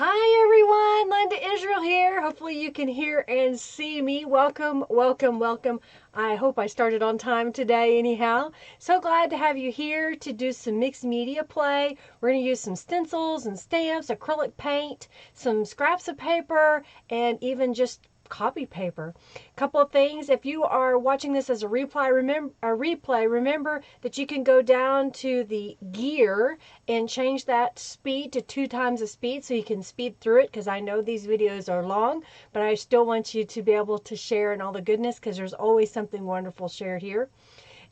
Hi everyone, Linda Israel here. Hopefully you can hear and see me. Welcome, welcome, welcome. I hope I started on time today anyhow. So glad to have you here to do some mixed media play. We're going to use some stencils and stamps, acrylic paint, some scraps of paper, and even just copy paper. Couple of things. If you are watching this as a replay, remember that you can go down to the gear and change that speed to 2 times the speed so you can speed through it, because I know these videos are long, but I still want you to be able to share in all the goodness, because there's always something wonderful shared here.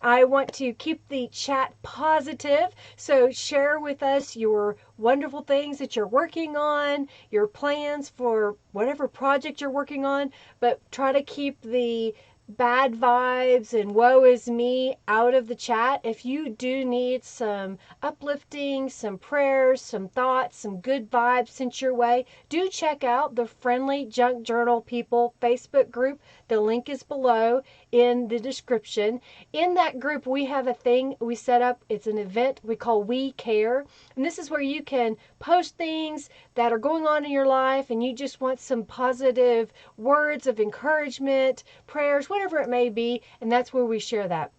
I want to keep the chat positive, so share with us your wonderful things that you're working on, your plans for whatever project you're working on, but try to keep the bad vibes and woe is me out of the chat. If you do need some uplifting, some prayers, some thoughts, some good vibes sent your way, do check out the Friendly Junk Journal People Facebook group. The link is below in the description. In that group, we have a thing we set up. It's an event we call We Care. And this is where you can post things that are going on in your life and you just want some positive words of encouragement, prayers, whatever it may be. And that's where we share that.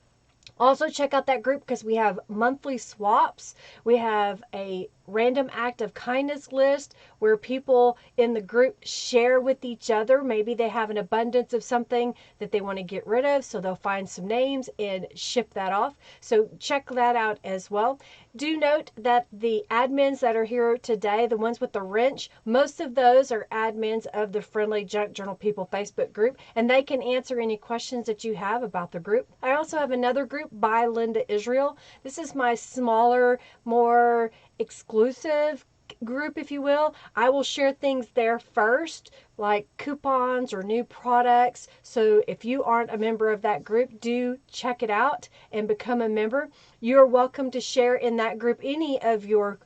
Also check out that group because we have monthly swaps. We have a random act of kindness list where people in the group share with each other. Maybe they have an abundance of something that they want to get rid of, so they'll find some names and ship that off. So check that out as well. Do note that the admins that are here today, the ones with the wrench, most of those are admins of the Friendly Junk Journal People Facebook group, and they can answer any questions that you have about the group. I also have another group by Linda Israel. This is my smaller, more exclusive group, if you will. I will share things there first, like coupons or new products. So if you aren't a member of that group, do check it out and become a member. You're welcome to share in that group any of your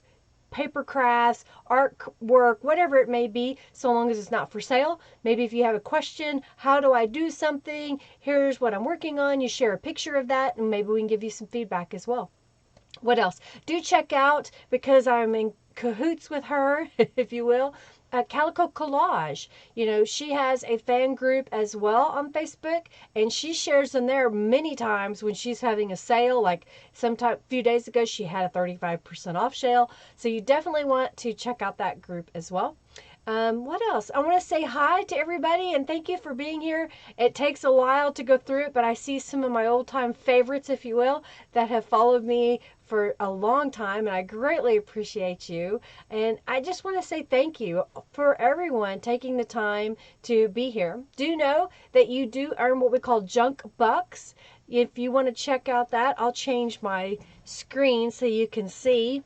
paper crafts, artwork, whatever it may be, so long as it's not for sale. Maybe if you have a question, how do I do something? Here's what I'm working on. You share a picture of that, and maybe we can give you some feedback as well. What else? Do check out, because I'm in cahoots with her, if you will, Calico Collage. You know, she has a fan group as well on Facebook, and she shares in there many times when she's having a sale. Like a few days ago, she had a 35% off sale. So you definitely want to check out that group as well. What else? I want to say hi to everybody and thank you for being here. It takes a while to go through it, but I see some of my old time favorites, if you will, that have followed me for a long time, and I greatly appreciate you. And I just want to say thank you for everyone taking the time to be here. Do know that you do earn what we call junk bucks. If you want to check out that, I'll change my screen so you can see.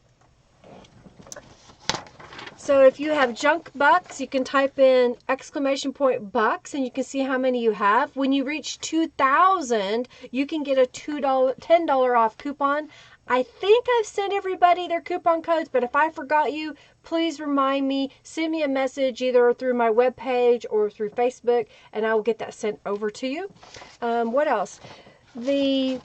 So if you have junk bucks, you can type in !bucks and you can see how many you have. When you reach 2,000, you can get a $10 off coupon. I think I've sent everybody their coupon codes, but if I forgot you, please remind me. Send me a message either through my webpage or through Facebook, and I will get that sent over to you. What else? The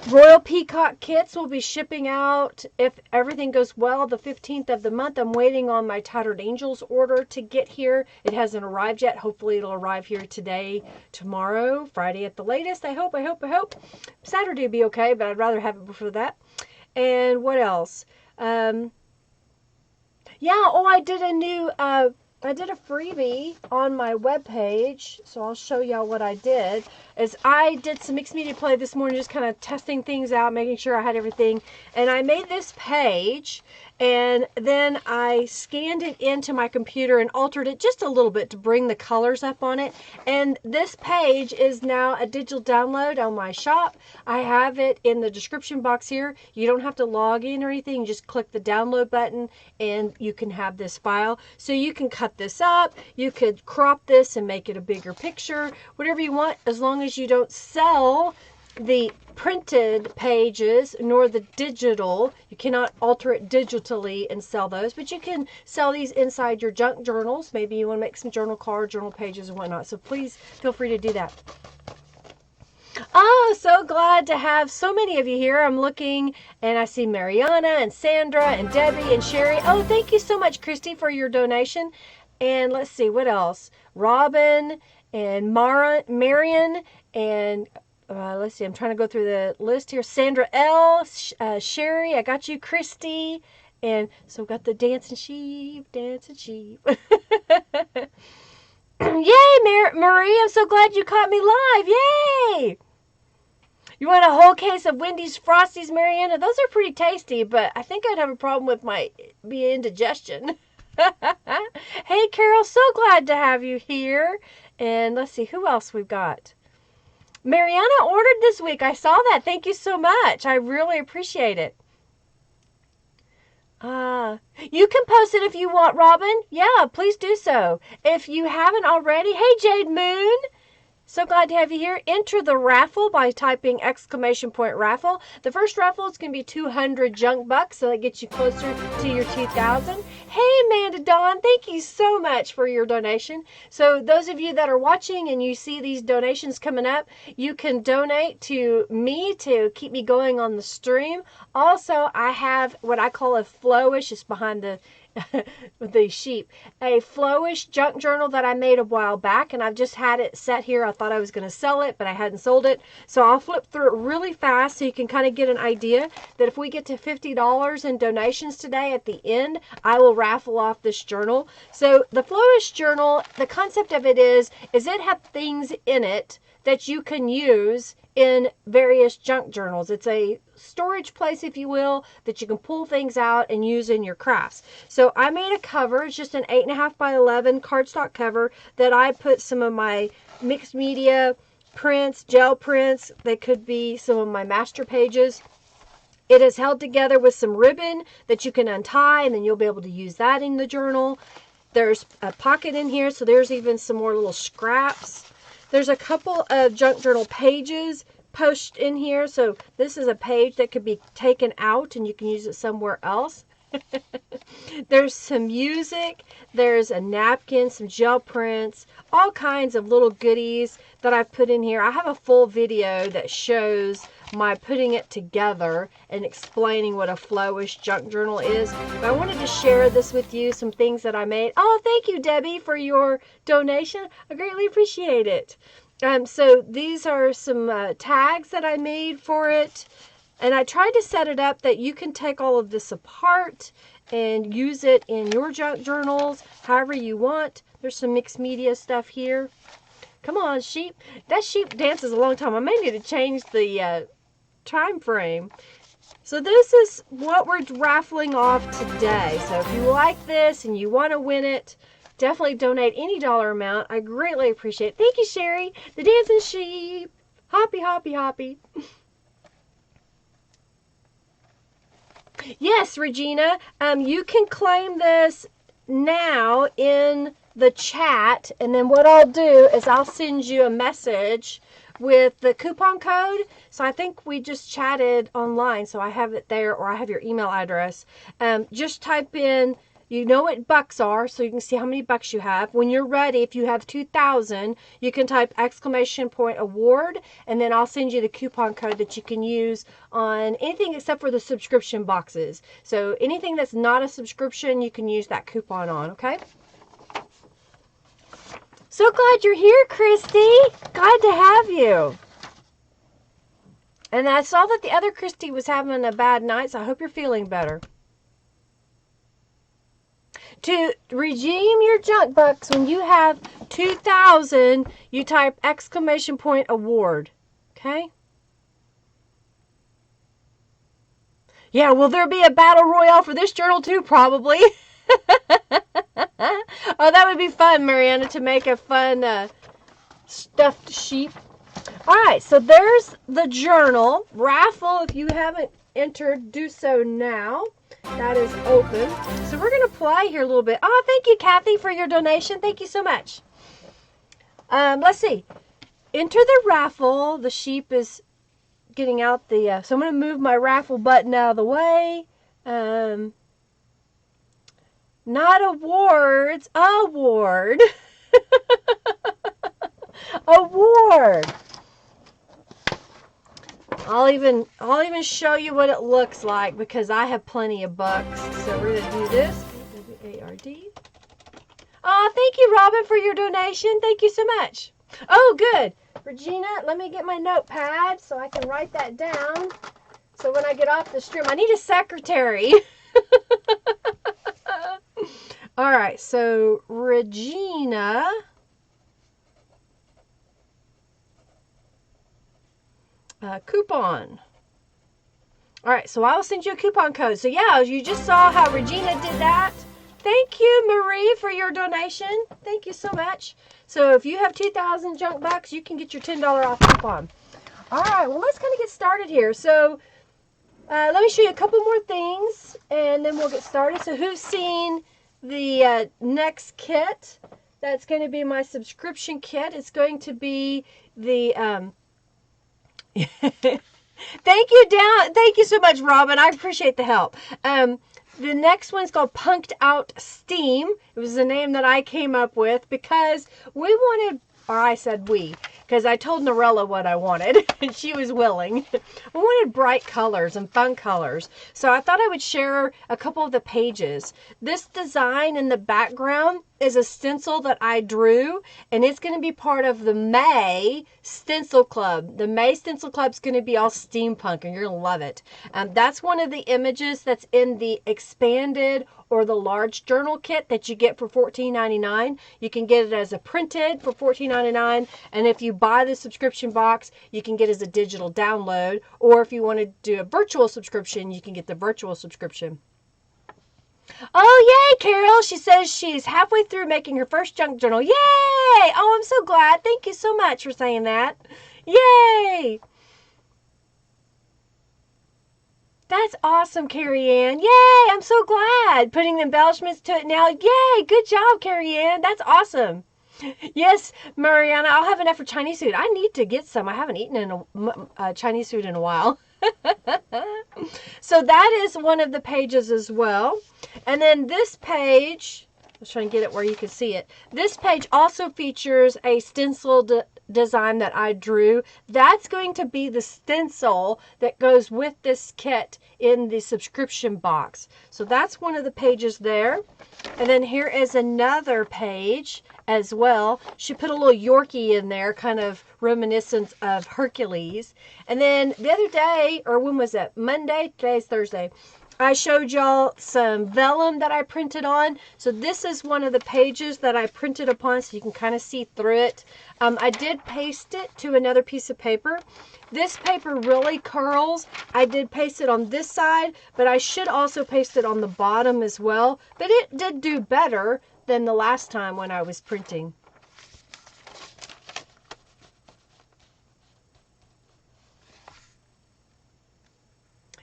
Royal Peacock kits will be shipping out, if everything goes well, the 15th of the month. I'm waiting on my Tattered Angels order to get here. It hasn't arrived yet. Hopefully it'll arrive here today, tomorrow, Friday at the latest. I hope. Saturday will be okay, but I'd rather have it before that. And what else? I did a freebie on my webpage, so I'll show y'all what I did. I did some mixed media play this morning, just kind of testing things out, making sure I had everything. And I made this page, and then I scanned it into my computer and altered it just a little bit to bring the colors up on it. And this page is now a digital download on my shop. I have it in the description box here. You don't have to log in or anything. You just click the download button and you can have this file. So you can cut this up. You could crop this and make it a bigger picture, whatever you want, as long as you don't sell the printed pages nor the digital. You cannot alter it digitally and sell those, but you can sell these inside your junk journals. Maybe you want to make some journal cards, journal pages, and whatnot. So please feel free to do that. Oh, so glad to have so many of you here. I'm looking and I see Mariana and Sandra and Debbie and Sherry. Oh, thank you so much, Christy, for your donation. And let's see, what else? Robin and Marion and let's see, I'm trying to go through the list here. Sandra L, Sherry, I got you, Christy. And so we got the dancing sheep, dancing sheep. Yay, Marie, I'm so glad you caught me live. Yay! You want a whole case of Wendy's Frosties, Mariana? Those are pretty tasty, but I think I'd have a problem with my indigestion. Hey, Carol, so glad to have you here. And let's see, who else we've got? Mariana ordered this week. I saw that. Thank you so much. I really appreciate it. You can post it if you want, Robin. Yeah, please do so. If you haven't already, hey, Jade Moon. So glad to have you here. Enter the raffle by typing !raffle. The first raffle is going to be 200 junk bucks, so that gets you closer to your 2,000. Hey, Amanda Dawn, thank you so much for your donation. So those of you that are watching and you see these donations coming up, you can donate to me to keep me going on the stream. Also, I have what I call a flowish, it's behind the the sheep, a flowish junk journal that I made a while back, and I've just had it set here. I thought I was going to sell it, but I hadn't sold it, so I'll flip through it really fast so you can kind of get an idea that if we get to $50 in donations today at the end, I will raffle off this journal. So the flowish journal, the concept of it is it has things in it that you can use in various junk journals. It's a storage place, if you will, that you can pull things out and use in your crafts. So I made a cover. It's just an 8.5 by 11 cardstock cover that I put some of my mixed media prints, gel prints. They could be some of my master pages. It is held together with some ribbon that you can untie, and then you'll be able to use that in the journal. There's a pocket in here, so there's even some more little scraps. There's a couple of junk journal pages posted in here. So this is a page that could be taken out and you can use it somewhere else. There's some music. There's a napkin, some gel prints, all kinds of little goodies that I've put in here. I have a full video that shows my putting it together and explaining what a flowish junk journal is. But I wanted to share this with you, some things that I made. Oh, thank you, Debbie, for your donation. I greatly appreciate it. So these are some tags that I made for it. And I tried to set it up that you can take all of this apart and use it in your junk journals however you want. There's some mixed media stuff here. Come on, sheep. That sheep dances a long time. I may need to change the time frame. So this is what we're raffling off today. So if you like this and you want to win it, definitely donate any dollar amount. I greatly appreciate it. Thank you, Sherry. The dancing sheep. Hoppy, hoppy, hoppy. Yes, Regina, you can claim this now in the chat, and then what I'll do is I'll send you a message with the coupon code. So I think we just chatted online, so I have it there, or I have your email address. Just type in, you know what bucks are, so you can see how many bucks you have. When you're ready, if you have 2,000, you can type !award, and then I'll send you the coupon code that you can use on anything except for the subscription boxes. So anything that's not a subscription, you can use that coupon on, okay? So glad you're here, Christy. Glad to have you. And I saw that the other Christy was having a bad night, so I hope you're feeling better. To redeem your junk bucks, when you have 2,000, you type !award. Okay? Yeah, will there be a battle royale for this journal too? Probably. Oh, that would be fun, Mariana, to make a fun stuffed sheep. All right, so there's the journal. Raffle, if you haven't entered, do so now. That is open. So we're going to play here a little bit. Oh, thank you, Kathy, for your donation. Thank you so much. Let's see. Enter the raffle. The sheep is getting out the... so I'm going to move my raffle button out of the way. Not awards. Award. Award. I'll even show you what it looks like because I have plenty of bucks. So we're gonna do this. W-A-R-D. Oh, thank you, Robin, for your donation. Thank you so much. Oh, good. Regina, let me get my notepad so I can write that down. So when I get off the stream, I need a secretary. All right, so Regina. Coupon. All right, so I'll send you a coupon code. So yeah, you just saw how Regina did that. Thank you, Marie, for your donation. Thank you so much. So if you have 2,000 junk bucks, you can get your $10 off coupon. All right, well, let's kind of get started here. So let me show you a couple more things, and then we'll get started. So who's seen the next kit? That's going to be my subscription kit. It's going to be the... Thank you so much, Robin. I appreciate the help. The next one's called Punked Out Steam. It was the name that I came up with because we wanted, or I said we, because I told Norella what I wanted, and she was willing. I wanted bright colors and fun colors. So I thought I would share a couple of the pages. This design in the background is a stencil that I drew, and it's going to be part of the May Stencil Club. The May Stencil Club is going to be all steampunk, and you're going to love it. That's one of the images that's in the expanded or the large journal kit that you get for $14.99. You can get it as a printed for $14.99, and if you buy the subscription box, you can get it as a digital download, or if you want to do a virtual subscription, you can get the virtual subscription. Oh, yay, Carol. She says she's halfway through making her first junk journal. Yay! Oh, I'm so glad. Thank you so much for saying that. Yay! That's awesome, Carrie Ann. Yay! I'm so glad. Putting the embellishments to it now. Yay! Good job, Carrie Ann. That's awesome. Yes, Mariana, I'll have enough for Chinese food. I need to get some. I haven't eaten in a Chinese food in a while. So that is one of the pages as well. And then this page, let's try and get it where you can see it. This page also features a stencil design that I drew. That's going to be the stencil that goes with this kit in the subscription box. So that's one of the pages there. And then here is another page as well. She put a little Yorkie in there, kind of reminiscent of Hercules. And then the other day, or when was it? Monday? Today's Thursday. I showed y'all some vellum that I printed on. So this is one of the pages that I printed upon so you can kind of see through it. I did paste it to another piece of paper. This paper really curls. I did paste it on this side, but I should also paste it on the bottom as well. But it did do better than the last time when I was printing.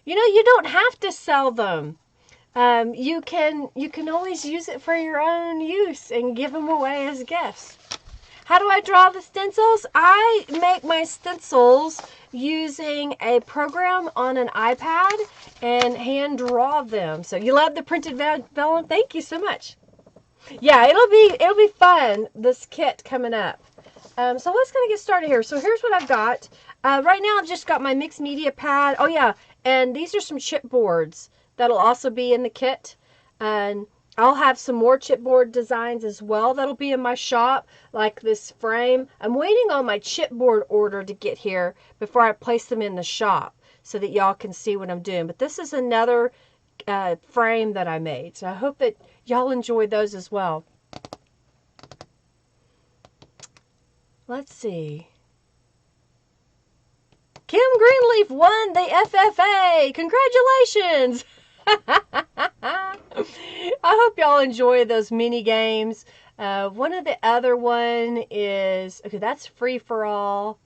You know, you don't have to sell them. You can always use it for your own use and give them away as gifts. How do I draw the stencils? I make my stencils using a program on an iPad and hand draw them. So you love the printed vellum? Thank you so much. Yeah, it'll be fun, this kit coming up. So let's kind of get started here. So here's what I've got. Right now I've just got my mixed media pad. Oh yeah, and these are some chipboards that'll also be in the kit. And I'll have some more chipboard designs as well that'll be in my shop, like this frame. I'm waiting on my chipboard order to get here before I place them in the shop so that y'all can see what I'm doing. But this is another frame that I made. So I hope that y'all enjoy those as well. Let's see. Kim Greenleaf won the FFA. Congratulations. I hope y'all enjoy those mini games. One of the other one is, okay, that's free for all.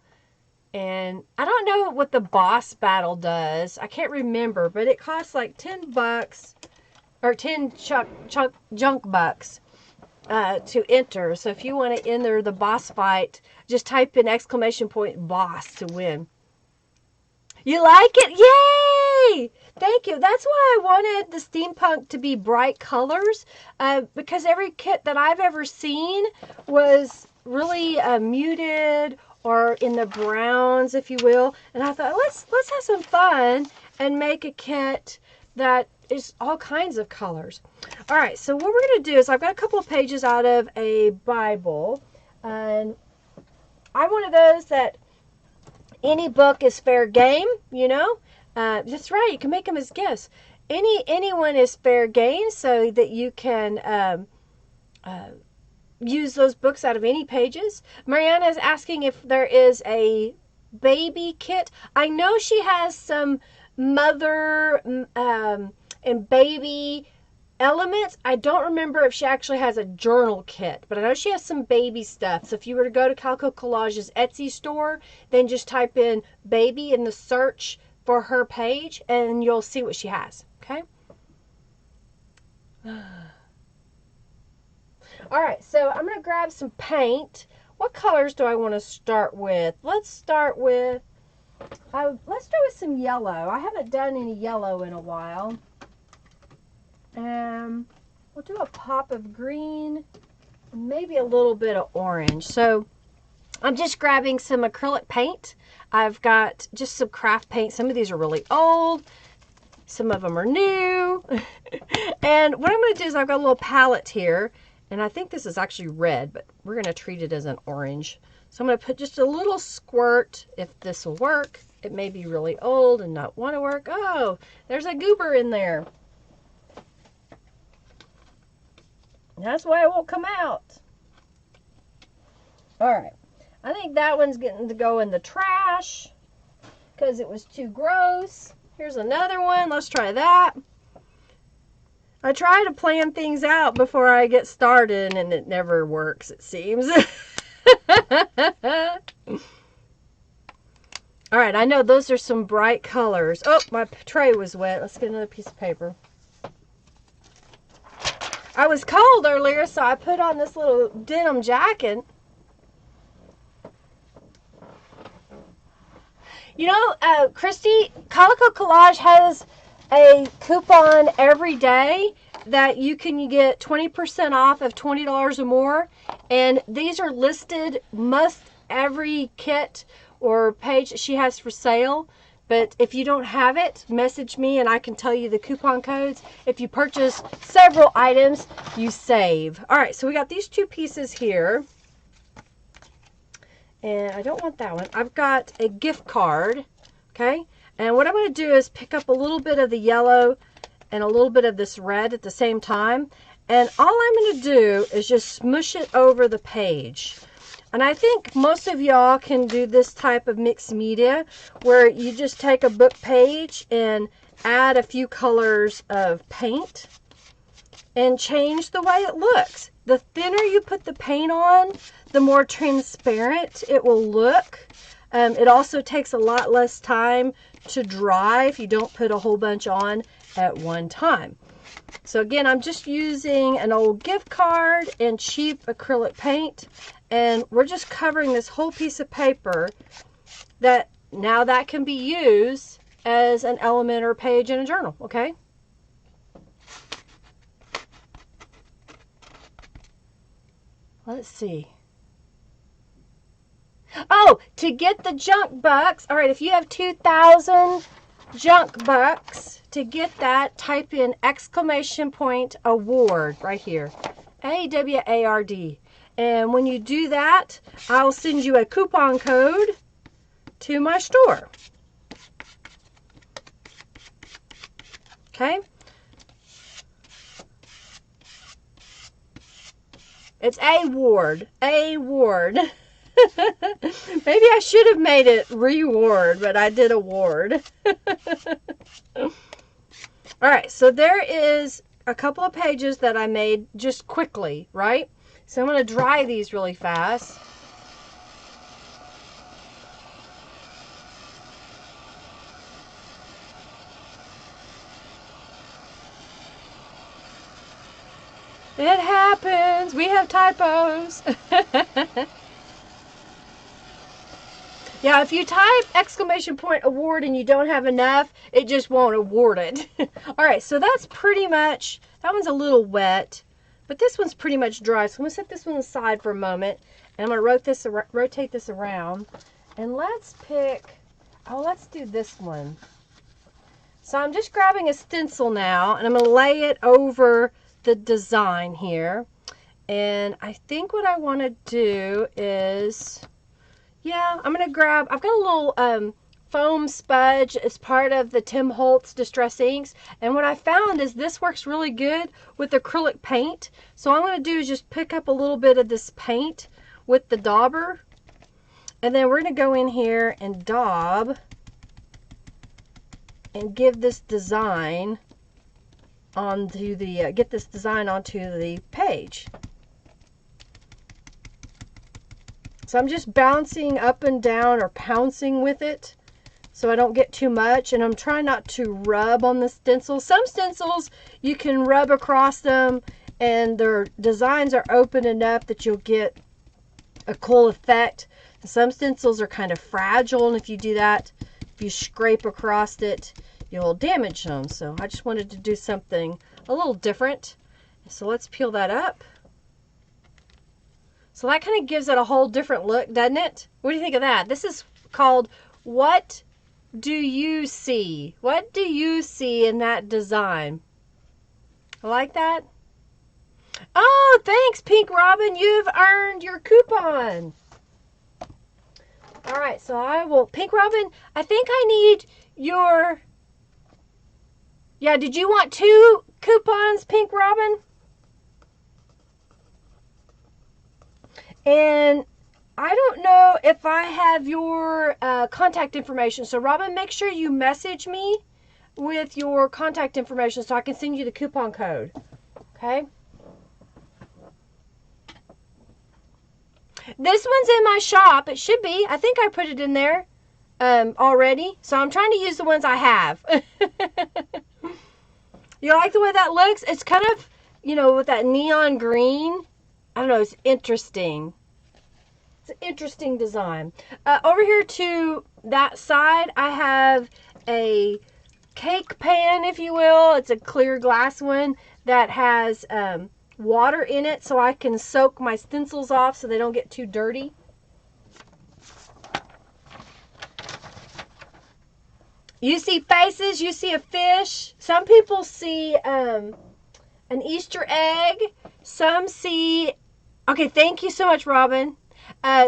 And I don't know what the boss battle does. I can't remember, but it costs like 10 bucks or 10 junk bucks to enter. So if you want to enter the boss fight, just type in / boss to win. You like it? Yay! Thank you. That's why I wanted the steampunk to be bright colors, because every kit that I've ever seen was really muted or in the browns, if you will. And I thought, let's have some fun and make a kit that is all kinds of colors. All right, so what we're going to do is I've got a couple of pages out of a Bible, and I'm one of those that any book is fair game, you know. That's right, you can make them as gifts. Anyone is fair game, so that you can use those books out of any pages. Mariana is asking if there is a baby kit. I know she has some mother and baby elements. I don't remember if she actually has a journal kit, but I know she has some baby stuff. So if you were to go to Calico Collage's Etsy store, then just type in baby in the search for her page and you'll see what she has. Okay. All right, so I'm going to grab some paint. What colors do I want to start with? Let's start with some yellow. I haven't done any yellow in a while. We'll do a pop of green, maybe a little bit of orange. So I'm just grabbing some acrylic paint. I've got just some craft paint. Some of these are really old. Some of them are new. And what I'm going to do is I've got a little palette here. And I think this is actually red, but we're going to treat it as an orange. So I'm going to put just a little squirt, if this will work. It may be really old and not want to work. Oh, there's a goober in there. That's why it won't come out. All right. I think that one's getting to go in the trash because it was too gross. Here's another one. Let's try that. I try to plan things out before I get started, and it never works, it seems. All right, I know those are some bright colors. Oh, my tray was wet. Let's get another piece of paper. I was cold earlier, so I put on this little denim jacket. You know, Christy, Calico Collage has a coupon every day that you can get 20% off of $20 or more. And these are listed every kit or page that she has for sale. But if you don't have it, message me and I can tell you the coupon codes. If you purchase several items, you save. All right, so we got these two pieces here. And I don't want that one. I've got a gift card, okay? And what I'm going to do is pick up a little bit of the yellow and a little bit of this red at the same time. And all I'm going to do is just smush it over the page. And I think most of y'all can do this type of mixed media where you just take a book page and add a few colors of paint and change the way it looks. The thinner you put the paint on, the more transparent it will look. It also takes a lot less time to dry if you don't put a whole bunch on at one time. So again, I'm just using an old gift card and cheap acrylic paint, and we're just covering this whole piece of paper that now that can be used as an element or page in a journal, okay? Let's see. Oh, to get the junk bucks, all right, if you have 2,000 junk bucks, to get that, type in !award right here. AWARD. And when you do that, I'll send you a coupon code to my store. Okay? It's award. Award. Maybe I should have made it reward, but I did award. All right, so there is a couple of pages that I made just quickly, right? So I'm going to dry these really fast. It happens. We have typos. Yeah, if you type !award and you don't have enough, it just won't award it. All right, so that's pretty much, that one's a little wet, but this one's pretty much dry. So I'm going to set this one aside for a moment, And I'm going to rotate this around. And let's pick, let's do this one. So I'm just grabbing a stencil now, and I'm going to lay it over the design here. And I think what I want to do is, I'm going to grab, I've got a little foam smudge as part of the Tim Holtz Distress Inks. And what I found is this works really good with acrylic paint. So all I'm going to do is just pick up a little bit of this paint with the dauber. And then we're going to go in here and daub and give this design onto the, get this design onto the page. So I'm just bouncing up and down or pouncing with it so I don't get too much, and I'm trying not to rub on the stencil. Some stencils you can rub across them and their designs are open enough that you'll get a cool effect. Some stencils are kind of fragile, and if you do that, if you scrape across it, you'll damage them. So I just wanted to do something a little different. So let's peel that up. So that kind of gives it a whole different look, doesn't it? What do you think of that? This is called What Do You See? What do you see in that design? I like that. Oh, thanks, Pink Robin. You've earned your coupon. All right, so I will, Pink Robin, I think I need your, did you want 2 coupons, Pink Robin? And I don't know if I have your contact information. So Robin, make sure you message me with your contact information so I can send you the coupon code. Okay? This one's in my shop. It should be. I think I put it in there already. So I'm trying to use the ones I have. You like the way that looks? It's kind of, with that neon green. I don't know. It's interesting. It's an interesting design. Over here to that side, I have a cake pan, if you will. It's a clear glass one that has water in it so I can soak my stencils off so they don't get too dirty. You see faces, you see a fish. Some people see an Easter egg. Some see, okay, thank you so much, Robin.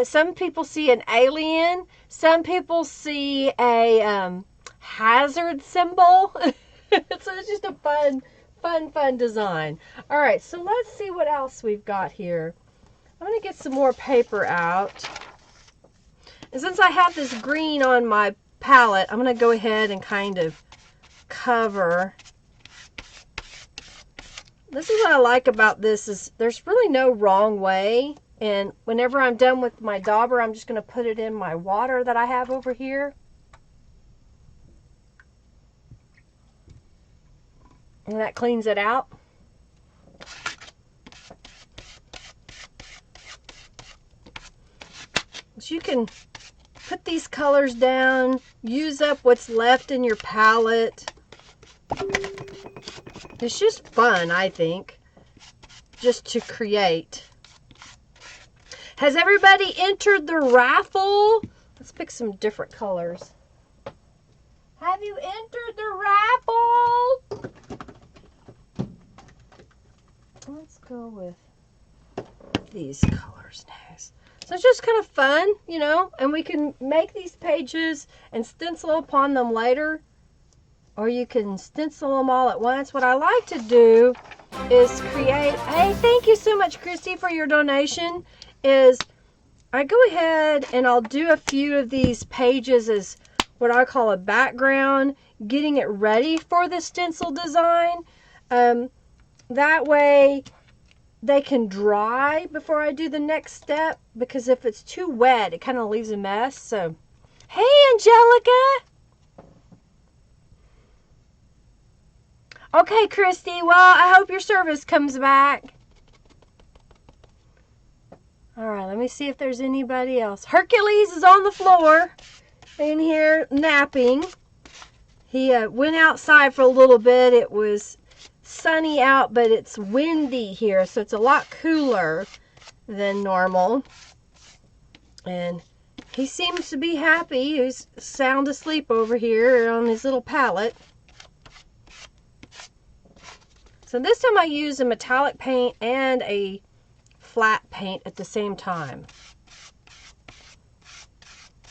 Some people see an alien. Some people see a hazard symbol. So it's just a fun design. All right, so let's see what else we've got here. I'm going to get some more paper out. And since I have this green on my palette, I'm going to go ahead and kind of cover. This is what I like about this is there's really no wrong way. And whenever I'm done with my dauber, I'm just going to put it in my water that I have over here. And that cleans it out. So you can put these colors down, use up what's left in your palette. It's just fun, I think, just to create. Has everybody entered the raffle? Let's pick some different colors. Have you entered the raffle? Let's go with these colors next. So it's just kind of fun, and we can make these pages and stencil upon them later, or you can stencil them all at once. What I like to do is create, hey, thank you so much, Christy, for your donation, is I go ahead and I'll do a few of these pages as what I call a background, getting it ready for the stencil design. That way they can dry before I do the next step, because if it's too wet, it kind of leaves a mess. So, hey, Angelica. Okay, Christy. Well, I hope your service comes back. All right, let me see if there's anybody else. Hercules is on the floor in here napping. He went outside for a little bit. It was sunny out, but it's windy here, so it's a lot cooler than normal. And he seems to be happy. He's sound asleep over here on his little pallet. So this time I use a metallic paint and a flat paint at the same time.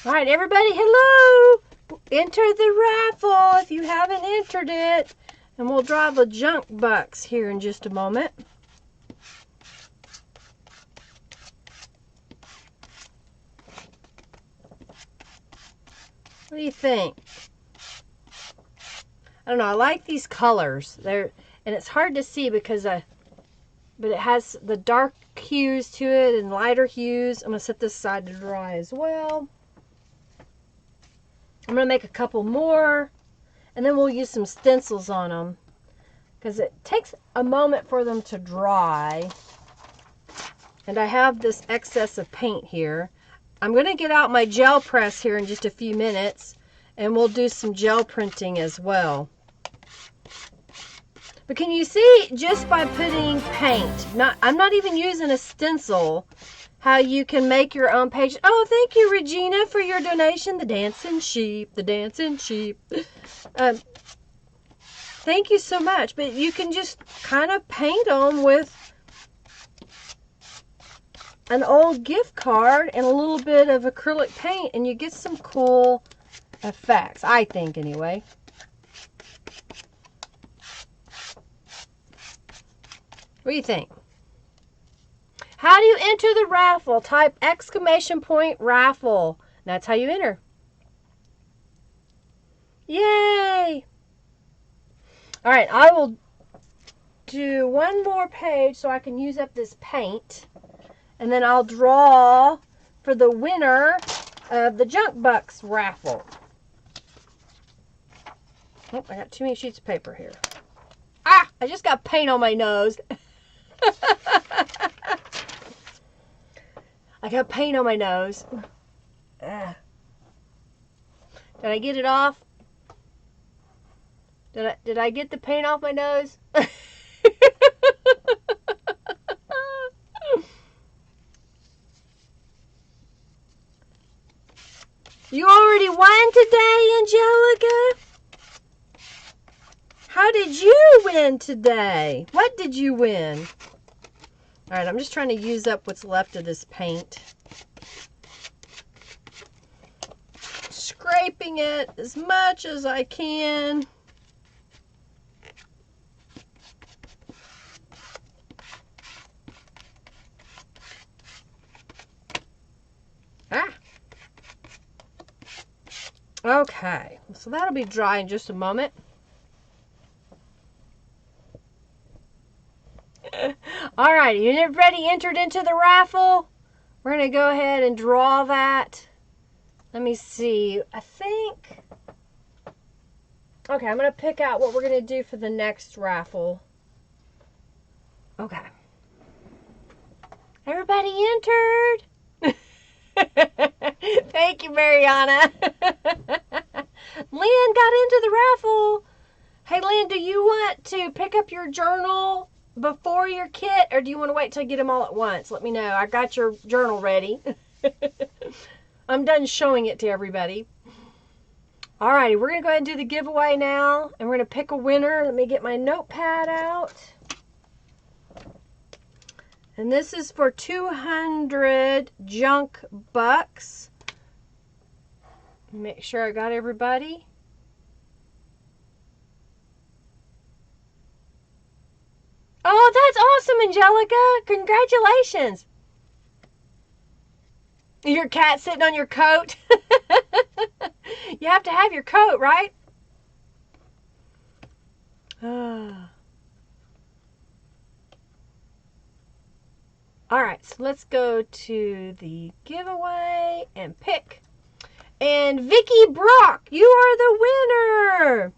All right, everybody, hello! Enter the raffle if you haven't entered it. And we'll draw the junk bucks here in just a moment. What do you think? I don't know, I like these colors. And it's hard to see because but it has the dark hues to it and lighter hues. I'm going to set this side to dry as well. I'm going to make a couple more, and then we'll use some stencils on them because it takes a moment for them to dry. And I have this excess of paint here. I'm going to get out my gel press here in just a few minutes, and we'll do some gel printing as well. But can you see, just by putting paint, I'm not even using a stencil, how you can make your own page. Oh, thank you, Regina, for your donation. The dancing sheep, the dancing sheep. Thank you so much. But you can just kind of paint them with an old gift card and a little bit of acrylic paint, and you get some cool effects, I think, anyway. What do you think? How do you enter the raffle? Type !raffle. That's how you enter. Yay! All right, I will do one more page so I can use up this paint. And then I'll draw for the winner of the Junk Bucks raffle. Oh, I got too many sheets of paper here. Ah, I just got paint on my nose. I got paint on my nose. Did I get it off? Did I get the paint off my nose? You already won today, Angelica? How did you win today? What did you win? All right, I'm just trying to use up what's left of this paint. Scraping it as much as I can. Ah. Okay, so that'll be dry in just a moment. All right, you everybody entered into the raffle? We're going to go ahead and draw that. Let me see. I think... Okay, I'm going to pick out what we're going to do for the next raffle. Okay. Everybody entered? Thank you, Mariana. Lynn got into the raffle. Hey, Lynn, do you want to pick up your journal before your kit, or do you want to wait till I get them all at once? Let me know. I got your journal ready. I'm done showing it to everybody. Alrighty, we're going to go ahead and do the giveaway now, and we're going to pick a winner. Let me get my notepad out. And this is for 200 junk bucks. Make sure I got everybody. Oh, that's awesome, Angelica. Congratulations. Your cat sitting on your coat. You have to have your coat, right? All right, so let's go to the giveaway and pick. And Vicky Brock, you are the winner.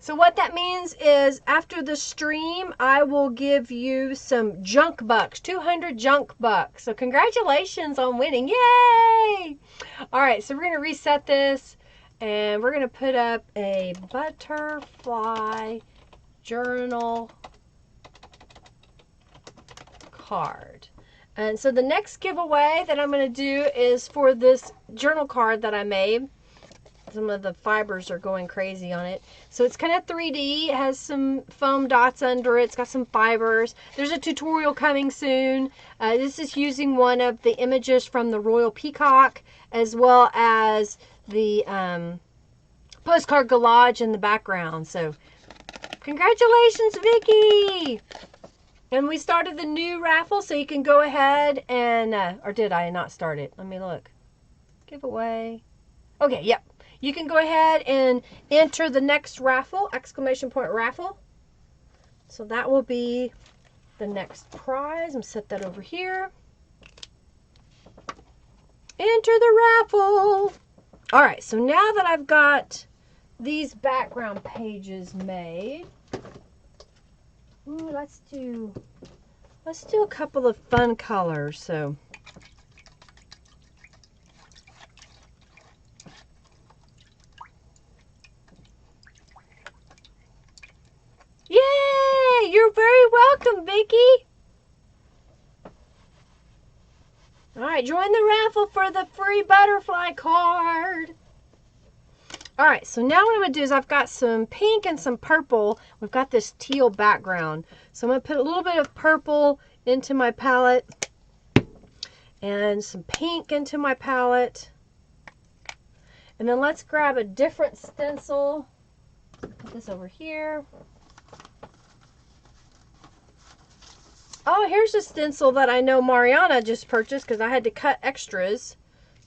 So what that means is after the stream, I will give you some junk bucks, 200 junk bucks. So congratulations on winning. Yay! All right, so we're going to reset this, and we're going to put up a butterfly journal card. And so the next giveaway that I'm going to do is for this journal card that I made. Some of the fibers are going crazy on it. So it's kind of 3D. It has some foam dots under it. It's got some fibers. There's a tutorial coming soon. This is using one of the images from the Royal Peacock, as well as the postcard collage in the background. So congratulations, Vicky! And we started the new raffle, so you can go ahead and, or did I not start it? Let me look. Giveaway. Okay, yep. You can go ahead and enter the next raffle, exclamation point raffle. So that will be the next prize. I'm set that over here. Enter the raffle. All right, so now that I've got these background pages made, ooh, let's do a couple of fun colors. So yay! You're very welcome, Vicky. All right, join the raffle for the free butterfly card. All right, so now what I'm going to do is I've got some pink and some purple. We've got this teal background. So I'm going to put a little bit of purple into my palette and some pink into my palette. And then let's grab a different stencil. Put this over here. Oh, here's a stencil that I know Mariana just purchased because I had to cut extras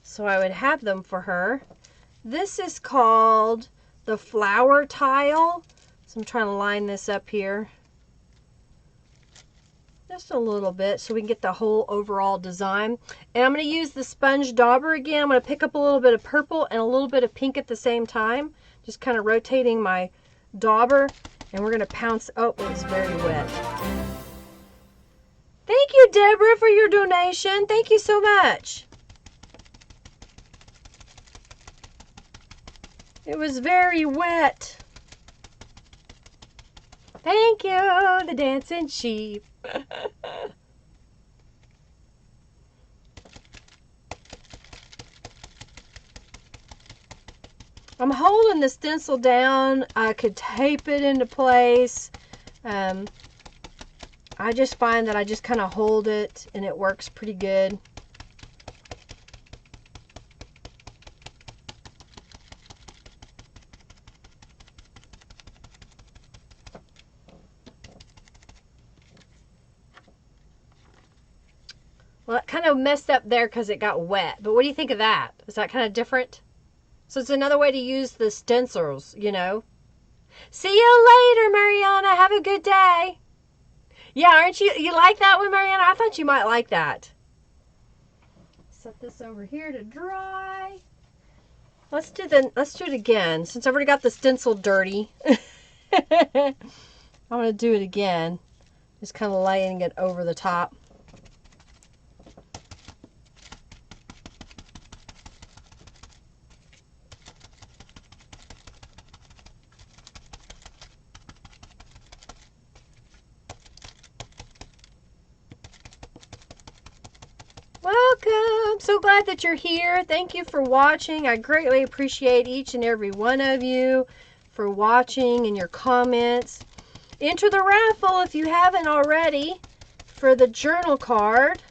so I would have them for her. This is called the flower tile. So I'm trying to line this up here. Just a little bit so we can get the whole overall design. And I'm going to use the sponge dauber again. I'm going to pick up a little bit of purple and a little bit of pink at the same time. Just kind of rotating my dauber. And we're going to pounce. Oh, it's very wet. Thank you, Deborah, for your donation. Thank you so much. It was very wet. Thank you, the dancing sheep. I'm holding the stencil down. I could tape it into place. I just find that I just kind of hold it and it works pretty good. Well, it kind of messed up there because it got wet. But what do you think of that? Is that kind of different? So it's another way to use the stencils, you know. See you later, Mariana. Have a good day. Yeah, aren't you? You like that one, Mariana? I thought you might like that. Set this over here to dry. Let's do it again. Since I've already got the stencil dirty. I'm going to do it again. Just kind of laying it over the top. Welcome. So glad that you're here. Thank you for watching. I greatly appreciate each and every one of you for watching and your comments. Enter the raffle if you haven't already for the journal card.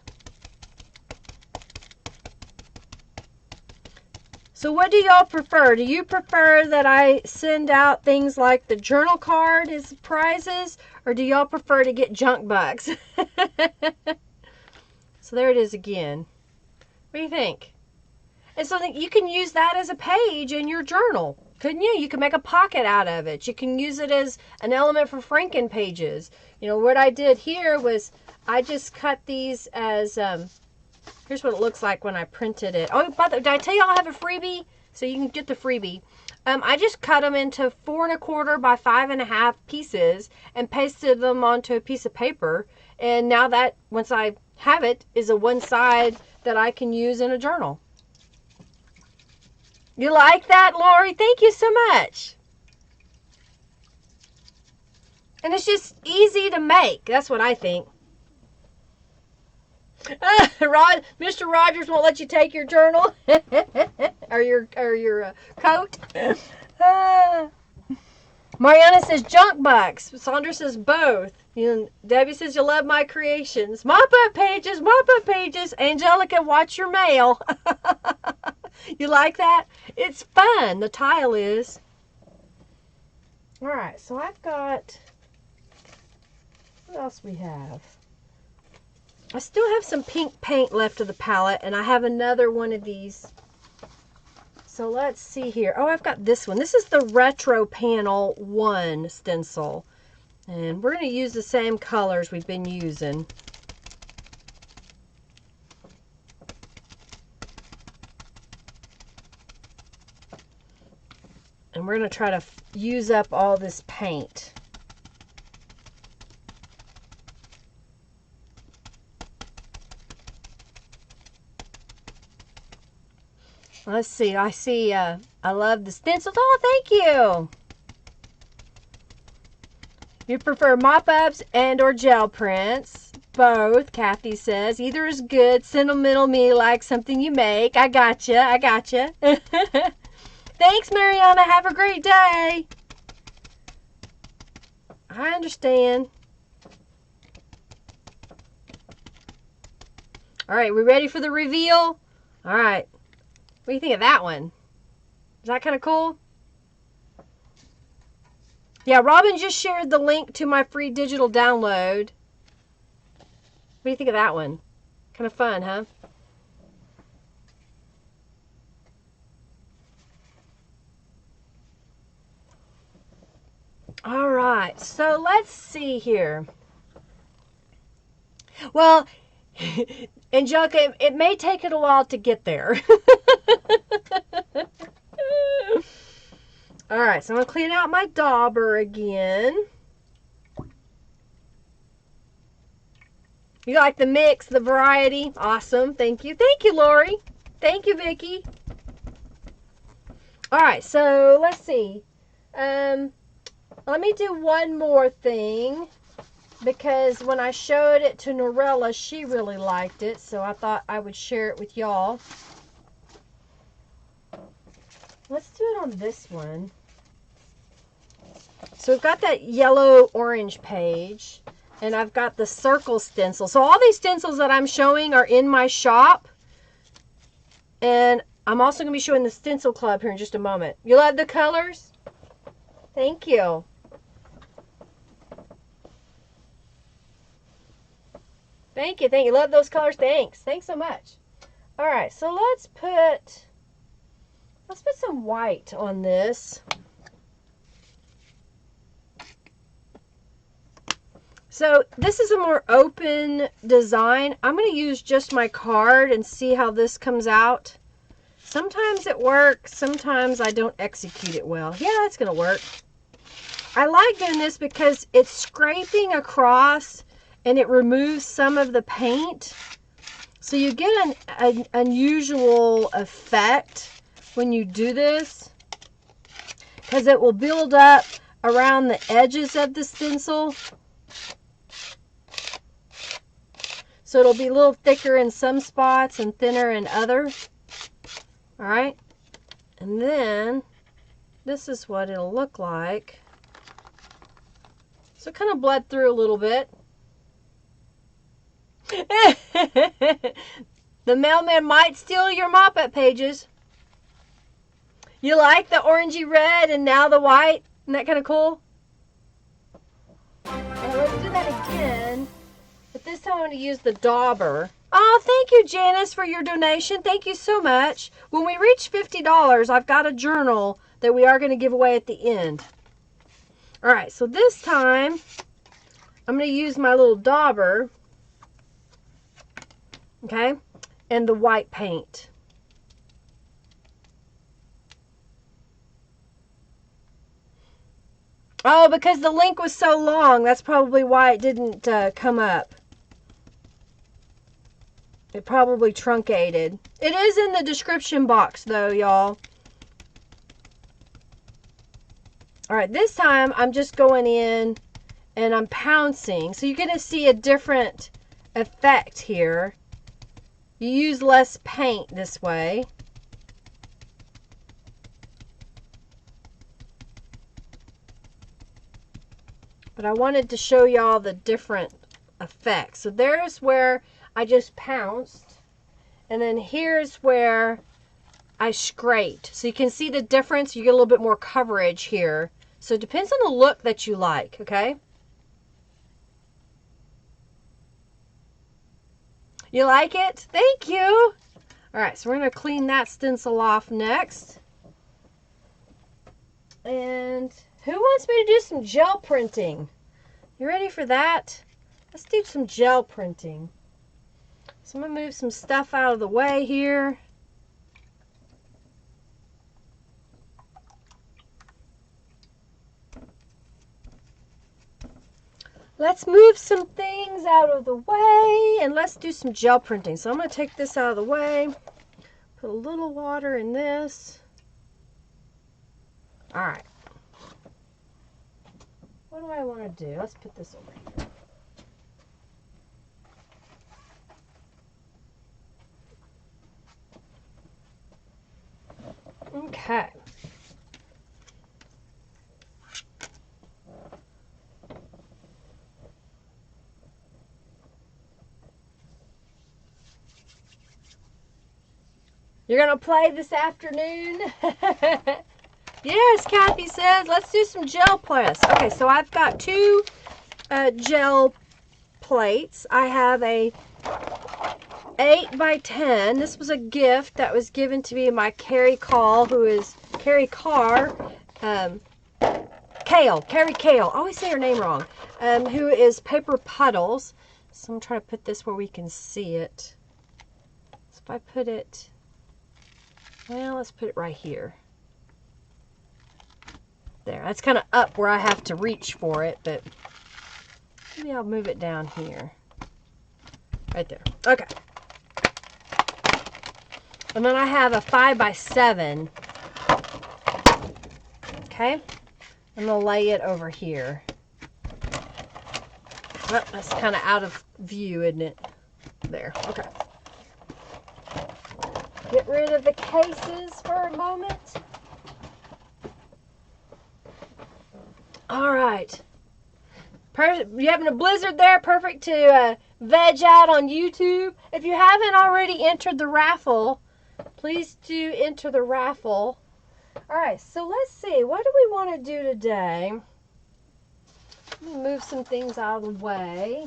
So what do y'all prefer? Do you prefer that I send out things like the journal card as prizes, or do y'all prefer to get junk bucks? So there it is again. What do you think? And so you can use that as a page in your journal, couldn't you? You can make a pocket out of it. You can use it as an element for Franken pages. You know, what I did here was I just cut these as, here's what it looks like when I printed it. Oh, by the way, did I tell you I have a freebie? So you can get the freebie. I just cut them into 4 1/4 by 5 1/2 pieces and pasted them onto a piece of paper. And now that, once I have it, is a one side that I can use in a journal. You like that, Lori? Thank you so much. And it's just easy to make. That's what I think. Mr. Rogers won't let you take your journal or your coat. Mariana says junk box. Sandra says both. Debbie says you love my creations. Mop-up pages, mop-up pages. Angelica, watch your mail. You like that? It's fun. The tile is. All right, so I've got, what else we have? I still have some pink paint left of the palette, and I have another one of these. So let's see here. Oh, I've got this one. This is the Retro Panel 1 stencil. And we're going to use the same colors we've been using. And we're going to try to use up all this paint. Let's see. I love the stencils. Oh, thank you. You prefer mop-ups and or gel prints? Both, Kathy says. Either is good. Sentimental me like something you make. I gotcha. I gotcha. Thanks, Mariana. Have a great day. I understand. All right, we ready for the reveal? All right. What do you think of that one? Is that kind of cool? Yeah, Robin just shared the link to my free digital download. What do you think of that one? Kind of fun, huh? All right, so let's see here. Well, Angelica, it may take it a while to get there. All right, so I'm going to clean out my dauber again. You like the mix, the variety? Awesome. Thank you. Thank you, Lori. Thank you, Vicki. All right, so let's see. Let me do one more thing, because when I showed it to Norella, she really liked it, so I thought I would share it with y'all. Let's do it on this one. So we've got that yellow-orange page, and I've got the circle stencil. So all these stencils that I'm showing are in my shop, and I'm also going to be showing the Stencil Club here in just a moment. You love the colors? Thank you. Thank you. Thank you. Love those colors. Thanks. Thanks so much. All right, so let's put some white on this. So this is a more open design. I'm going to use just my card and see how this comes out. Sometimes it works. Sometimes I don't execute it well. Yeah, it's going to work. I like doing this because it's scraping across and it removes some of the paint. So you get an unusual effect when you do this, because it will build up around the edges of the stencil. So it'll be a little thicker in some spots and thinner in others. All right. And then this is what it'll look like. So it kind of bled through a little bit. The mailman might steal your mop-up pages. You like the orangey red and now the white? Isn't that kind of cool? Okay, let's do that again. But this time I'm going to use the dauber. Oh, thank you, Janice, for your donation. Thank you so much. When we reach $50, I've got a journal that we are going to give away at the end. All right, so this time I'm going to use my little dauber. Okay, and the white paint. Oh, because the link was so long, that's probably why it didn't come up. It probably truncated. It is in the description box though, y'all. All right, this time I'm just going in and I'm pouncing. So you're going to see a different effect here. You use less paint this way. But I wanted to show y'all the different effects. So there's where I just pounced. And then here's where I scraped. So you can see the difference. You get a little bit more coverage here. So it depends on the look that you like, okay? You like it? Thank you. All right, so we're going to clean that stencil off next. And who wants me to do some gel printing? You ready for that? Let's do some gel printing. So I'm going to move some stuff out of the way here. Let's move some things out of the way and let's do some gel printing. So I'm going to take this out of the way, put a little water in this. All right. What do I want to do? Let's put this over here. Okay. You're going to play this afternoon? Yes, Kathy says, let's do some gel press. Okay, so I've got two gel plates. I have a 8 by 10. This was a gift that was given to me by Carrie Carr, Carrie Kale. I always say her name wrong. Who is Paper Puddles. So I'm trying to put this where we can see it. So if I put it, well, let's put it right here. There, that's kind of up where I have to reach for it, but maybe I'll move it down here. Right there. Okay. And then I have a 5 by 7. Okay. I'm going to lay it over here. Well, that's kind of out of view, isn't it? There. Okay. Get rid of the cases for a moment. All right. You having a blizzard there? Perfect to veg out on YouTube. If you haven't already entered the raffle, please do enter the raffle. All right, so let's see. What do we want to do today? Let me move some things out of the way.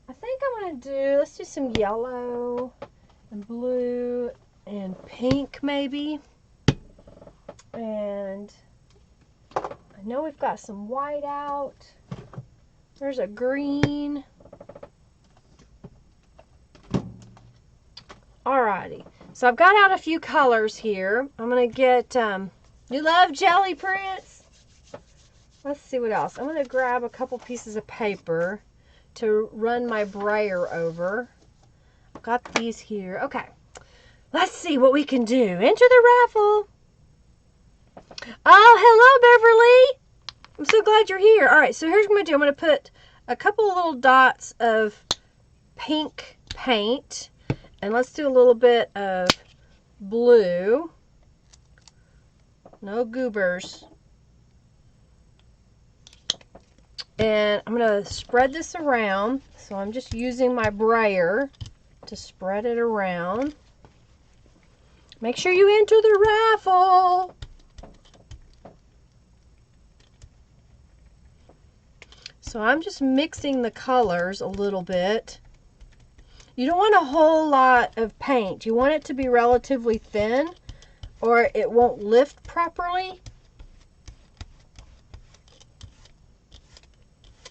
I think I'm going to do, let's do some yellow and blue and pink maybe. And I know we've got some white out. There's a green. Alrighty. So I've got out a few colors here. I'm going to get, you love jelly prints? Let's see what else. I'm going to grab a couple pieces of paper to run my brayer over. I've got these here. Okay. Let's see what we can do. Enter the raffle. Oh, hello, Beverly. I'm so glad you're here. All right, so here's what I'm going to do. I'm going to put a couple of little dots of pink paint. And let's do a little bit of blue. No goobers. And I'm going to spread this around. So I'm just using my brayer to spread it around. Make sure you enter the raffle. So I'm just mixing the colors a little bit. You don't want a whole lot of paint. You want it to be relatively thin or it won't lift properly.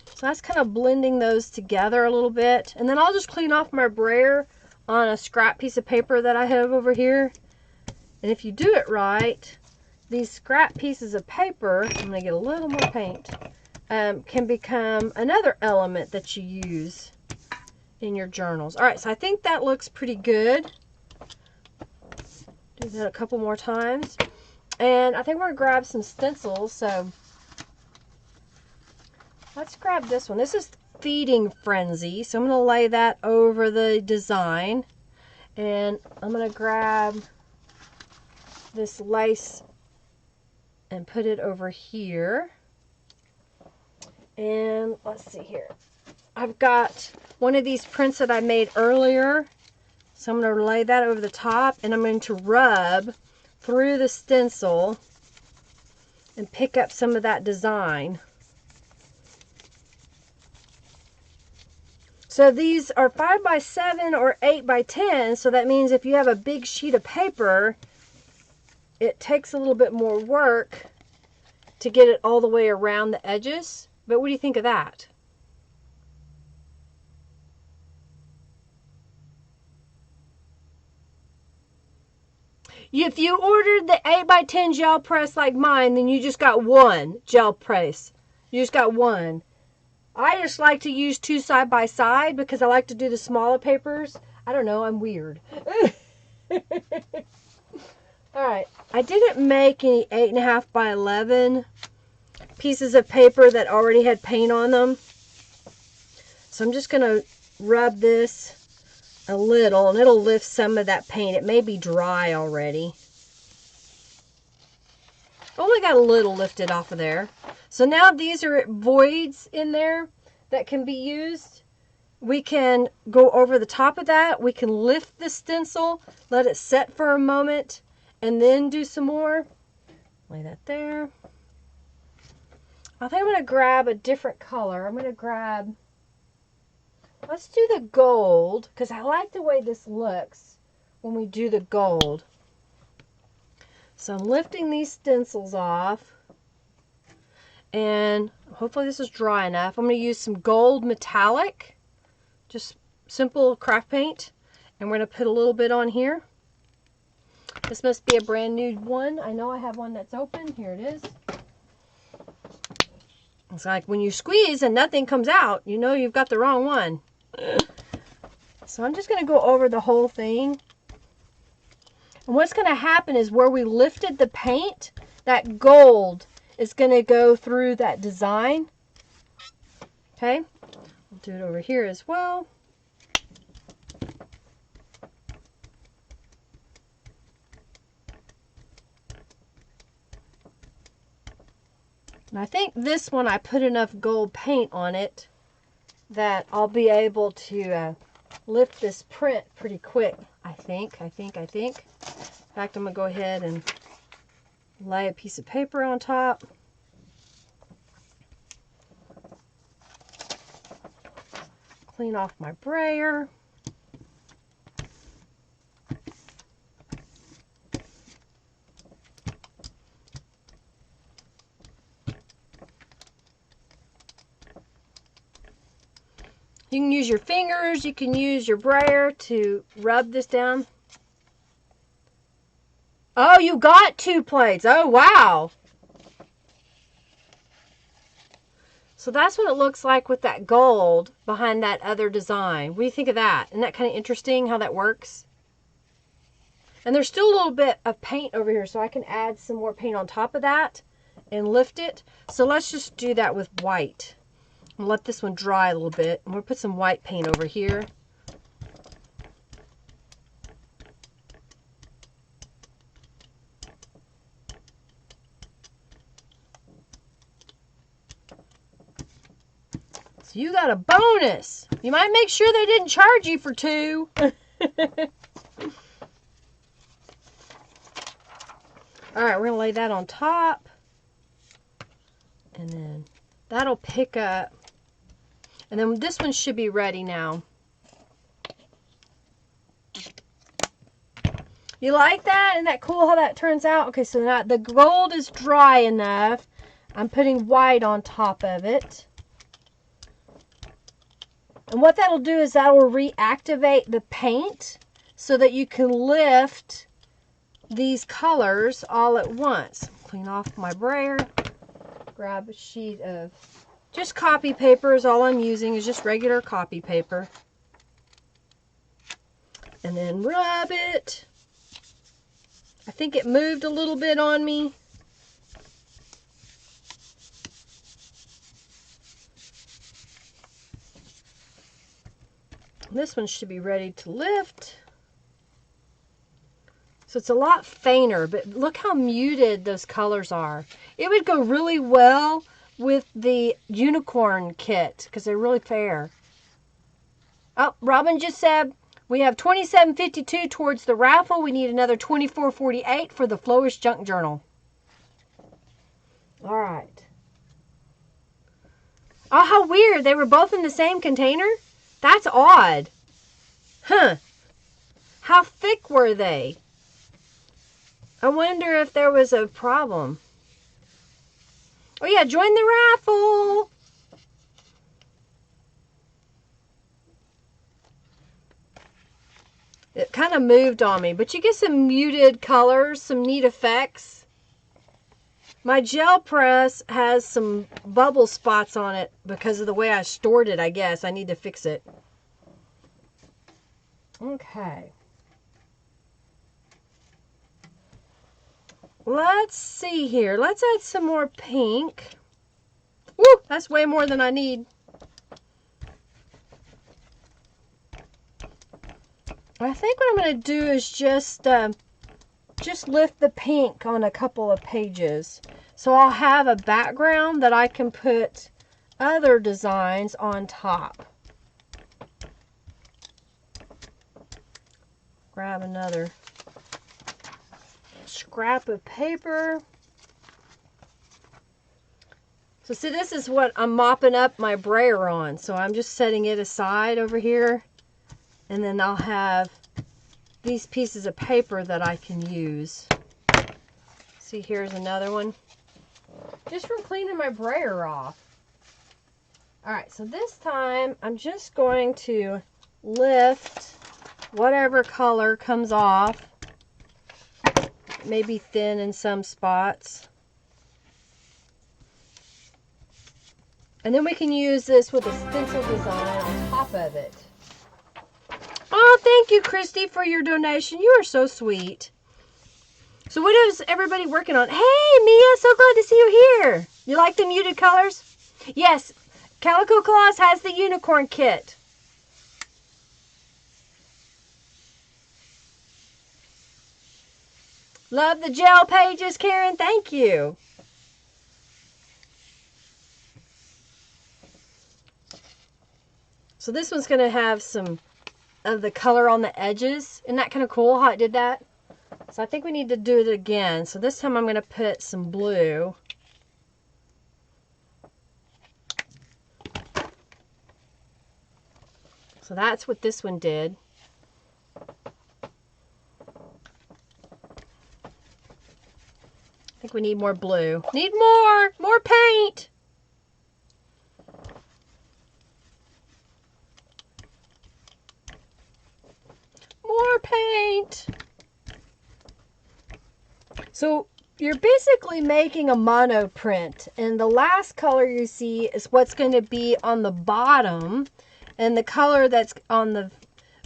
So that's kind of blending those together a little bit. And then I'll just clean off my brayer on a scrap piece of paper that I have over here. And if you do it right, these scrap pieces of paper, I'm going to get a little more paint, can become another element that you use in your journals. All right, so I think that looks pretty good. Do that a couple more times. And I think we're going to grab some stencils. So let's grab this one. This is Feeding Frenzy. So I'm going to lay that over the design. And I'm going to grab this lace and put it over here. And let's see here. I've got one of these prints that I made earlier. So I'm going to lay that over the top, and I'm going to rub through the stencil and pick up some of that design. So these are 5x7 or 8x10, so that means if you have a big sheet of paper, it takes a little bit more work to get it all the way around the edges. But what do you think of that? If you ordered the 8x10 gel press like mine, then you just got one gel press. You just got one. I just like to use two side by side because I like to do the smaller papers. I don't know, I'm weird. Alright, I didn't make any 8.5x11 pieces of paper that already had paint on them. So I'm just going to rub this a little, and it'll lift some of that paint. It may be dry already. Only got a little lifted off of there. So now these are voids in there that can be used. We can go over the top of that. We can lift the stencil, let it set for a moment, and then do some more. Lay that there. I think I'm going to grab a different color. I'm going to grab, let's do the gold, because I like the way this looks when we do the gold. So I'm lifting these stencils off, and hopefully this is dry enough. I'm going to use some gold metallic, just simple craft paint, and we're going to put a little bit on here. This must be a brand new one. I know I have one that's open. Here it is. It's like when you squeeze and nothing comes out, you know you've got the wrong one. So I'm just going to go over the whole thing. And what's going to happen is where we lifted the paint, that gold is going to go through that design. Okay, I'll do it over here as well. And I think this one I put enough gold paint on it that I'll be able to lift this print pretty quick. I think. In fact, I'm going to go ahead and lay a piece of paper on top. Clean off my brayer. You can use your fingers, you can use your brayer to rub this down. Oh, you got 2 plates. Oh, wow. So that's what it looks like with that gold behind that other design. What do you think of that? Isn't that kind of interesting how that works? And there's still a little bit of paint over here, so I can add some more paint on top of that and lift it. So let's just do that with white. And let this one dry a little bit. And we'll put some white paint over here. So you got a bonus. You might make sure they didn't charge you for 2. Alright, we're going to lay that on top. And then that'll pick up. And then this one should be ready now. You like that? Isn't that cool how that turns out? Okay, so now the gold is dry enough. I'm putting white on top of it. And what that'll do is that will reactivate the paint so that you can lift these colors all at once. Clean off my brayer. Grab a sheet of just copy paper is all I'm using, is just regular copy paper. And then rub it. I think it moved a little bit on me. This one should be ready to lift. So it's a lot fainter, but look how muted those colors are. It would go really well with the unicorn kit because they're really fair. Oh, Robin just said we have $27.52 towards the raffle. We need another $24.48 for the Flowist Junk Journal. All right. Oh, how weird. They were both in the same container? That's odd. Huh. How thick were they? I wonder if there was a problem. Oh yeah, join the raffle. It kind of moved on me, but you get some muted colors, some neat effects. My gel press has some bubble spots on it because of the way I stored it, I guess. I need to fix it. Okay. Let's see here. Let's add some more pink. Woo! That's way more than I need. I think what I'm going to do is just lift the pink on a couple of pages. So I'll have a background that I can put other designs on top. Grab another scrap of paper. So see, this is what I'm mopping up my brayer on. So I'm just setting it aside over here. And then I'll have these pieces of paper that I can use. See, here's another one. Just from cleaning my brayer off. Alright, so this time I'm just going to lift whatever color comes off. Maybe thin in some spots. And then we can use this with a stencil design on top of it. Oh, thank you, Christy, for your donation. You are so sweet. So what is everybody working on? Hey, Mia, so glad to see you here. You like the muted colors? Yes, Calico Claus has the unicorn kit. Love the gel pages, Karen. Thank you. So this one's going to have some of the color on the edges. Isn't that kind of cool how it did that? So I think we need to do it again. So this time I'm going to put some blue. So that's what this one did. I think we need more blue. Need more paint. More paint. So you're basically making a mono print, and the last color you see is what's going to be on the bottom, and the color that's on the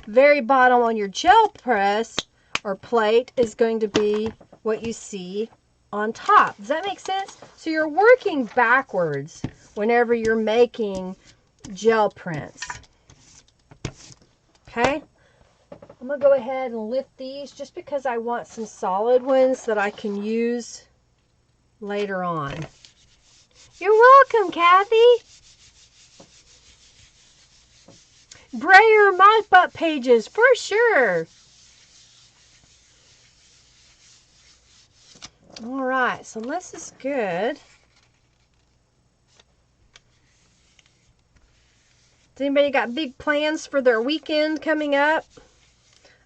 very bottom on your gel press or plate is going to be what you see on top. Does that make sense? So you're working backwards whenever you're making gel prints. Okay? I'm going to go ahead and lift these just because I want some solid ones that I can use later on. You're welcome, Kathy. Brayer mop-up pages, for sure. All right, so this is good. Has anybody got big plans for their weekend coming up?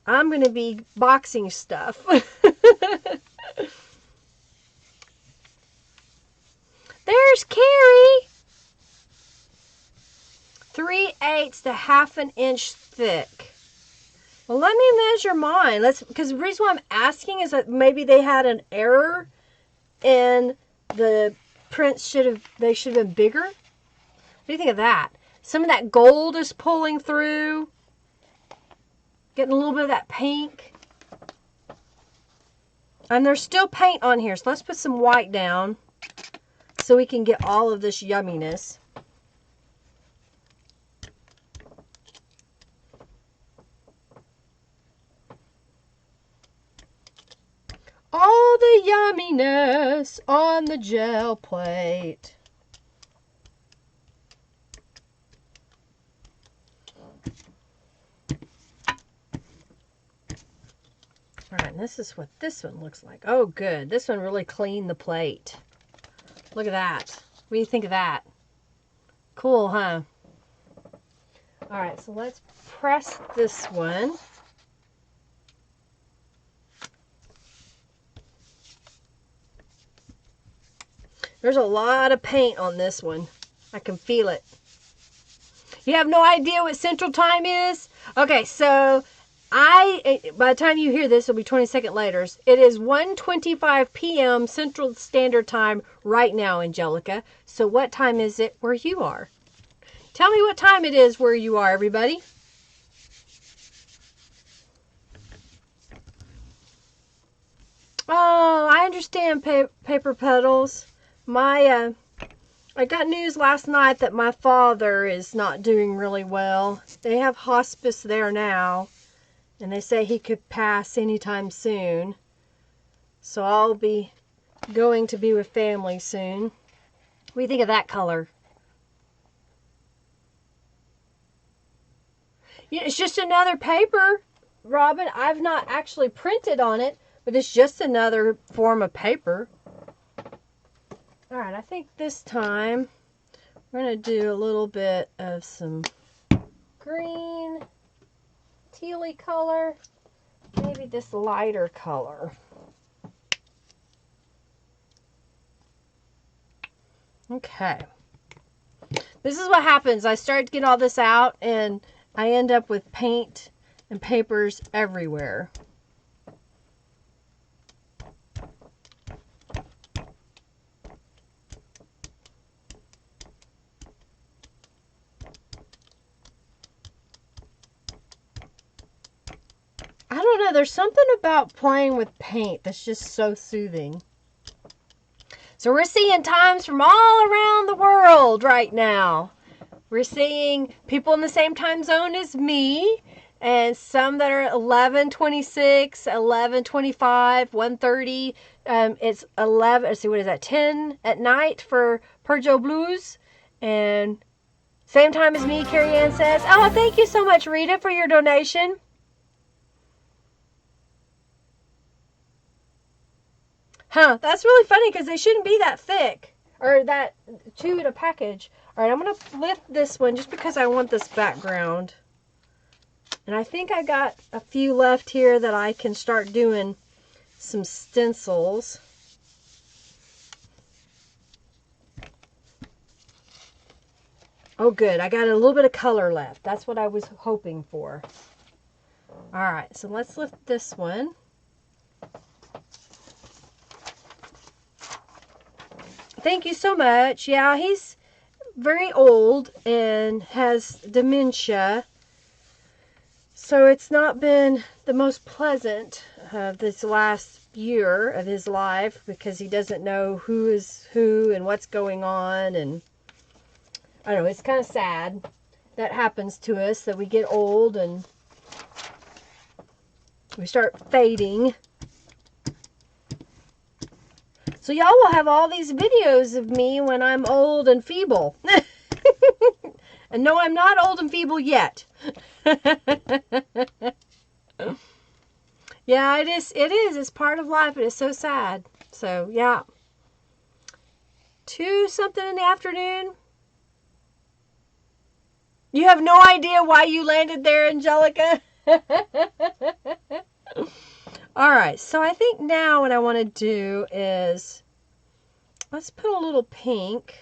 I'm going to be boxing stuff. There's Carrie. 3/8 to 1/2 inch thick. Well, let me measure mine. Because the reason why I'm asking is that maybe they had an error and the prints should have been bigger. What do you think of that? Some of that gold is pulling through. Getting a little bit of that pink. And there's still paint on here, so let's put some white down so we can get all of this yumminess. the yumminess on the gel plate. All right, and this is what this one looks like. Oh, good. This one really cleaned the plate. Look at that. What do you think of that? Cool, huh? All right, so let's press this one. There's a lot of paint on this one. I can feel it. You have no idea what Central Time is? Okay, so by the time you hear this, it'll be 20 seconds later. It is 1:25 p.m. Central Standard Time right now, Angelica. So what time is it where you are? Tell me what time it is where you are, everybody. Oh, I understand, Paper Petals. I got news last night that my father is not doing really well. They have hospice there now, and they say he could pass anytime soon. So I'll be going to be with family soon. What do you think of that color? Yeah, it's just another paper, Robin. I've not actually printed on it, but it's just another form of paper. All right, I think this time we're going to do a little bit of some green, tealy color, maybe this lighter color. Okay. This is what happens. I start to get all this out and I end up with paint and papers everywhere. I don't know, there's something about playing with paint that's just so soothing. So we're seeing times from all around the world right now. We're seeing people in the same time zone as me, and some that are 11:26, 11:25, 1:30. It's 11, let's see, what is that, 10 at night for Perjo Blues. And same time as me, Carrie Ann says. Oh, thank you so much, Rita, for your donation. Huh, that's really funny because they shouldn't be that thick or that two in a package. All right, I'm going to lift this one just because I want this background. And I think I got a few left here that I can start doing some stencils. Oh, good. I got a little bit of color left. That's what I was hoping for. All right, so let's lift this one. Thank you so much. Yeah, he's very old and has dementia. So it's not been the most pleasant this last year of his life because he doesn't know who is who and what's going on. And I don't know, it's kind of sad that happens to us, that we get old and we start fading. So y'all will have all these videos of me when I'm old and feeble. And no, I'm not old and feeble yet. Yeah, it is. It's part of life, but it's so sad. So, yeah. 2 something in the afternoon. You have no idea why you landed there, Angelica. All right, so I think now what I want to do is, let's put a little pink,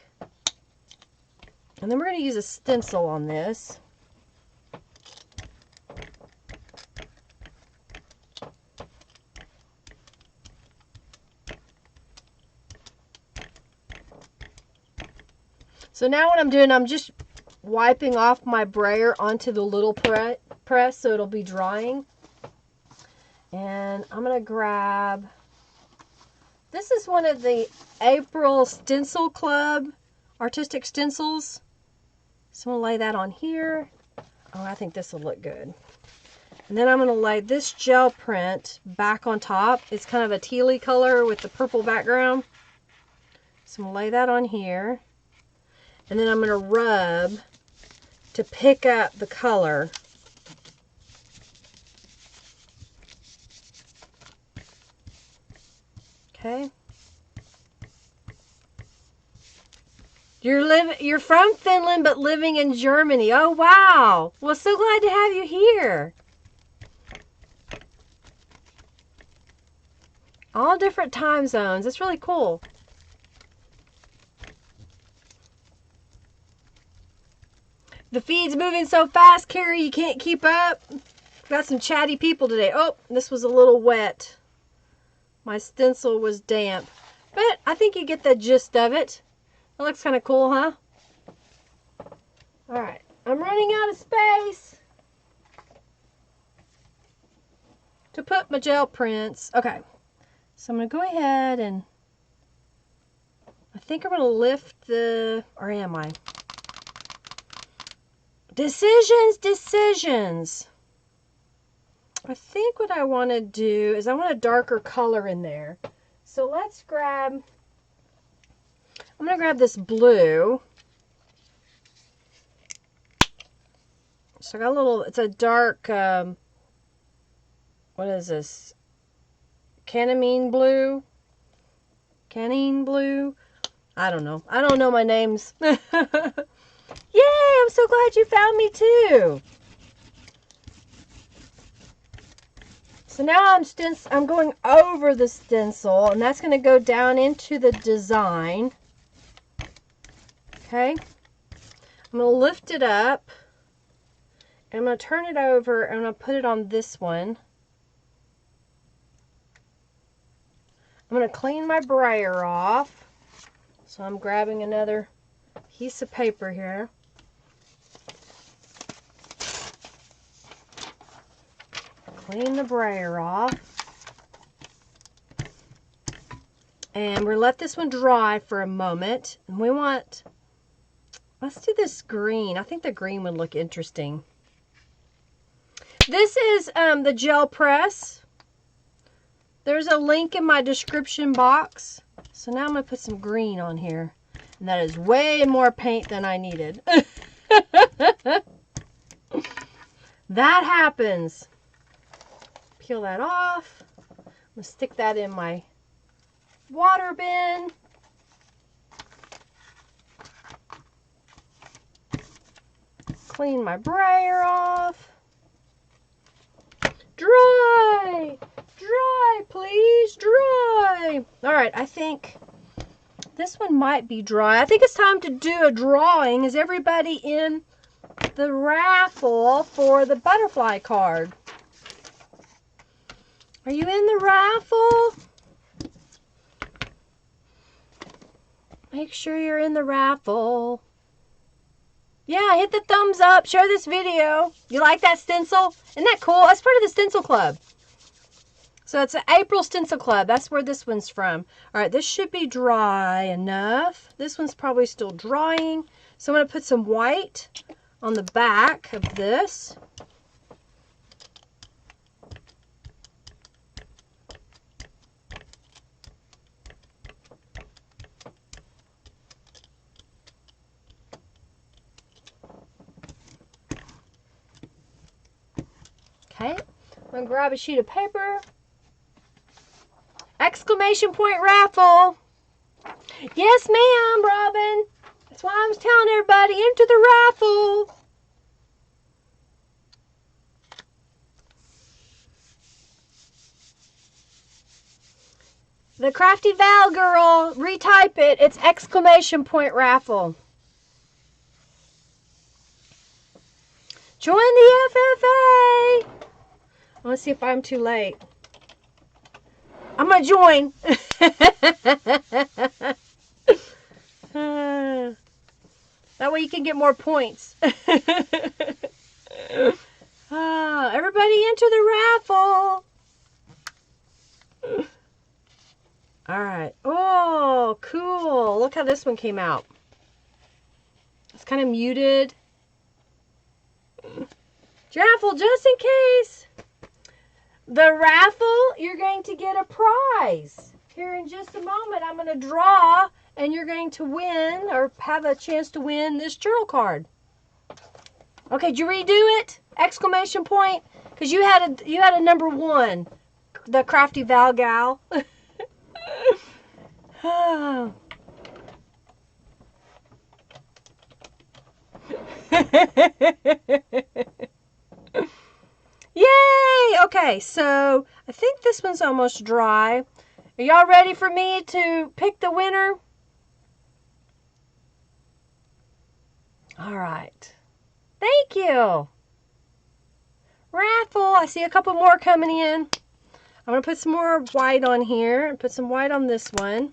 and then we're going to use a stencil on this. So now what I'm doing, I'm just wiping off my brayer onto the little press so it'll be drying. And I'm going to grab, this is one of the April Stencil Club artistic stencils. So I'm going to lay that on here. Oh, I think this will look good. And then I'm going to lay this gel print back on top. It's kind of a tealy color with the purple background. So I'm going to lay that on here. And then I'm going to rub to pick up the color. Okay. You're from Finland but living in Germany. Oh wow. Well, so glad to have you here. All different time zones. It's really cool. The feed's moving so fast, Carrie, you can't keep up. Got some chatty people today. Oh, this was a little wet. My stencil was damp. But I think you get the gist of it. That looks kind of cool, huh? Alright, I'm running out of space to put my gel prints. Okay, so I'm going to go ahead and I think I'm going to lift the, or am I? Decisions. I think what I want to do is I want a darker color in there. So let's grab, I'm going to grab this blue. So I got a little, it's a dark, what is this? Canine blue? I don't know. I don't know my names. Yay, I'm so glad you found me too. So now I'm going over the stencil, and that's going to go down into the design. Okay. I'm going to lift it up, and I'm going to turn it over, and I'm going to put it on this one. I'm going to clean my brayer off. So I'm grabbing another piece of paper here. Clean the brayer off. And we'll let this one dry for a moment. And we want, let's do this green. I think the green would look interesting. This is the gel press. There's a link in my description box. So now I'm going to put some green on here. And that is way more paint than I needed. That happens. Peel that off. I'm going to stick that in my water bin. Clean my brayer off. Dry! Dry, please, dry! Alright, I think this one might be dry. I think it's time to do a drawing. Is everybody in the raffle for the butterfly card? Are you in the raffle? Make sure you're in the raffle. Yeah, hit the thumbs up. Share this video. You like that stencil? Isn't that cool? That's part of the Stencil Club. So it's an April Stencil Club. That's where this one's from. All right, this should be dry enough. This one's probably still drying. So I'm going to put some white on the back of this. Okay, I'm going to grab a sheet of paper. Exclamation point raffle. Yes, ma'am, Robin. That's why I was telling everybody, enter the raffle. The Crafty Val girl, retype it. It's exclamation point raffle. Join the FFA. Let's see if I'm too late. I'm going to join. That way you can get more points. Everybody enter the raffle. Alright. Oh, cool. Look how this one came out. It's kind of muted. Raffle just in case. the raffle, you're going to get a prize. Here in just a moment, I'm going to draw, and you're going to win or have a chance to win this journal card. Okay, did you redo it? Exclamation point, because you had a number 1, the Crafty Val Gal. Oh. Yay! Okay, so I think this one's almost dry. Are y'all ready for me to pick the winner? All right. Thank you. Raffle. I see a couple more coming in. I'm going to put some more white on here and put some white on this one.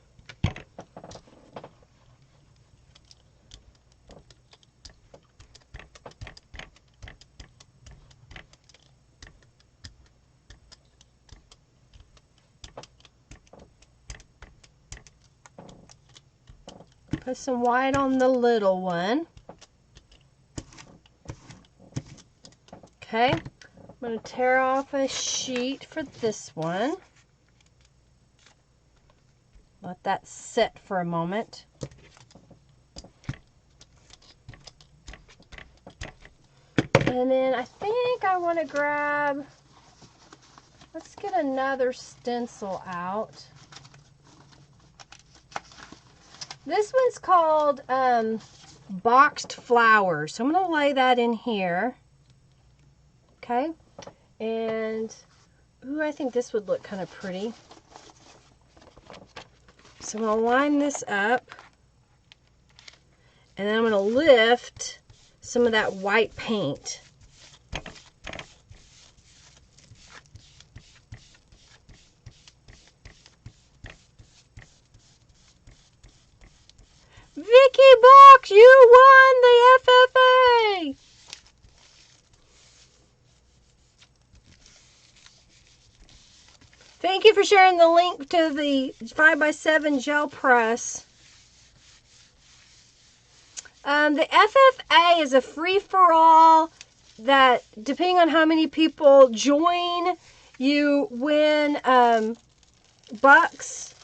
Put some white on the little one. Okay, I'm going to tear off a sheet for this one. Let that sit for a moment. And then I think I want to grab, let's get another stencil out. This one's called Boxed Flowers. So I'm going to lay that in here. Okay. And, ooh, I think this would look kind of pretty. So I'm going to line this up. And then I'm going to lift some of that white paint. Vicky Box, you won the FFA! Thank you for sharing the link to the 5x7 gel press. The FFA is a free-for-all that, depending on how many people join, you win bucks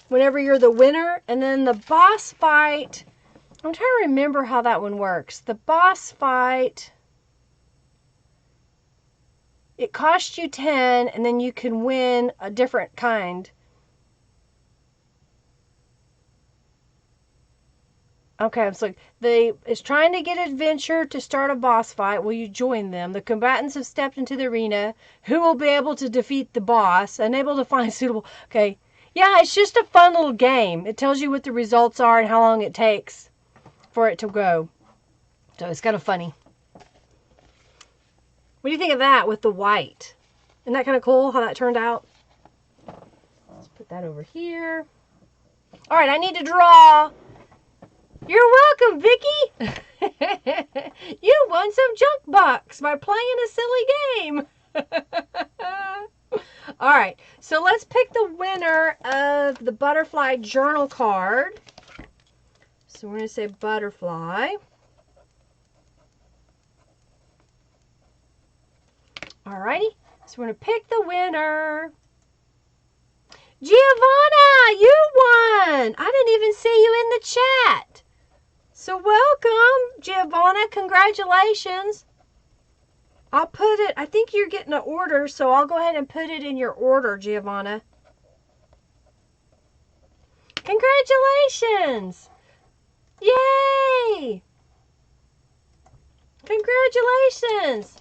whenever you're the winner. And then the boss fight, I'm trying to remember how that one works. The boss fight, it costs you 10, and then you can win a different kind. Okay, so it's trying to get adventure to start a boss fight. Will you join them? The combatants have stepped into the arena. Who will be able to defeat the boss? Unable to find suitable. Okay. Yeah, it's just a fun little game. It tells you what the results are and how long it takes for it to go. So it's kind of funny. What do you think of that with the white? Isn't that kind of cool how that turned out? Let's put that over here. All right, I need to draw. You're welcome, Vicky. You won some junk bucks by playing a silly game. All right, so let's pick the winner of the butterfly journal card. So we're going to say butterfly. All righty, so we're going to pick the winner. Giovanna, you won. I didn't even see you in the chat. So welcome, Giovanna. Congratulations. I'll put it, I think you're getting an order, so I'll go ahead and put it in your order, Giovanna. Congratulations. Yay. Congratulations.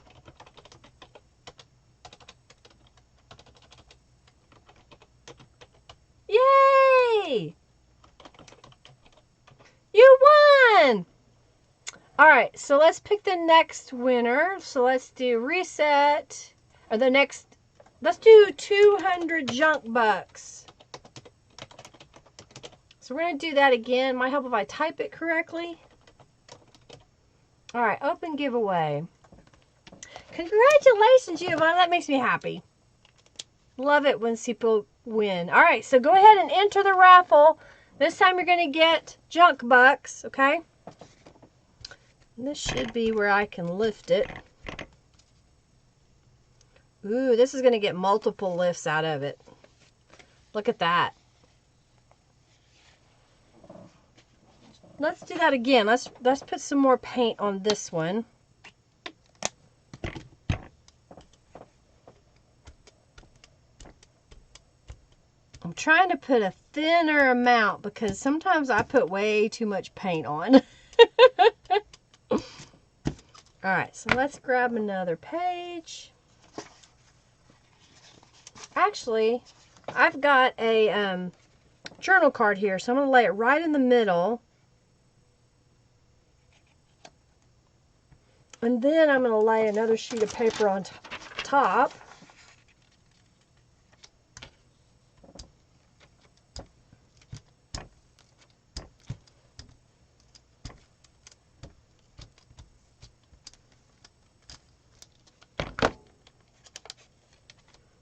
Yay. You won. All right, so let's pick the next winner. So let's do reset, or the next, let's do 200 junk bucks. So we're going to do that again. Might help if I type it correctly. All right, open giveaway. Congratulations, Giovanna. That makes me happy. Love it when people win. All right, so go ahead and enter the raffle. This time you're going to get junk bucks, okay? And this should be where I can lift it. Ooh, this is going to get multiple lifts out of it. Look at that. Let's do that again. Let's put some more paint on this one. I'm trying to put a thinner amount because sometimes I put way too much paint on. Alright, so let's grab another page. Actually, I've got a journal card here, so I'm going to lay it right in the middle. And then I'm going to lay another sheet of paper on top.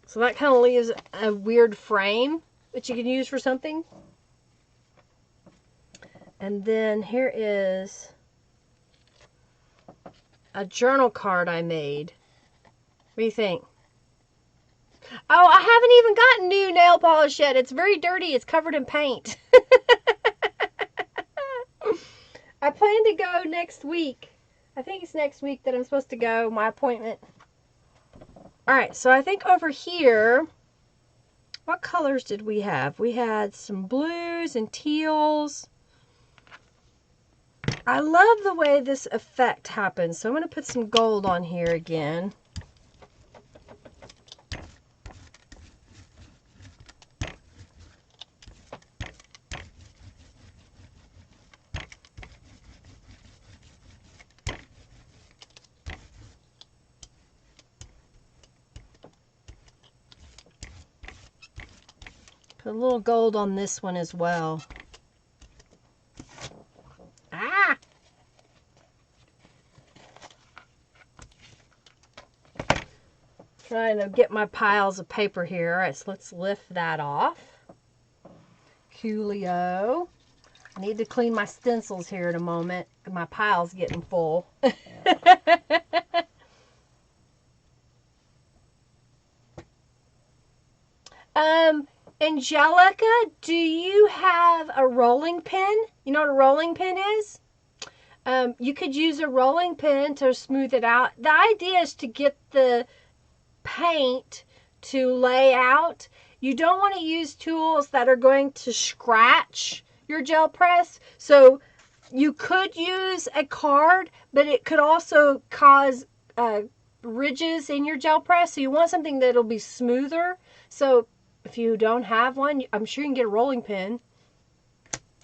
So that kind of leaves a weird frame that you can use for something. And then here is a journal card I made. What do you think? Oh, I haven't even gotten new nail polish yet. It's very dirty. It's covered in paint. I plan to go next week. I think it's next week that I'm supposed to go, my appointment. Alright, so I think over here, what colors did we have? We had some blues and teals. I love the way this effect happens, so I'm going to put some gold on here again. Put a little gold on this one as well. Ah! Trying to get my piles of paper here. All right, so let's lift that off. Coolio. I need to clean my stencils here in a moment. My pile's getting full. Angelica, do you have a rolling pin? You know what a rolling pin is? You could use a rolling pin to smooth it out. The idea is to get the paint to lay out. You don't want to use tools that are going to scratch your gel press. So you could use a card, but it could also cause ridges in your gel press. So you want something that'll be smoother. So if you don't have one, I'm sure you can get a rolling pin.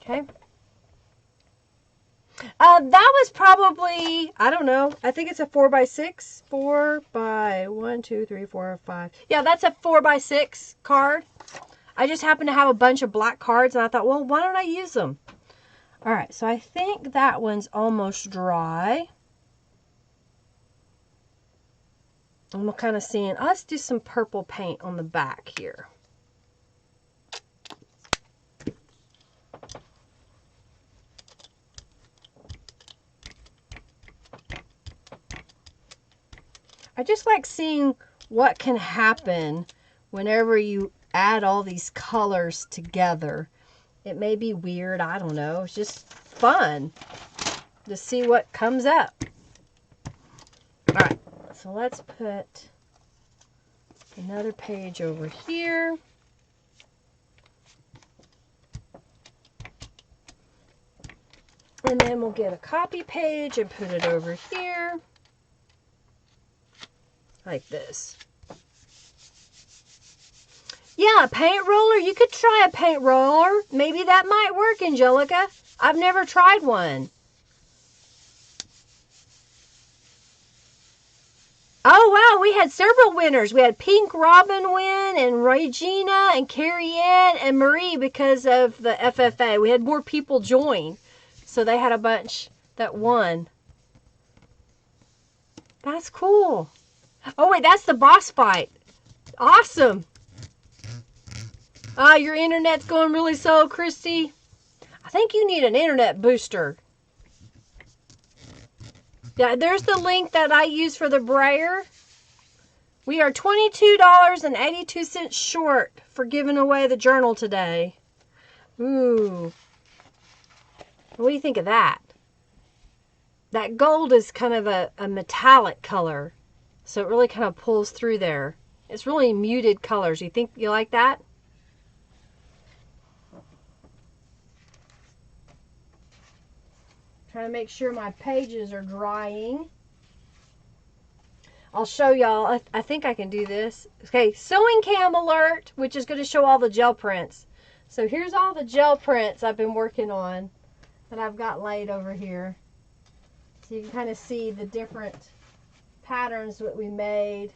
Okay. That was probably, I don't know, I think it's a 4x6. 4 by 1, 2, 3, 4, 5. Yeah, that's a 4x6 card. I just happen to have a bunch of black cards, and I thought, well, why don't I use them? All right, so I think that one's almost dry. I'm kind of seeing, let's do some purple paint on the back here. I just like seeing what can happen whenever you add all these colors together. It may be weird, I don't know. It's just fun to see what comes up. Alright, so let's put another page over here. And then we'll get a copy page and put it over here. Like this. Yeah, a paint roller. You could try a paint roller. Maybe that might work, Angelica. I've never tried one. Oh, wow. We had several winners. We had Pink Robin win, and Regina, and Carrie Ann, and Marie because of the FFA. We had more people join. So they had a bunch that won. That's cool. Oh, wait, that's the boss fight. Awesome. Your internet's going really slow, Christy. I think you need an internet booster. Yeah, there's the link that I use for the brayer. We are $22.82 short for giving away the journal today. Ooh. What do you think of that? That gold is kind of a metallic color, so it really kind of pulls through there. It's really muted colors. You think you like that? Trying to make sure my pages are drying. I'll show y'all. I think I can do this. Okay, sewing cam alert, which is going to show all the gel prints. So here's all the gel prints I've been working on that I've got laid over here. So you can kind of see the different patterns that we made.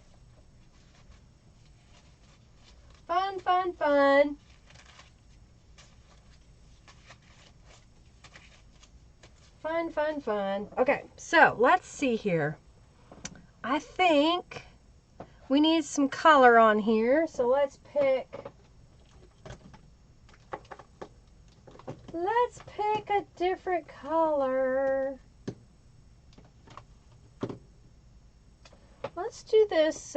Fun, fun, fun. Fun, fun, fun. Okay, so let's see here. I think we need some color on here, so let's pick a different color. Let's do this,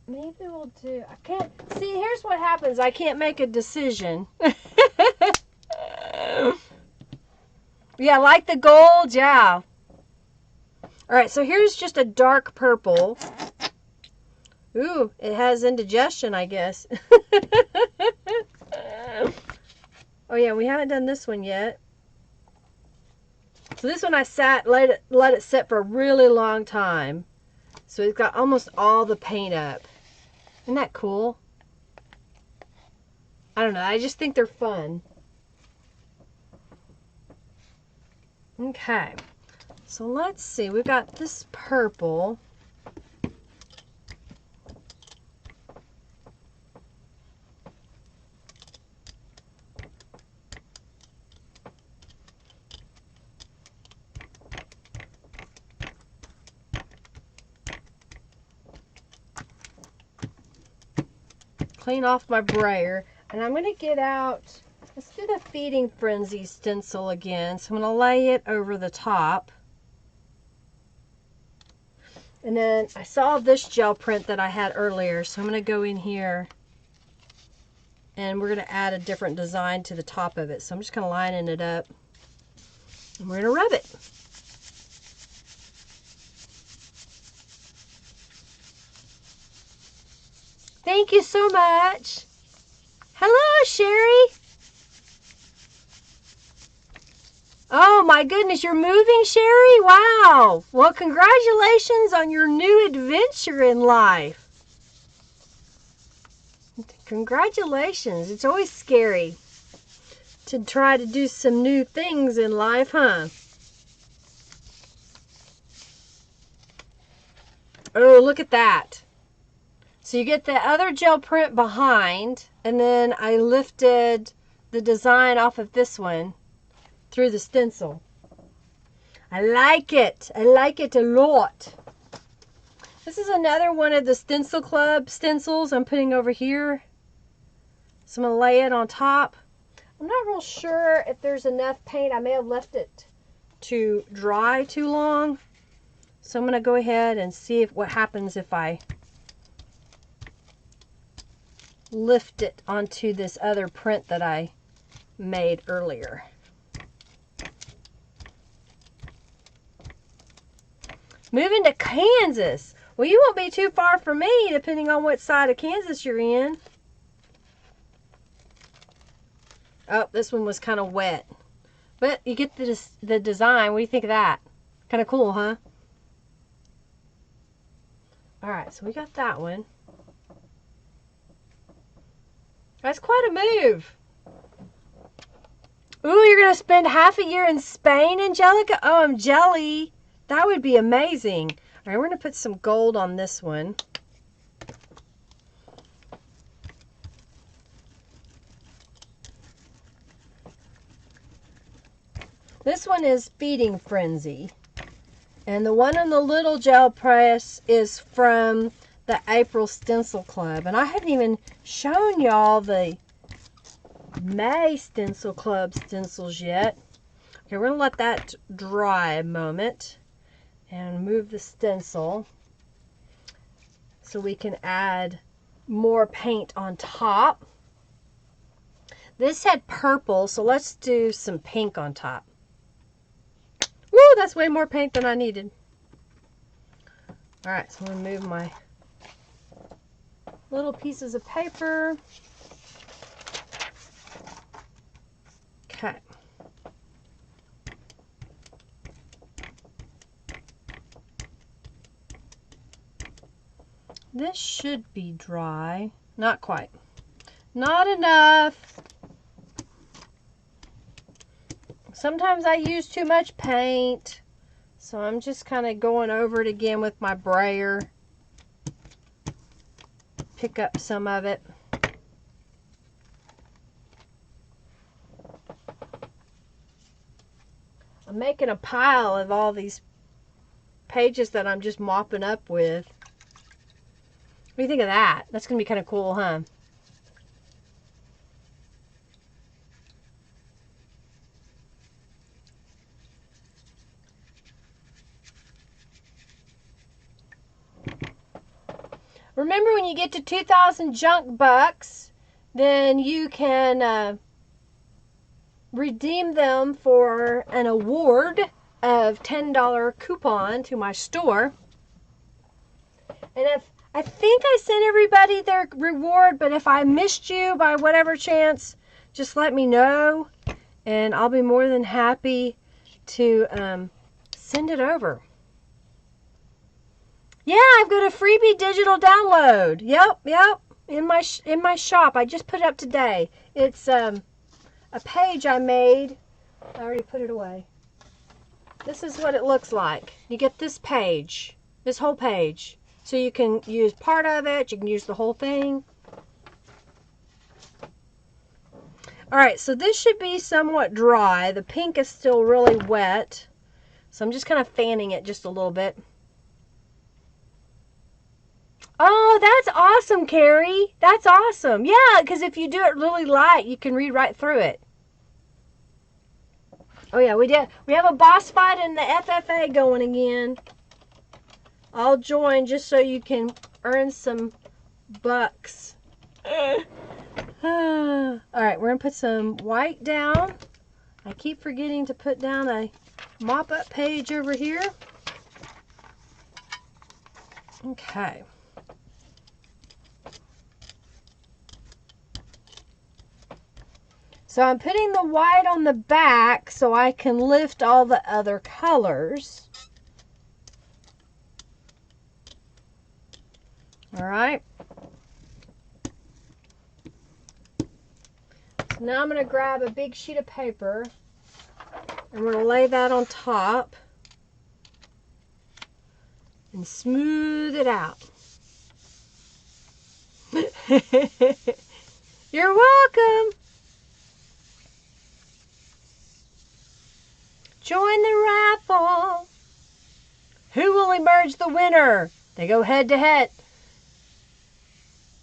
maybe we'll do, I can't, see, here's what happens. I can't make a decision. Yeah, like the gold, yeah. All right, so here's just a dark purple. Ooh, it has indigestion, I guess. Oh yeah, we haven't done this one yet. So this one I let it set for a really long time. So it's got almost all the paint up. Isn't that cool? I don't know, I just think they're fun. Okay, so let's see, we've got this purple. Clean off my brayer, and I'm going to get out, let's do the Feeding Frenzy stencil again. So I'm going to lay it over the top. And then I saw this gel print that I had earlier, so I'm going to go in here and we're going to add a different design to the top of it. So I'm just kind of lining it up and we're going to rub it. Thank you so much. Hello, Sherry. Oh my goodness, you're moving, Sherry? Wow. Well, congratulations on your new adventure in life. Congratulations. It's always scary to try to do some new things in life, huh? Oh, look at that. So you get the other gel print behind, and then I lifted the design off of this one through the stencil. I like it. I like it a lot. This is another one of the Stencil Club stencils I'm putting over here. So I'm going to lay it on top. I'm not real sure if there's enough paint. I may have left it to dry too long. So I'm going to go ahead and see what happens if I lift it onto this other print that I made earlier. Moving to Kansas. Well, you won't be too far from me, depending on what side of Kansas you're in. Oh, this one was kind of wet. But you get the design. What do you think of that? Kind of cool, huh? Alright, so we got that one. That's quite a move. Ooh, you're going to spend half a year in Spain, Angelica? Oh, I'm jelly. That would be amazing. All right, we're going to put some gold on this one. This one is Feeding Frenzy. And the one in the little gel press is from the April Stencil Club. And I haven't even shown y'all the May Stencil Club stencils yet. Okay, we're going to let that dry a moment. and move the stencil so we can add more paint on top. This had purple, so let's do some pink on top. Woo, that's way more paint than I needed. All right, so I'm gonna move my little pieces of paper. Okay. This should be dry. Not quite. Not enough. Sometimes I use too much paint, so I'm just kind of going over it again with my brayer. Pick up some of it. I'm making a pile of all these pages that I'm just mopping up with. What do you think of that? That's going to be kind of cool, huh? Remember, when you get to 2,000 junk bucks, then you can redeem them for an award of $10 coupon to my store. And if I think I sent everybody their reward, but if I missed you by whatever chance, just let me know, and I'll be more than happy to send it over. Yeah, I've got a freebie digital download. Yep. In my shop. I just put it up today. It's a page I made. I already put it away. This is what it looks like. You get this page, this whole page. So you can use part of it, you can use the whole thing. All right, so this should be somewhat dry. The pink is still really wet. So I'm just kind of fanning it just a little bit. Oh, that's awesome, Carrie. That's awesome. Yeah, because if you do it really light, you can read right through it. Oh yeah, we did. We have a boss fight in the FFA going again. I'll join just so you can earn some bucks. All right, we're going to put some white down. I keep forgetting to put down a mop-up page over here. Okay. So I'm putting the white on the back so I can lift all the other colors. All right. So now I'm going to grab a big sheet of paper and we're going to lay that on top and smooth it out. You're welcome. Join the raffle. Who will emerge the winner? They go head to head.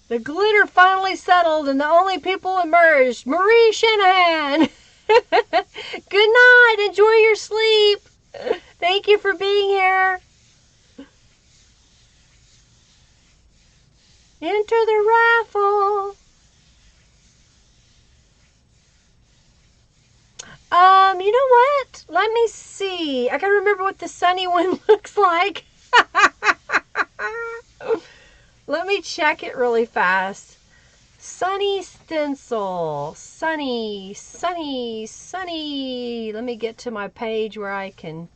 The glitter finally settled and the only people emerged. Marie Shanahan. Good night. Enjoy your sleep. Thank you for being here. Enter the raffle. You know what? Let me see. I gotta remember what the sunny one looks like. Let me check it really fast. Sunny stencil. Sunny. Let me get to my page where I can.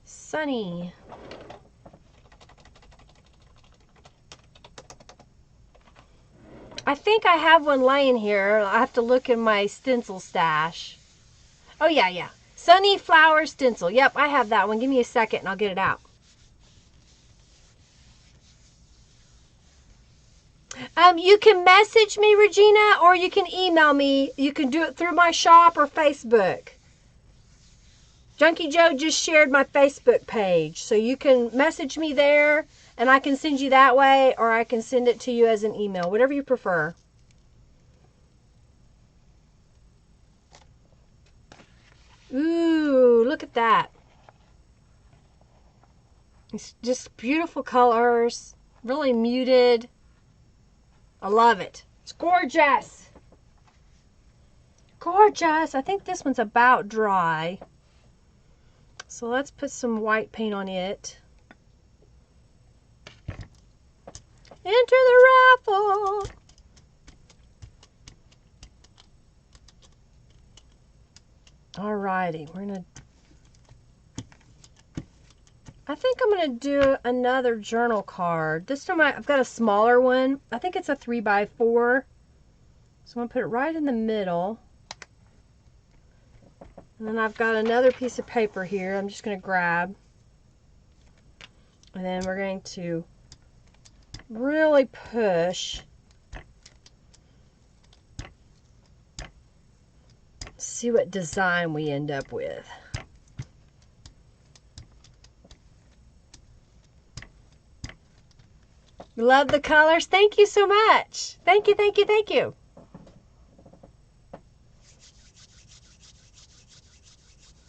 Sunny. I think I have one laying here. I have to look in my stencil stash. Oh, yeah. Sunny flower stencil. Yep, I have that one. Give me a second and I'll get it out. You can message me, Regina, or you can email me. You can do it through my shop or Facebook. Junkie Joe just shared my Facebook page. So you can message me there and I can send you that way, or I can send it to you as an email, whatever you prefer. Ooh, look at that. It's just beautiful colors, really muted. I love it. It's gorgeous. Gorgeous. I think this one's about dry. So let's put some white paint on it. Enter the raffle. Alrighty, I think I'm gonna do another journal card. This time I've got a smaller one. I think it's a 3x4. So I'm gonna put it right in the middle. And then I've got another piece of paper here I'm just gonna grab. And then we're going to really push. See what design we end up with. Love the colors. Thank you so much. Thank you, thank you, thank you.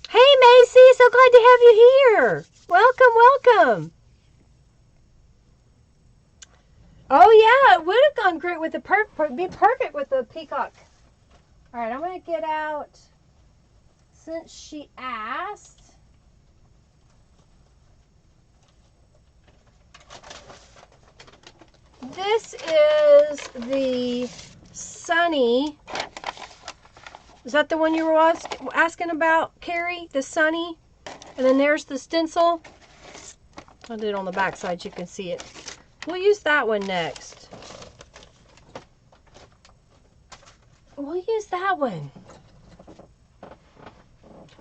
Hey, Macy, so glad to have you here. Welcome, welcome. Oh yeah, it would have gone great with be perfect with the peacock. All right, I'm gonna get out, since she asked. This is the Sunny. Is that the one you were asking about, Carrie? The Sunny? And then there's the stencil. I did it on the back side, you can see it. We'll use that one next. We'll use that one.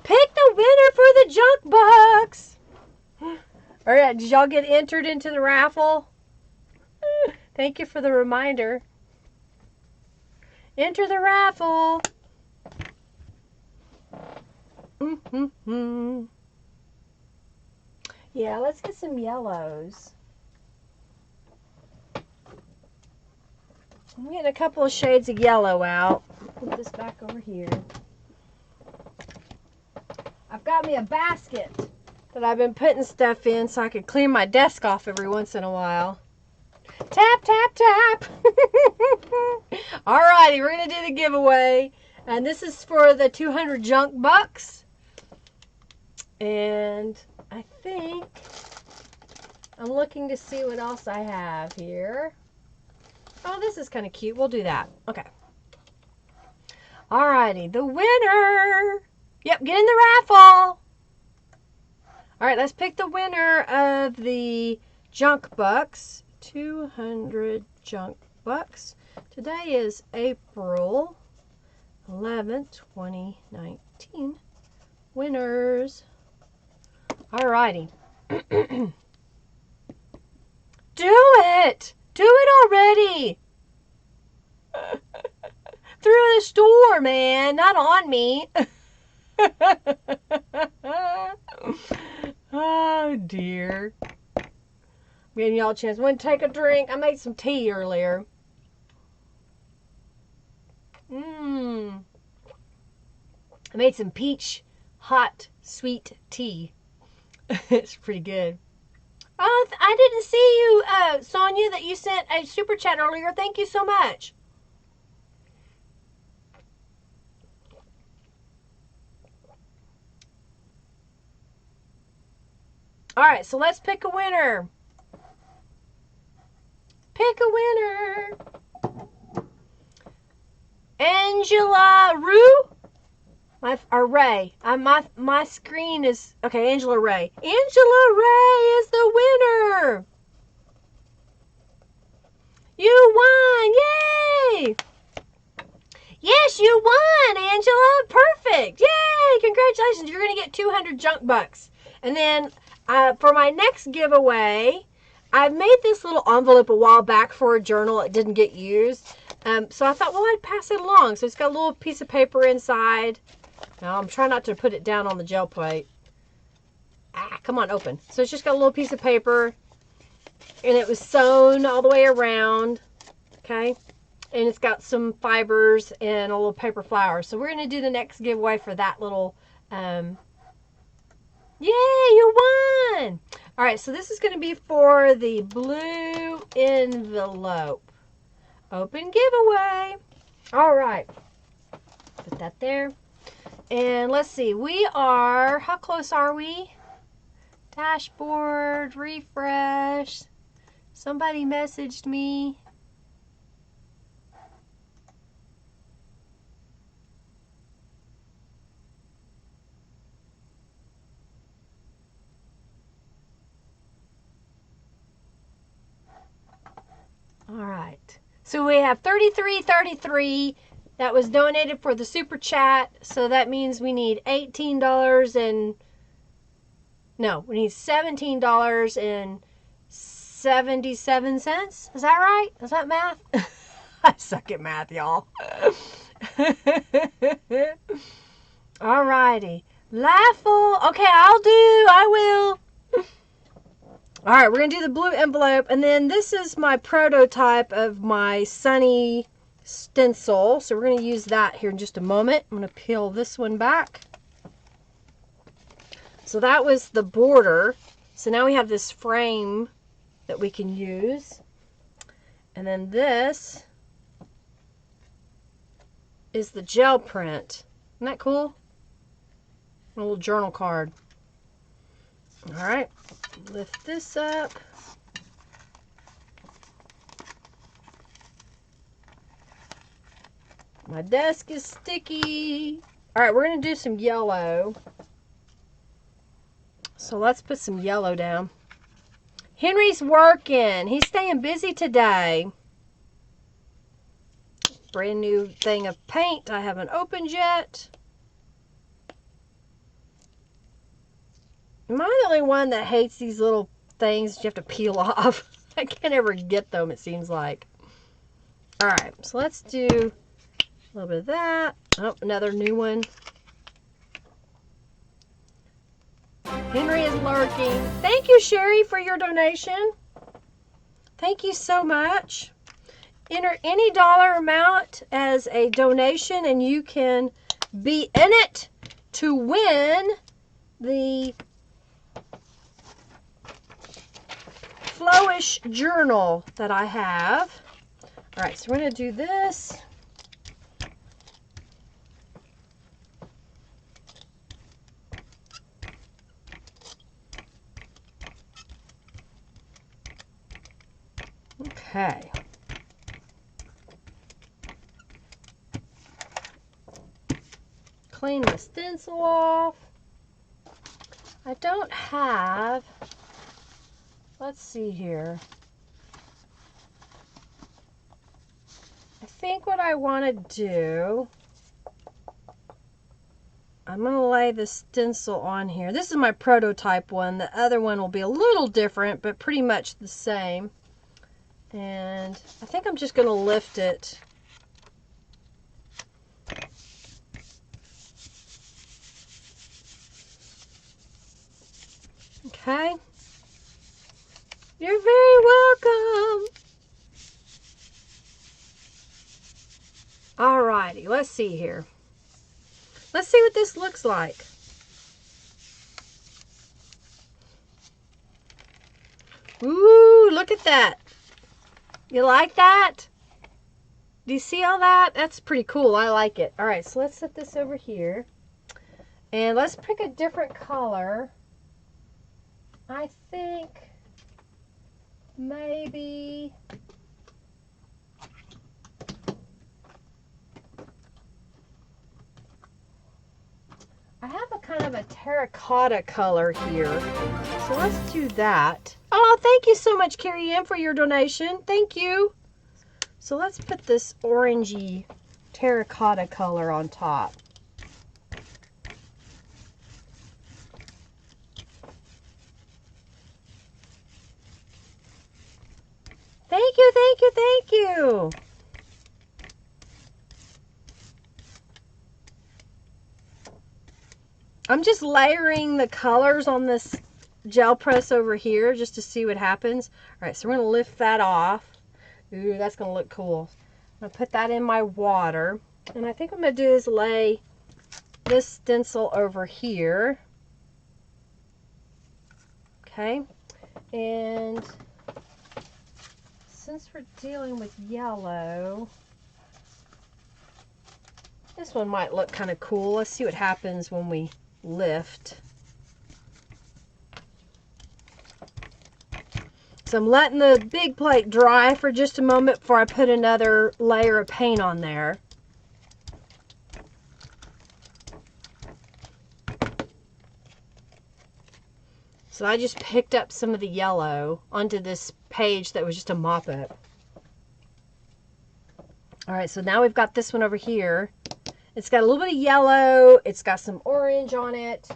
Pick the winner for the junk box. All right, did y'all get entered into the raffle? Thank you for the reminder. Enter the raffle. Yeah, let's get some yellows. I'm getting a couple of shades of yellow out. Put this back over here. I've got me a basket that I've been putting stuff in so I can clean my desk off every once in a while. Tap, tap, tap. Alrighty, we're going to do the giveaway. And this is for the 200 junk bucks. And I think I'm looking to see what else I have here. Oh, this is kind of cute. We'll do that. Okay. Alrighty, the winner. Yep, get in the raffle. Alright, let's pick the winner of the junk bucks. 200 junk bucks. Today is April 11th, 2019. Winners. Alrighty. Do it! Do it already! Through the store, man. Not on me. Oh, dear. I'm giving y'all a chance. Want to take a drink? I made some tea earlier. I made some peach hot sweet tea. It's pretty good. Oh, I didn't see you, Sonia, that you sent a super chat earlier. Thank you so much. All right, so let's pick a winner. Pick a winner. Angela Rue? Ray. My screen is... Okay, Angela Ray. Angela Ray is the winner. You won. Yay. Yes, you won, Angela. Perfect. Yay. Congratulations. You're going to get 200 junk bucks. And then for my next giveaway, I made this little envelope a while back for a journal. It didn't get used. So I thought, well, I'd pass it along. So it's got a little piece of paper inside. Now, I'm trying not to put it down on the gel plate. Ah, come on, open. So it's just got a little piece of paper. And it was sewn all the way around. Okay. And it's got some fibers and a little paper flower. So we're going to do the next giveaway for that little... Yay, you won! All right, so this is going to be for the blue envelope. Open giveaway. All right. Put that there. And let's see. We are, how close are we? Dashboard, refresh. Somebody messaged me. All right. So we have 33.33 that was donated for the super chat. So that means we need $18 and no, we need $17.77. Is that right? Is that math? I suck at math, y'all. All righty. Laughable. Okay, I will. All right, we're going to do the blue envelope. And then this is my prototype of my Sunny stencil. So we're going to use that here in just a moment. I'm going to peel this one back. So that was the border. So now we have this frame that we can use. And then this is the gel print. Isn't that cool? A little journal card. All right, lift this up. My desk is sticky. All right, we're going to do some yellow. So let's put some yellow down. Henry's working. He's staying busy today. Brand new thing of paint I haven't opened yet. Am I the only one that hates these little things you have to peel off? I can't ever get them, it seems like. All right, so let's do a little bit of that. Oh, another new one. Henry is lurking. Thank you, Sherry, for your donation. Thank you so much. Enter any dollar amount as a donation, and you can be in it to win the Flowish journal that I have. All right, so we're going to do this. Okay. Clean my stencil off. I don't have, let's see here. I think what I want to do, I'm going to lay the stencil on here. This is my prototype one. The other one will be a little different, but pretty much the same. And I think I'm just going to lift it. Okay. You're very welcome. Alrighty, let's see here. Let's see what this looks like. Ooh, look at that. You like that? Do you see all that? That's pretty cool. I like it. All right, so let's set this over here. And let's pick a different color. I think maybe I have a kind of a terracotta color here. So let's do that. Oh, thank you so much, Carrie Ann, for your donation. Thank you. So let's put this orangey terracotta color on top. Thank you, thank you, thank you. I'm just layering the colors on this gel press over here just to see what happens. All right, so we're going to lift that off. Ooh, that's going to look cool. I'm going to put that in my water. And I think what I'm going to do is lay this stencil over here. Okay. And since we're dealing with yellow, this one might look kind of cool. Let's see what happens when we lift. So I'm letting the big plate dry for just a moment before I put another layer of paint on there. So I just picked up some of the yellow onto this page that was just a mop-up. All right, so now we've got this one over here. It's got a little bit of yellow. It's got some orange on it.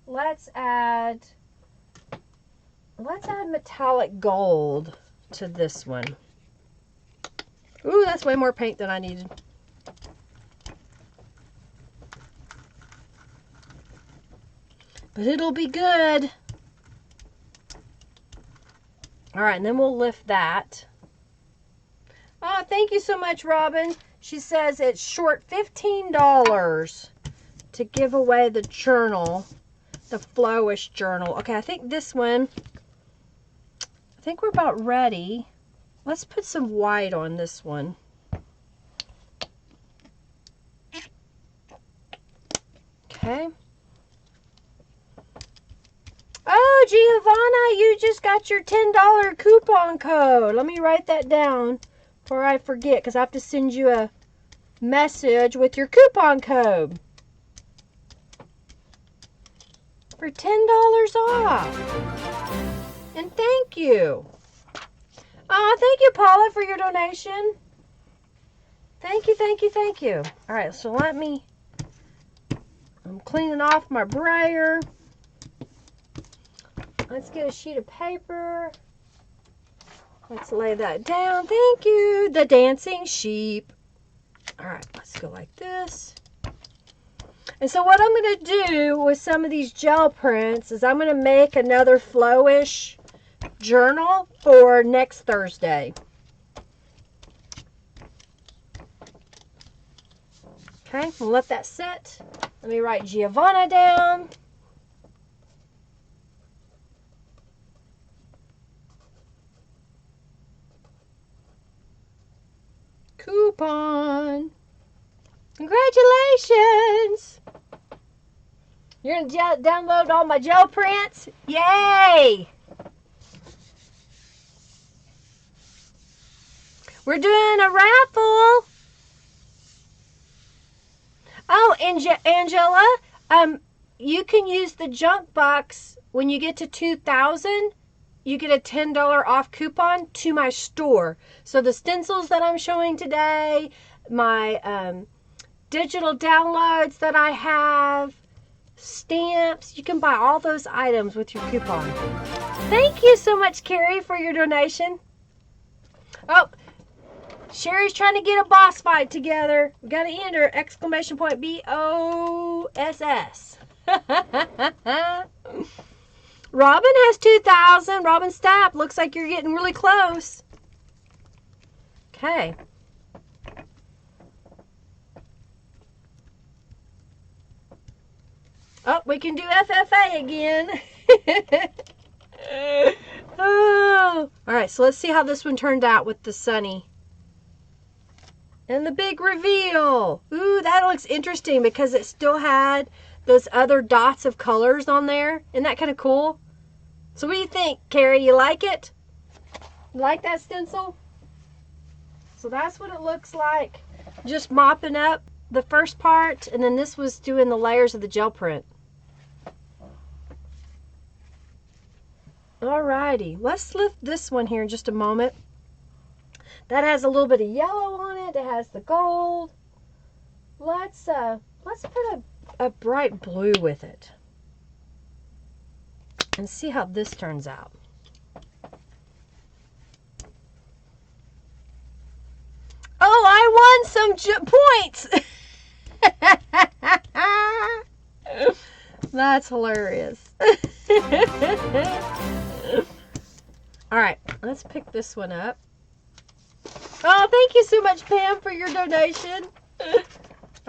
Let's add metallic gold to this one. Ooh, that's way more paint than I needed. But it'll be good. All right, and then we'll lift that. Oh, thank you so much, Robin. She says it's short $15 to give away the journal, the Flowish journal. Okay, I think this one, I think we're about ready. Let's put some white on this one. Okay. Oh, Giovanna, you just got your $10 coupon code. Let me write that down before I forget, because I have to send you a message with your coupon code for $10 off. And thank you. Oh, thank you, Paula, for your donation. Thank you, thank you, thank you. All right, so I'm cleaning off my brayer. Let's get a sheet of paper. Let's lay that down. Thank you. The dancing sheep. All right, let's go like this. And so what I'm going to do with some of these gel prints is I'm going to make another Flowish journal for next Thursday. Okay, we'll let that sit. Let me write Giovanna down. Coupon. Congratulations. You're going to download all my gel prints? Yay! We're doing a raffle. Oh, Angela, you can use the junk box when you get to 2,000. You get a $10 off coupon to my store. So the stencils that I'm showing today, my digital downloads that I have, stamps, you can buy all those items with your coupon. Thank you so much, Carrie, for your donation. Oh, Sherry's trying to get a boss fight together. We got to enter exclamation point BOSS. Robin has 2,000. Robin Stapp, looks like you're getting really close. Okay. Oh, we can do FFA again. Oh. All right, so let's see how this one turned out with the sunny. And the big reveal. Ooh, that looks interesting because it still had those other dots of colors on there. Isn't that kind of cool? So what do you think, Carrie? You like it? You like that stencil? So that's what it looks like. Just mopping up the first part, and then this was doing the layers of the gel print. Alrighty, let's lift this one here in just a moment. That has a little bit of yellow on it. It has the gold. Let's put a bright blue with it and see how this turns out. Oh, I won some points. That's hilarious. All right, let's pick this one up. Oh, thank you so much, Pam, for your donation.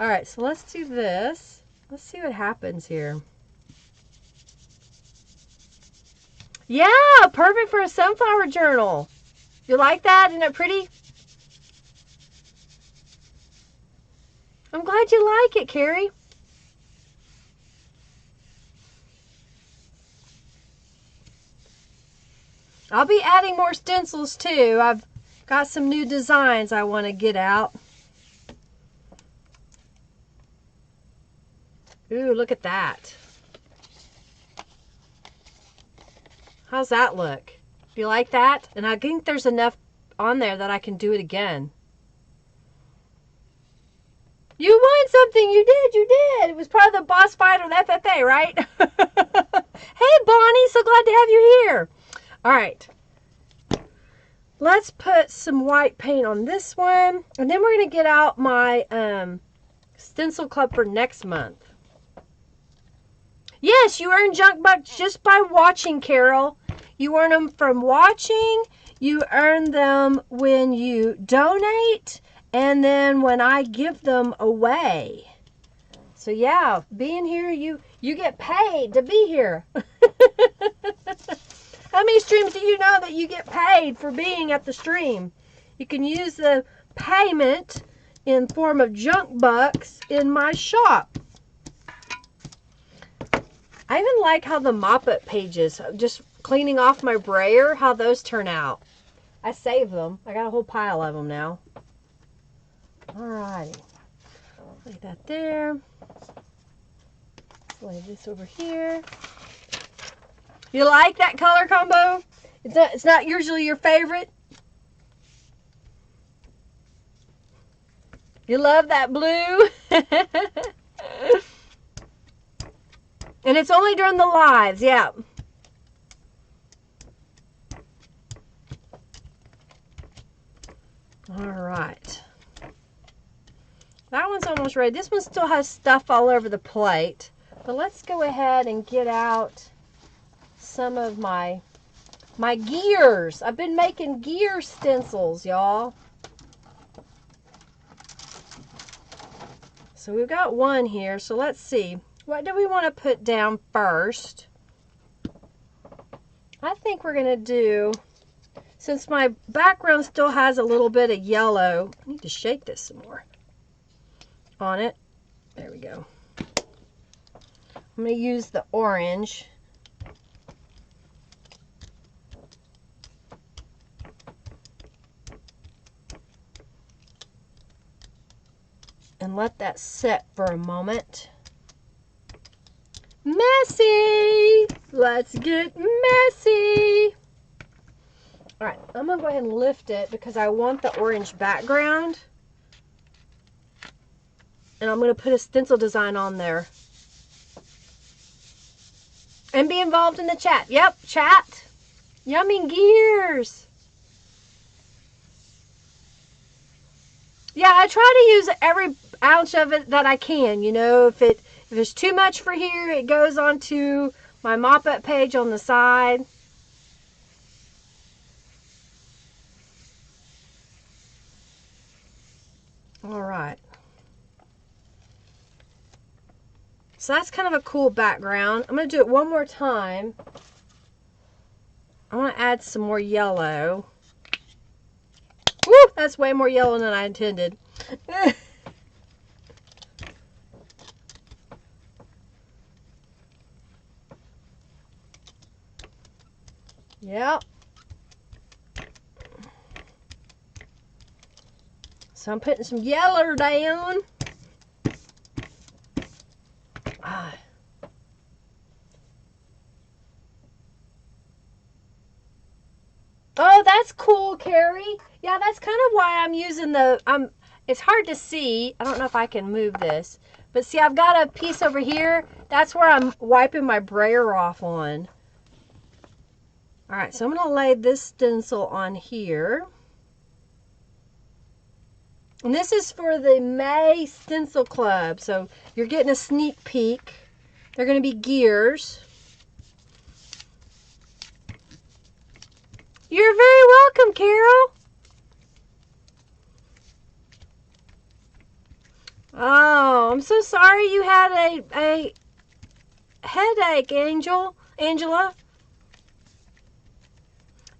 All right, so let's do this. Let's see what happens here. Yeah, perfect for a sunflower journal. You like that? Isn't it pretty? I'm glad you like it, Carrie. I'll be adding more stencils too. I've got some new designs I want to get out. Ooh, look at that. How's that look? Do you like that? And I think there's enough on there that I can do it again. You won something. You did. You did. It was part of the boss fight on FFA, right? Hey, Bonnie. So glad to have you here. All right. Let's put some white paint on this one. And then we're going to get out my stencil club for next month. Yes, you earn junk bucks just by watching, Carol. You earn them from watching. You earn them when you donate. And then when I give them away. So yeah, being here, you get paid to be here. How many streams do you know that you get paid for being at the stream? You can use the payment in form of junk bucks in my shop. I even like how the mop-up pages, just cleaning off my brayer, how those turn out. I save them. I got a whole pile of them now. Alrighty, lay that there. Lay this over here. You like that color combo? It's not usually your favorite. You love that blue? And it's only during the lives, yeah. Alright. That one's almost ready. This one still has stuff all over the plate. But let's go ahead and get out some of my gears. I've been making gear stencils, y'all. So we've got one here. So let's see. What do we want to put down first? I think we're going to do, since my background still has a little bit of yellow, I need to shake this some more on it. There we go. I'm going to use the orange. And let that set for a moment. Messy! Let's get messy! Alright, I'm going to go ahead and lift it because I want the orange background. And I'm going to put a stencil design on there. And be involved in the chat. Yep, chat. Yummy gears. Yeah, I try to use every ounce of it that I can. You know, if there's too much for here, it goes onto my mop-up page on the side. All right. So that's kind of a cool background. I'm going to do it one more time. I want to add some more yellow. Woo! That's way more yellow than I intended. Yep. So I'm putting some yellow down. Ah. Oh, that's cool, Carrie. Yeah, that's kind of why I'm using the, it's hard to see. I don't know if I can move this. But see, I've got a piece over here. That's where I'm wiping my brayer off on. All right, so I'm going to lay this stencil on here. And this is for the May Stencil Club. So you're getting a sneak peek. They're going to be gears. You're very welcome, Carol. Oh, I'm so sorry you had a headache, Angela.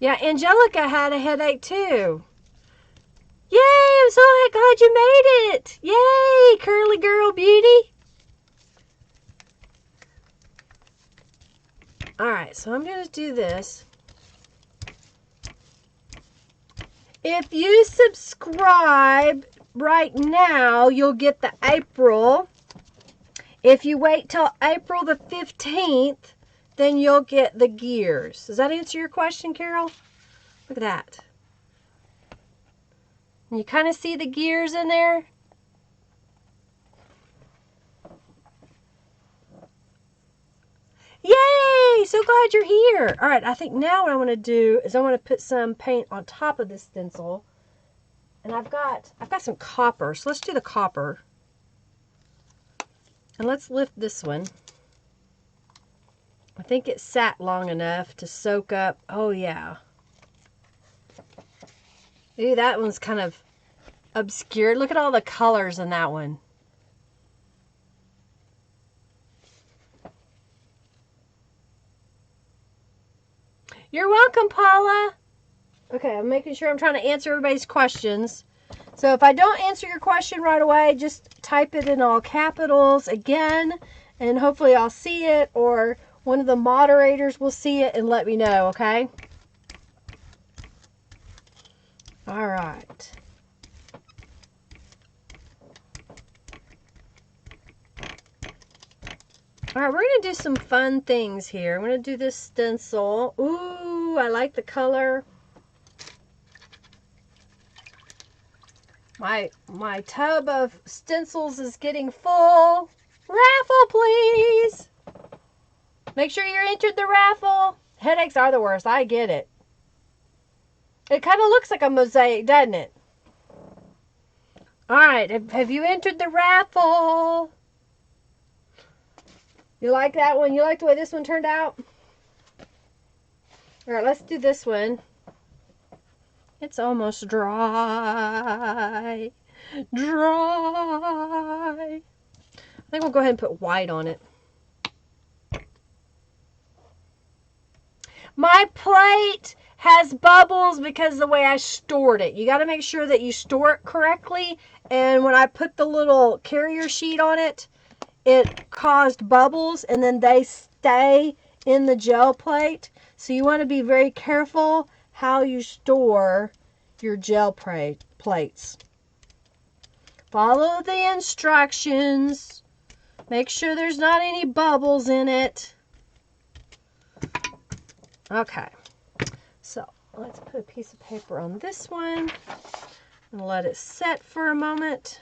Yeah, Angelica had a headache too. Yay, I'm so glad you made it. Yay, curly girl beauty. All right, so I'm going to do this. If you subscribe right now, you'll get the April. If you wait till April the 15th, then you'll get the gears. Does that answer your question, Carol? Look at that. And you kind of see the gears in there? Yay! So glad you're here. All right, I think now what I want to do is I want to put some paint on top of this stencil. And I've got some copper, so let's do the copper. And let's lift this one. I think it sat long enough to soak up. Oh, yeah. Ooh, that one's kind of obscured. Look at all the colors in that one. You're welcome, Paula. Okay, I'm making sure I'm trying to answer everybody's questions. So if I don't answer your question right away, just type it in all capitals again, and hopefully I'll see it, or one of the moderators will see it and let me know, okay? All right. All right, we're going to do some fun things here. I'm going to do this stencil. Ooh, I like the color. My tub of stencils is getting full. Raffle, please. Make sure you're entered the raffle. Headaches are the worst. I get it. It kind of looks like a mosaic, doesn't it? All right, have you entered the raffle? You like that one? You like the way this one turned out? All right, let's do this one. It's almost dry. Dry. I think we'll go ahead and put white on it. My plate has bubbles because of the way I stored it. You got to make sure that you store it correctly. And when I put the little carrier sheet on it, it caused bubbles, and then they stay in the gel plate. So you want to be very careful how you store your gel plates. Follow the instructions. Make sure there's not any bubbles in it. Okay, so let's put a piece of paper on this one and let it set for a moment.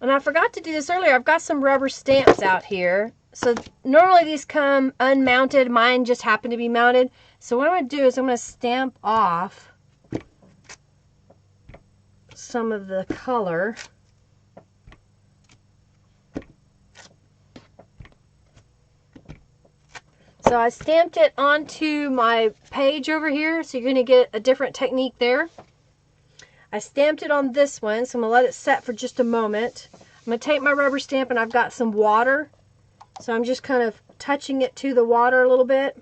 And I forgot to do this earlier. I've got some rubber stamps out here. So normally these come unmounted. Mine just happen to be mounted. So what I'm going to do is I'm going to stamp off some of the color. So I stamped it onto my page over here. So you're going to get a different technique there. I stamped it on this one, so I'm going to let it set for just a moment. I'm going to take my rubber stamp, and I've got some water. So I'm just kind of touching it to the water a little bit.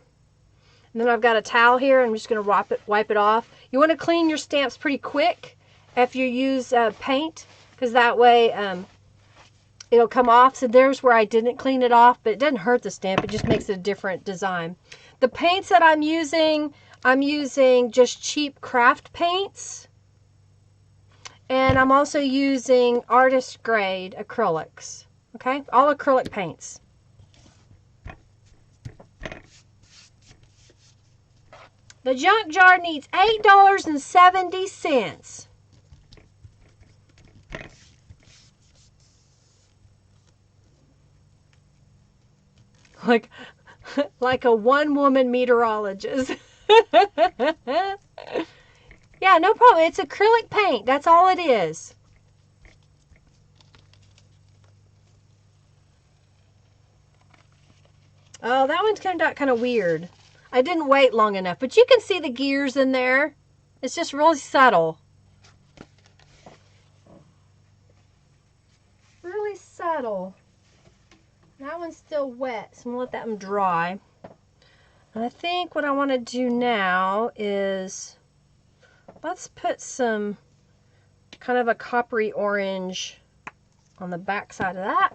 And then I've got a towel here. I'm just going to wipe it off. You want to clean your stamps pretty quick if you use paint, because that way it'll come off. So there's where I didn't clean it off, but it doesn't hurt the stamp. It just makes it a different design. The paints that I'm using just cheap craft paints. And I'm also using artist grade acrylics. Okay, all acrylic paints. The junk jar needs $8.70. Like a one-woman meteorologist. Yeah, no problem. It's acrylic paint. That's all it is. Oh, that one's turned out kind of weird. I didn't wait long enough, but you can see the gears in there. It's just really subtle. Really subtle. That one's still wet, so I'm going to let that one dry. I think what I want to do now is let's put some kind of a coppery orange on the back side of that.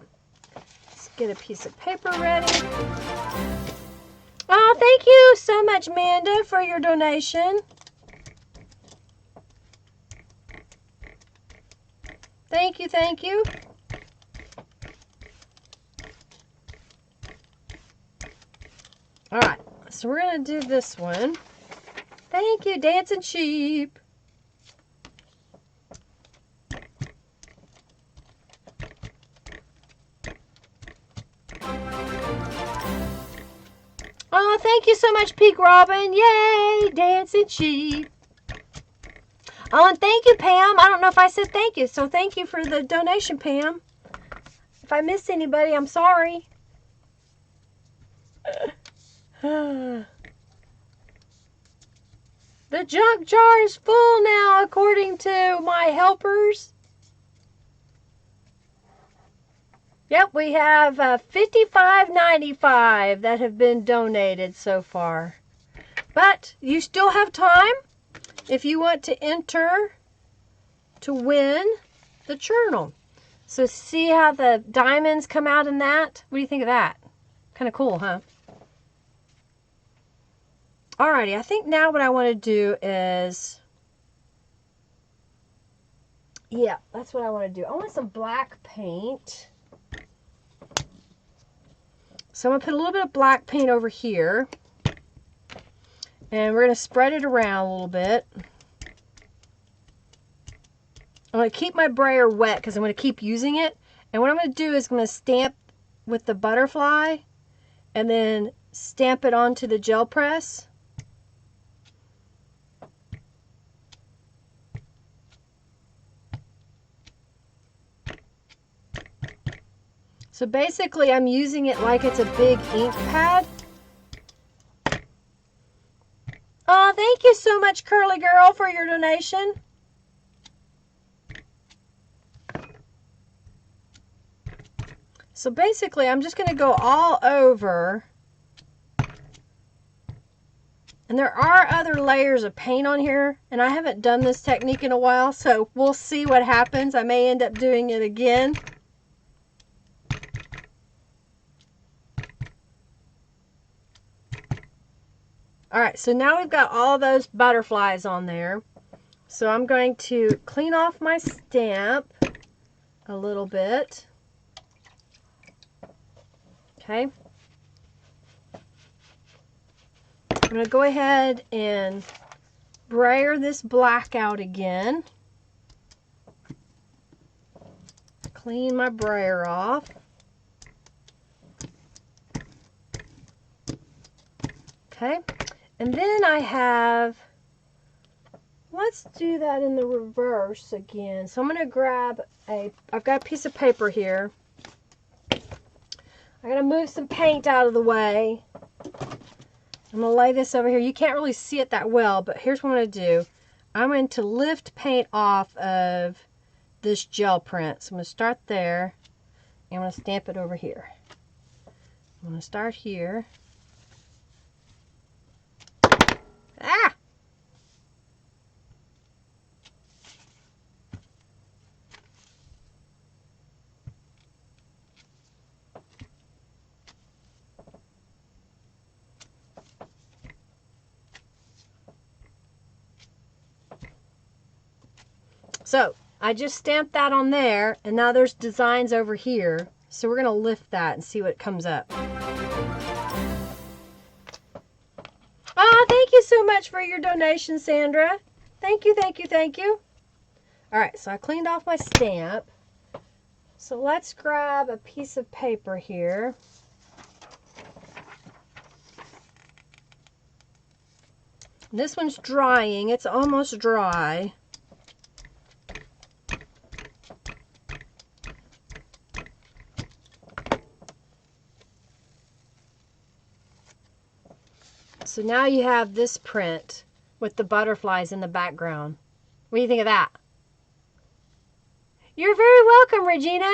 Let's get a piece of paper ready. Oh, thank you so much, Amanda, for your donation. Thank you, thank you. All right, so we're going to do this one. Thank you, Dancing Sheep. Oh, thank you so much, Peak Robin. Yay, Dancing Sheep. Oh, and thank you, Pam. I don't know if I said thank you, so thank you for the donation, Pam. If I missed anybody, I'm sorry. The junk jar is full now, according to my helpers. Yep, we have $55.95 that have been donated so far. But you still have time if you want to enter to win the journal. So see how the diamonds come out in that? What do you think of that? Kind of cool, huh? Alrighty, I think now what I want to do is, yeah, that's what I want to do. I want some black paint. So I'm going to put a little bit of black paint over here. And we're going to spread it around a little bit. I'm going to keep my brayer wet because I'm going to keep using it. And what I'm going to do is I'm going to stamp with the butterfly and then stamp it onto the gel press. So basically I'm using it like it's a big ink pad. Oh, thank you so much, Curly Girl, for your donation. So basically I'm just going to go all over. And there are other layers of paint on here, and I haven't done this technique in a while, so we'll see what happens. I may end up doing it again. Alright, so now we've got all those butterflies on there. So I'm going to clean off my stamp a little bit. Okay. I'm going to go ahead and brayer this black out again. Clean my brayer off. Okay. And then I have, let's do that in the reverse again. So I'm going to grab I've got a piece of paper here. I'm going to move some paint out of the way. I'm going to lay this over here. You can't really see it that well, but here's what I'm going to do. I'm going to lift paint off of this gel print. So I'm going to start there, and I'm going to stamp it over here. I'm going to start here. Ah! So I just stamped that on there, and now there's designs over here. So we're going to lift that and see what comes up. Oh, thank you so much for your donation, Sandra. Thank you, thank you, thank you. All right, so I cleaned off my stamp. So let's grab a piece of paper here. This one's drying. It's almost dry. So now you have this print with the butterflies in the background. What do you think of that? You're very welcome, Regina.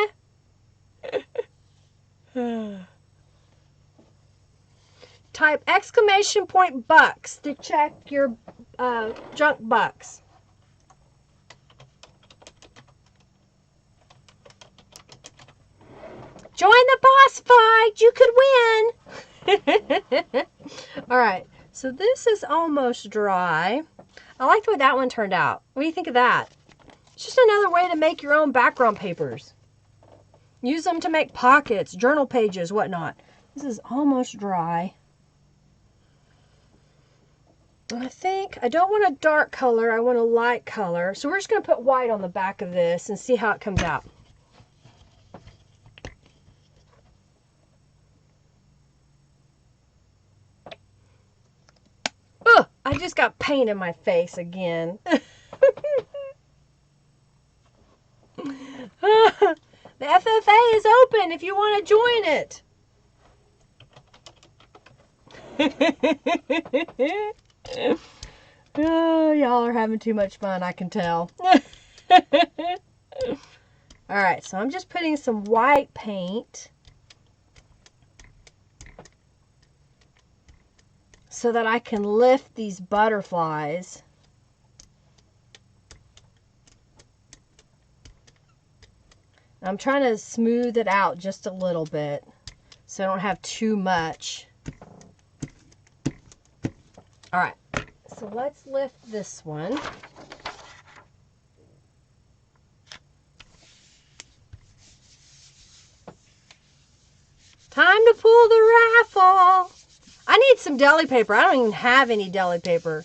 type exclamation point bucks to check your junk bucks. Join the boss fight. You could win. All right. So this is almost dry. I like the way that one turned out. What do you think of that? It's just another way to make your own background papers. Use them to make pockets, journal pages, whatnot. This is almost dry. I think I don't want a dark color. I want a light color. So we're just going to put white on the back of this and see how it comes out. Ugh, I just got paint in my face again. The FFA is open if you want to join it. Oh, y'all are having too much fun, I can tell. Alright, so I'm just putting some white paint so that I can lift these butterflies. I'm trying to smooth it out just a little bit so I don't have too much. All right, so let's lift this one. Time to pull the raffle. I need some deli paper. I don't even have any deli paper.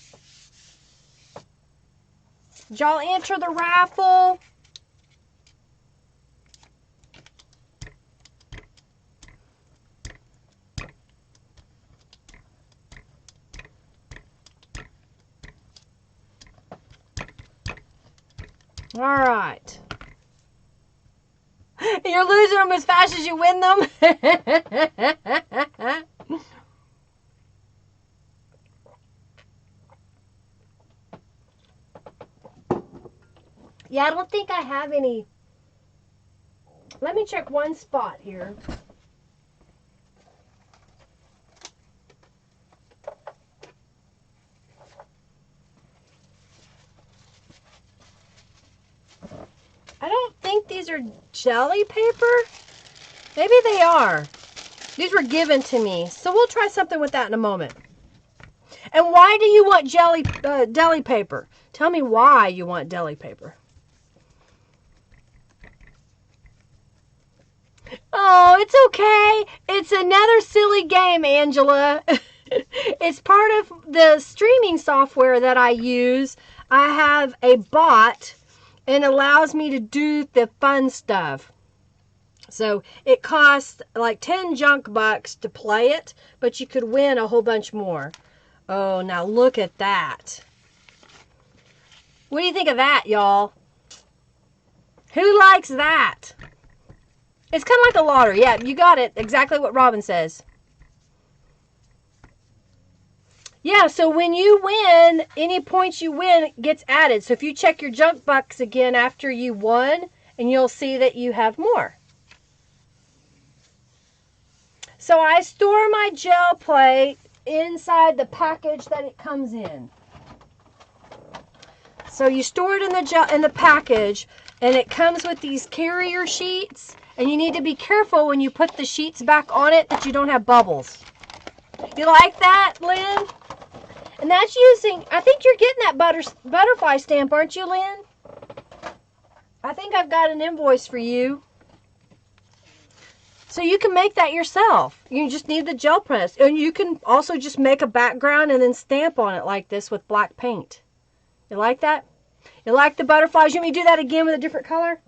Did y'all enter the raffle? All right. You're losing them as fast as you win them. Yeah, I don't think I have any. Let me check one spot here. I don't think these are jelly paper. Maybe they are. These were given to me. So we'll try something with that in a moment. And why do you want deli paper? Tell me why you want deli paper. Oh, it's okay. It's another silly game, Angela. It's part of the streaming software that I use. I have a bot and allows me to do the fun stuff. So it costs like 10 junk bucks to play it, but you could win a whole bunch more. Oh, now look at that. What do you think of that, y'all? Who likes that? It's kind of like a lottery. Yeah, you got it. Exactly what Robin says. Yeah, so when you win, any points you win gets added. So if you check your junk box again after you won, and you'll see that you have more. So I store my gel plate inside the package that it comes in. So you store it in the package, and it comes with these carrier sheets, and you need to be careful when you put the sheets back on it that you don't have bubbles. You like that, Lynn? And that's using, I think you're getting that butterfly stamp, aren't you, Lynn? I think I've got an invoice for you. So you can make that yourself. You just need the gel press. And you can also just make a background and then stamp on it like this with black paint. You like that? You like the butterflies? You want me to do that again with a different color?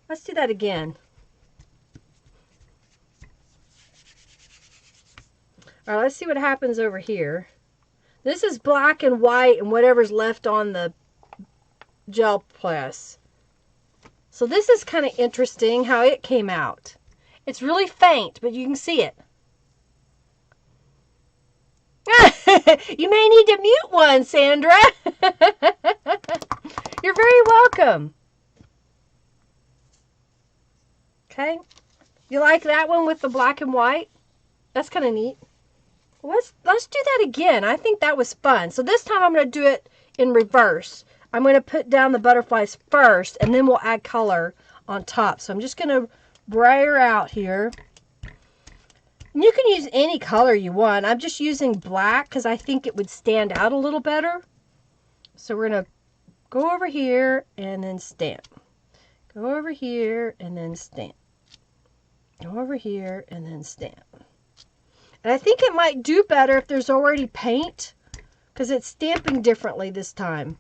Let's do that again. All right, let's see what happens over here. This is black and white and whatever's left on the gel press. So this is kind of interesting how it came out. It's really faint, but you can see it. You may need to mute one, Sandra. You're very welcome. Okay. You like that one with the black and white? That's kind of neat. Let's do that again. I think that was fun. So this time I'm going to do it in reverse. I'm going to put down the butterflies first, and then we'll add color on top. So I'm just going to brayer out here. And you can use any color you want. I'm just using black because I think it would stand out a little better. So we're going to go over here and then stamp. Go over here and then stamp. Go over here and then stamp. And I think it might do better if there's already paint because it's stamping differently this time.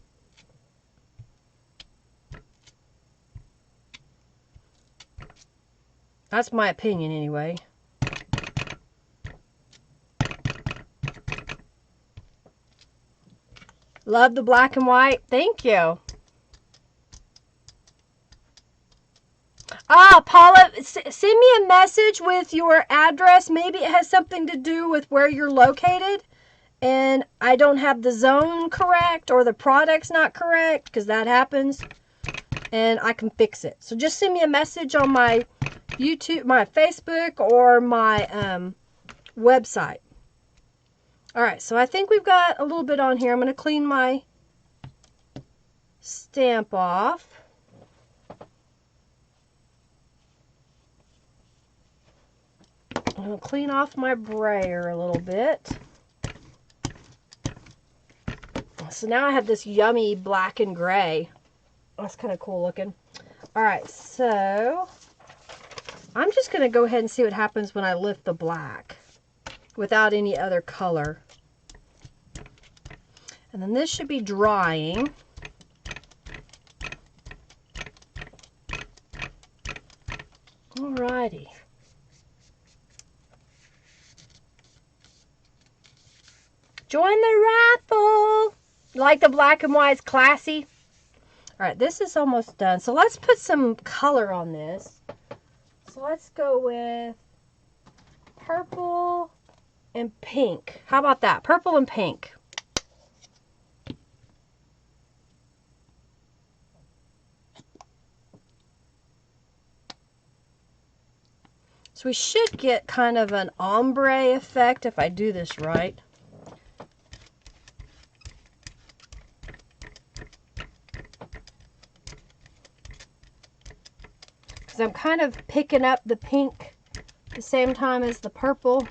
That's my opinion anyway. Love the black and white. Thank you. Ah, Paula, send me a message with your address. Maybe it has something to do with where you're located. And I don't have the zone correct or the product's not correct because that happens. And I can fix it. So just send me a message on my YouTube, my Facebook, or my website. All right, so I think we've got a little bit on here. I'm going to clean my stamp off. I'm going to clean off my brayer a little bit. So now I have this yummy black and gray. That's kind of cool looking. All right, so I'm just going to go ahead and see what happens when I lift the black without any other color. And then this should be drying. Alrighty. Join the raffle. You like the black and white? It's classy. Alright, this is almost done. So let's put some color on this. So let's go with purple and pink. How about that? Purple and pink. So we should get kind of an ombre effect if I do this right. Because I'm kind of picking up the pink at the same time as the purple.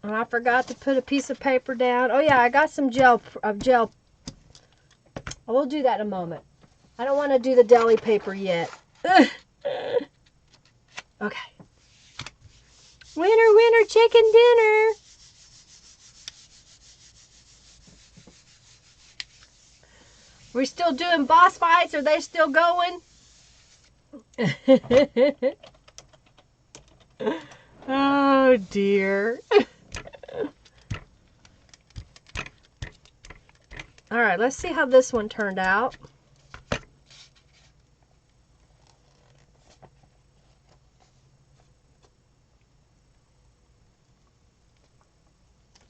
And I forgot to put a piece of paper down. Oh yeah, I got some gel. I will do that in a moment. I don't want to do the deli paper yet. Okay. Winner, winner, chicken dinner. We still doing boss fights? Are they still going? Oh dear. All right, let's see how this one turned out.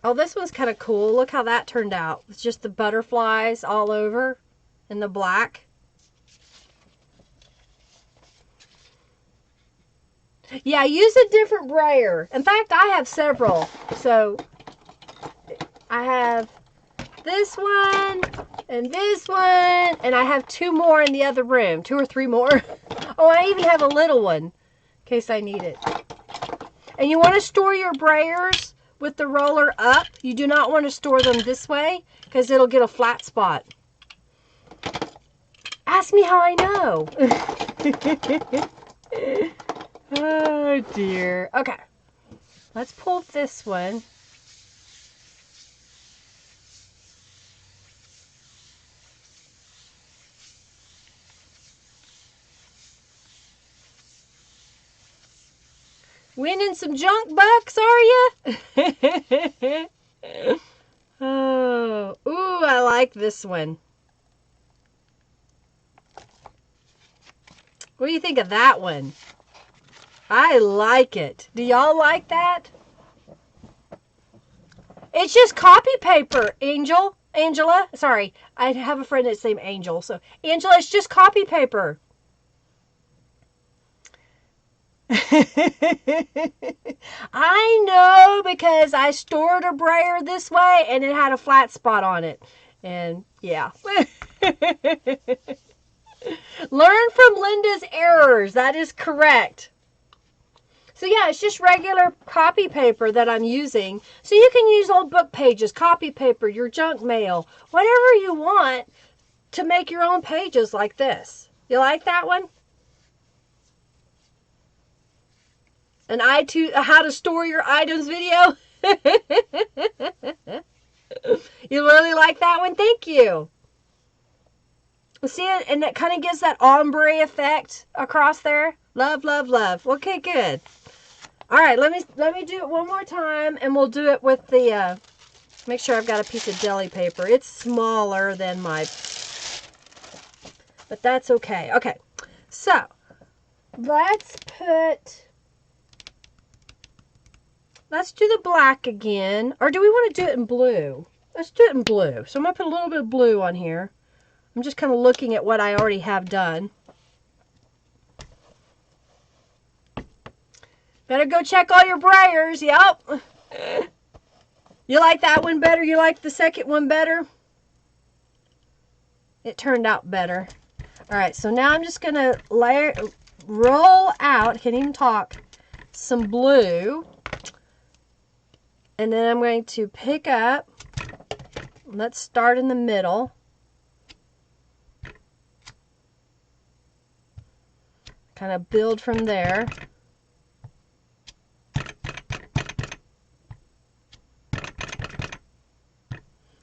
Oh, this one's kind of cool. Look how that turned out. It's just the butterflies all over in the black. Yeah, use a different brayer. In fact, I have several. So I have this one and this one, and I have two more in the other room, 2 or 3 more. Oh, I even have a little one in case I need it. And you want to store your brayers with the roller up. You do not want to store them this way because it'll get a flat spot. Ask me how I know. Oh dear. Okay, let's pull this one. Winning some junk bucks, are you? Oh, ooh, I like this one. What do you think of that one? I like it. Do y'all like that? It's just copy paper, Angela. Sorry, I have a friend that's named Angel. So, Angela, it's just copy paper. I know, because I stored a brayer this way and it had a flat spot on it. And yeah. Learn from Linda's errors. That is correct. So yeah, it's just regular copy paper that I'm using. So you can use old book pages, copy paper, your junk mail, whatever you want to make your own pages like this. You like that one? An how to store your items video? You really like that one? Thank you. See it? And it kind of gives that ombre effect across there. Love, love, love. Okay, good. All right, let me do it one more time, and we'll do it with the, make sure I've got a piece of deli paper. It's smaller than my, but that's okay. Okay, so let's do the black again. Or do we want to do it in blue? Let's do it in blue. So I'm going to put a little bit of blue on here. I'm just kind of looking at what I already have done. Better go check all your brayers. Yep. You like that one better? You like the second one better? It turned out better. All right, so now I'm just going to roll out, can't even talk, some blue. And then I'm going to pick up, let's start in the middle. Kind of build from there.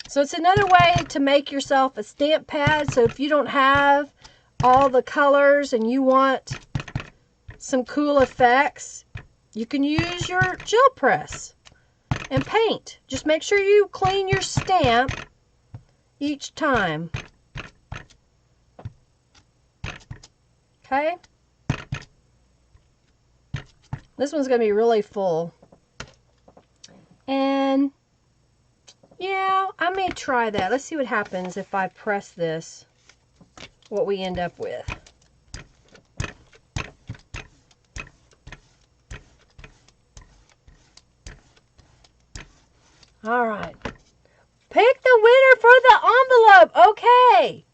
So it's another way to make yourself a stamp pad. So if you don't have all the colors and you want some cool effects, you can use your gel press and paint. Just make sure you clean your stamp each time. Okay? This one's going to be really full. And yeah, I may try that. Let's see what happens if I press this, what we end up with. All right. Pick the winner for the envelope. Okay.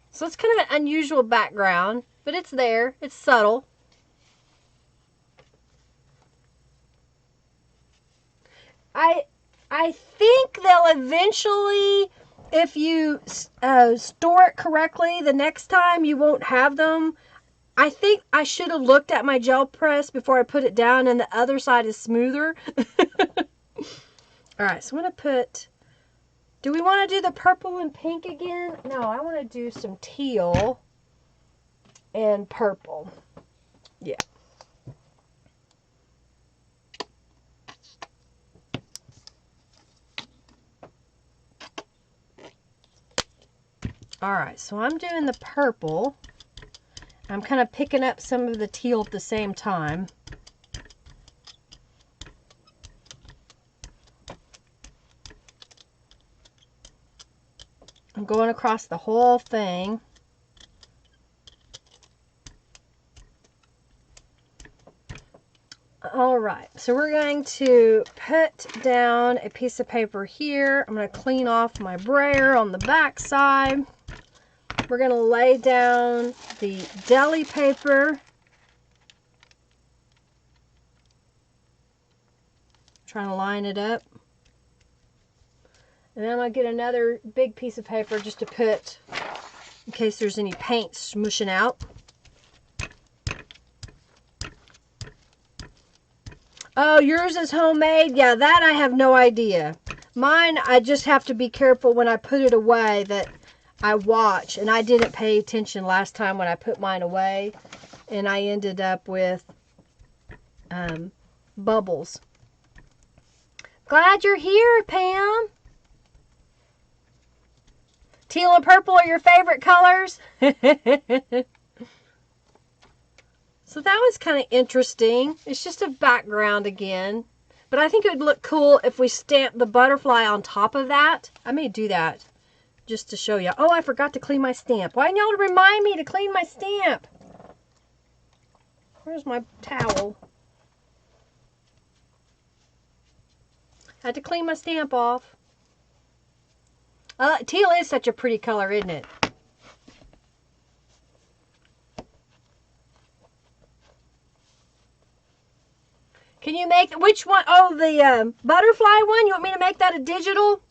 So it's kind of an unusual background, but it's there. It's subtle. I think they'll eventually, if you store it correctly, the next time you won't have them. I think I should have looked at my gel press before I put it down, and the other side is smoother. All right, so I'm going to put, do we want to do the purple and pink again? No, I want to do some teal and purple. Yeah. All right, so I'm doing the purple. I'm kind of picking up some of the teal at the same time. I'm going across the whole thing. All right, so we're going to put down a piece of paper here. I'm going to clean off my brayer on the back side. We're going to lay down the deli paper. Trying to line it up. And then I'm going to get another big piece of paper just to put, in case there's any paint smushing out. Oh, yours is homemade? Yeah, that I have no idea. Mine, I just have to be careful when I put it away that I watch. And I didn't pay attention last time when I put mine away. And I ended up with bubbles. Glad you're here, Pam. Teal and purple are your favorite colors? So that was kind of interesting. It's just a background again. But I think it would look cool if we stamped the butterfly on top of that. I may do that. just to show you. Oh, I forgot to clean my stamp. Why didn't y'all remind me to clean my stamp? Where's my towel? I had to clean my stamp off. Teal is such a pretty color, isn't it? Can you make, which one? Oh, the butterfly one? You want me to make that a digital?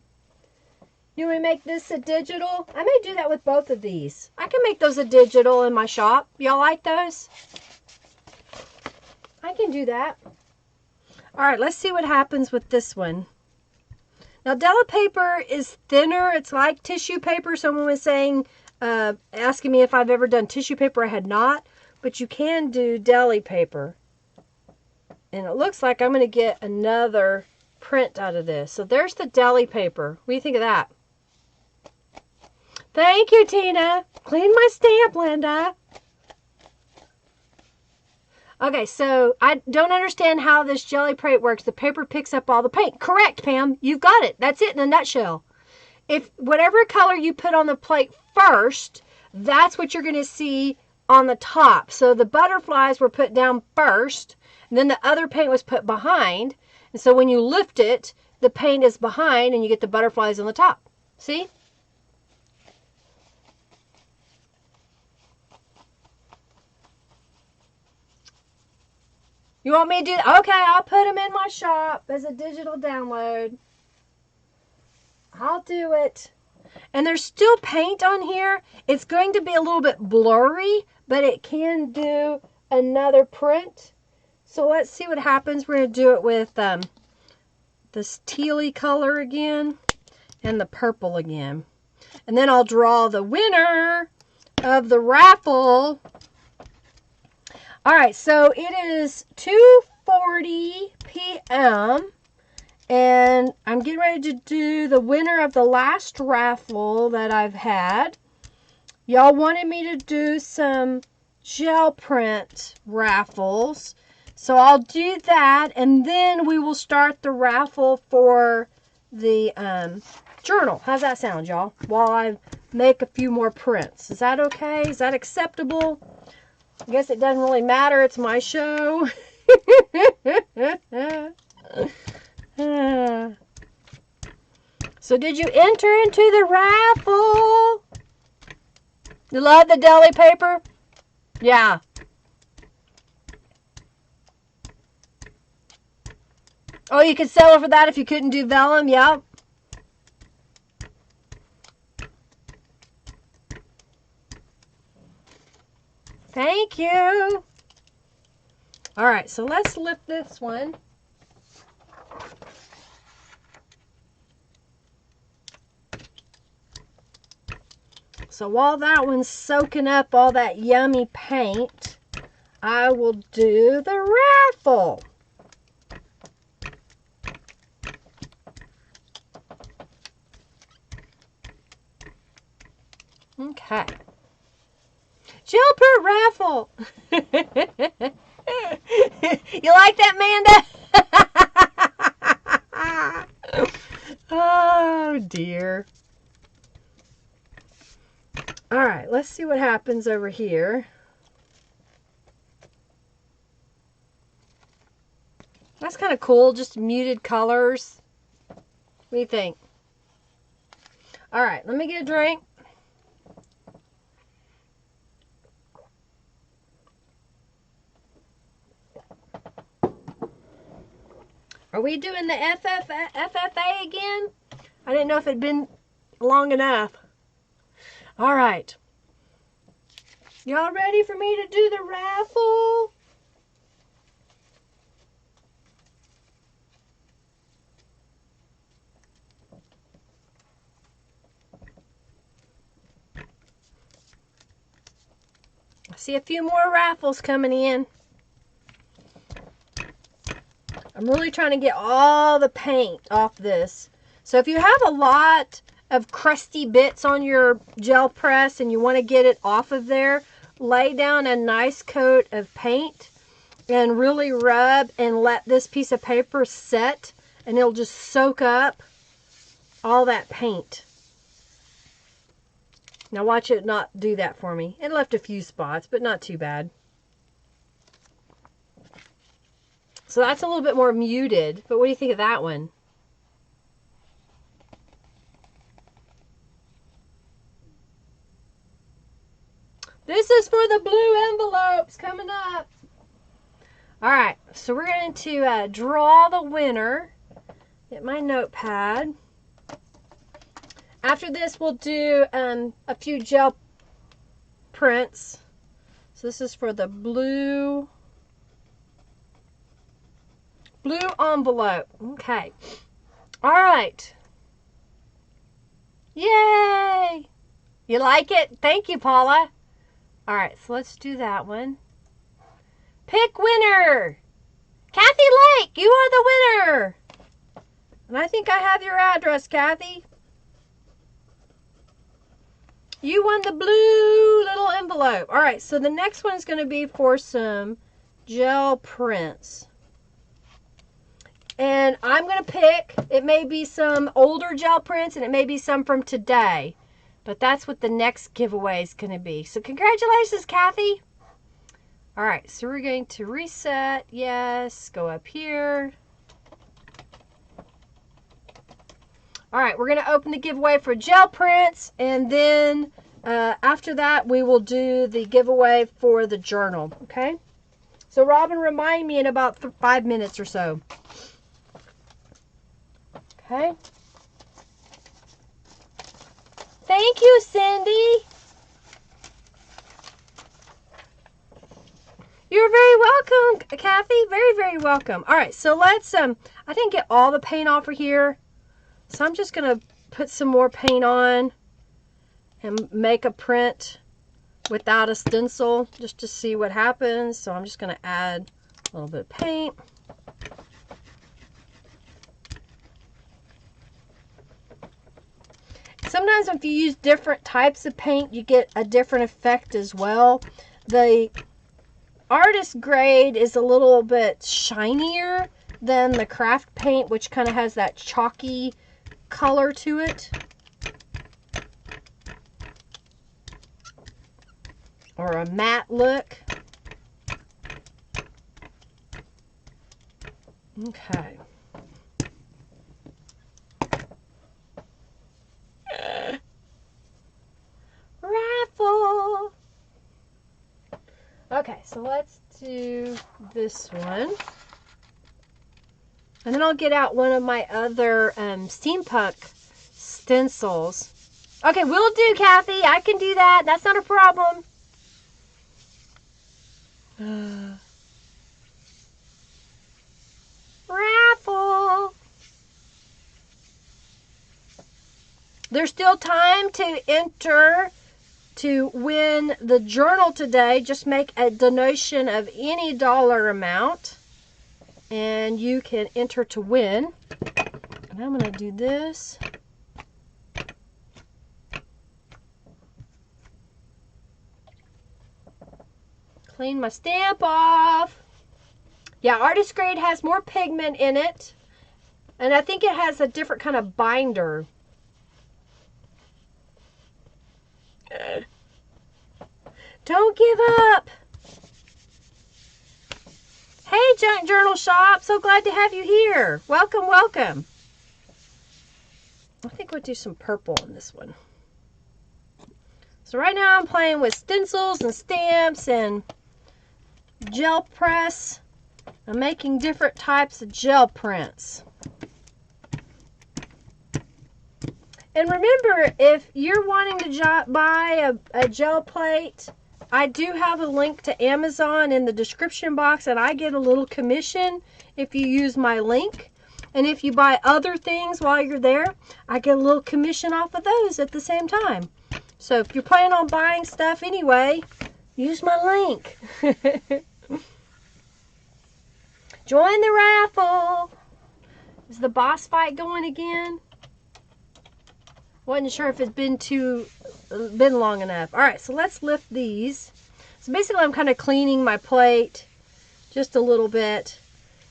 You want me to make this a digital? I may do that with both of these. I can make those a digital in my shop. Y'all like those? I can do that. All right, let's see what happens with this one. Now, deli paper is thinner. It's like tissue paper. Someone was saying, asking me if I've ever done tissue paper. I had not, but you can do deli paper. And it looks like I'm going to get another print out of this. So there's the deli paper. What do you think of that? Thank you, Tina. Clean my stamp, Linda. Okay, so I don't understand how this jelly plate works. The paper picks up all the paint. Correct, Pam. You've got it. That's it in a nutshell. If whatever color you put on the plate first, that's what you're going to see on the top. So the butterflies were put down first, and then the other paint was put behind. And so when you lift it, the paint is behind, and you get the butterflies on the top. See? You want me to do that? Okay, I'll put them in my shop as a digital download. I'll do it. And there's still paint on here. It's going to be a little bit blurry, but it can do another print. So let's see what happens. We're going to do it with this tealy color again and the purple again. And then I'll draw the winner of the raffle. All right, so it is 2:40 p.m. and I'm getting ready to do the winner of the last raffle that I've had. Y'all wanted me to do some gel print raffles, so I'll do that, and then we will start the raffle for the journal. How's that sound, y'all? While I make a few more prints. Is that okay? Is that acceptable? I guess it doesn't really matter. It's my show. So did you enter into the raffle? You love the deli paper? Yeah. Oh, you could sell it for that if you couldn't do vellum? Yep. Thank you. All right, so let's lift this one. So while that one's soaking up all that yummy paint, I will do the raffle. Okay. Gel print raffle. You like that, Amanda? Oh, dear. All right, let's see what happens over here. That's kind of cool, just muted colors. What do you think? All right, let me get a drink. Are we doing the FFA again? I didn't know if it'd been long enough. All right. Y'all ready for me to do the raffle? I see a few more raffles coming in. I'm really trying to get all the paint off this. So if you have a lot of crusty bits on your gel press and you want to get it off of there, lay down a nice coat of paint and really rub and let this piece of paper set, and it'll just soak up all that paint. Now watch it not do that for me. It left a few spots, but not too bad. So that's a little bit more muted, but what do you think of that one? This is for the blue envelopes coming up. All right, so we're going to draw the winner. Get my notepad. After this, we'll do a few gel prints. So this is for the blue envelope. Okay. All right. Yay! You like it? Thank you, Paula. All right, so let's do that one. Pick winner! Kathy Lake, you are the winner! And I think I have your address, Kathy. You won the blue little envelope. All right, so the next one's going to be for some gel prints. And I'm going to pick, it may be some older gel prints and it may be some from today. But that's what the next giveaway is going to be. So congratulations, Kathy. All right, so we're going to reset. Yes, go up here. All right, we're going to open the giveaway for gel prints, and then after that, we will do the giveaway for the journal, okay? So Robin, remind me in about 5 minutes or so. Okay. Thank you, Cindy. You're very welcome, Kathy. Very, very welcome. All right, so let's, I didn't get all the paint off of here. So I'm just going to put some more paint on and make a print without a stencil just to see what happens. So I'm just going to add a little bit of paint. Sometimes if you use different types of paint, you get a different effect as well. The artist grade is a little bit shinier than the craft paint, which kind of has that chalky color to it. Or a matte look. Okay. Raffle. Okay, so let's do this one. And then I'll get out one of my other steampunk stencils. Okay, will do, Kathy. I can do that. That's not a problem. Raffle. There's still time to enter to win the journal today. Just make a donation of any dollar amount and you can enter to win. And I'm going to do this. Clean my stamp off. Yeah, artist grade has more pigment in it. And I think it has a different kind of binder. Don't give up. Hey, Junk Journal Shop. So glad to have you here. Welcome, welcome. I think we'll do some purple on this one. So right now I'm playing with stencils and stamps and gel press. I'm making different types of gel prints. And remember, if you're wanting to buy a gel plate, I do have a link to Amazon in the description box, and I get a little commission if you use my link. And if you buy other things while you're there, I get a little commission off of those at the same time. So if you're planning on buying stuff anyway, use my link. Join the raffle. Is the boss fight going again? Wasn't sure if it's been long enough. All right, so let's lift these. So basically I'm kind of cleaning my plate just a little bit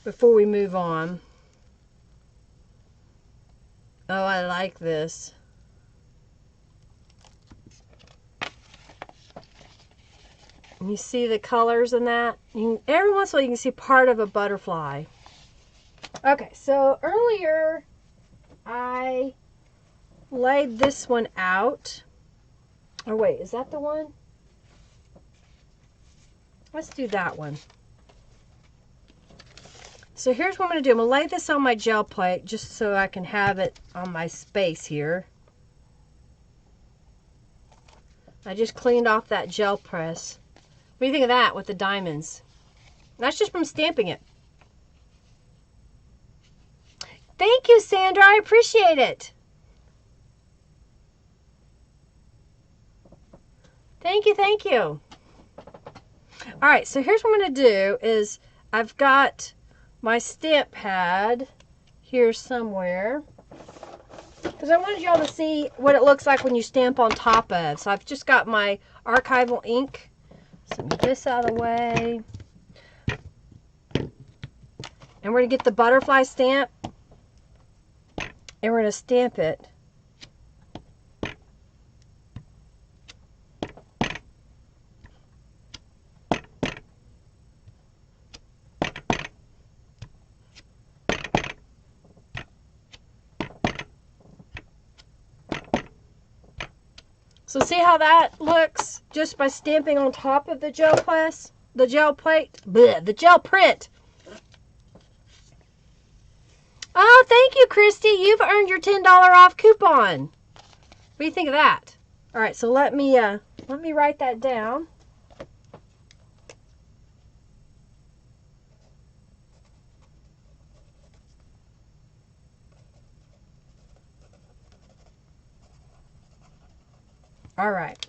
before we move on. Oh, I like this. And you see the colors in that? Every once in a while you can see part of a butterfly. Okay, so earlier I laid this one out. Oh wait, is that the one? Let's do that one. So here's what I'm going to do. I'm going to lay this on my gel plate just so I can have it on my space here. I just cleaned off that gel press. What do you think of that with the diamonds? That's just from stamping it. Thank you, Sandra. I appreciate it. Thank you, thank you. All right, so here's what I'm going to do is I've got my stamp pad here somewhere because I wanted y'all to see what it looks like when you stamp on top of. So I've just got my archival ink. So move this out of the way. And we're going to get the butterfly stamp and we're going to stamp it. So see how that looks just by stamping on top of the gel press, the gel plate, bleh, the gel print. Oh, thank you, Christy. You've earned your $10 off coupon. What do you think of that? All right, so let me write that down. All right.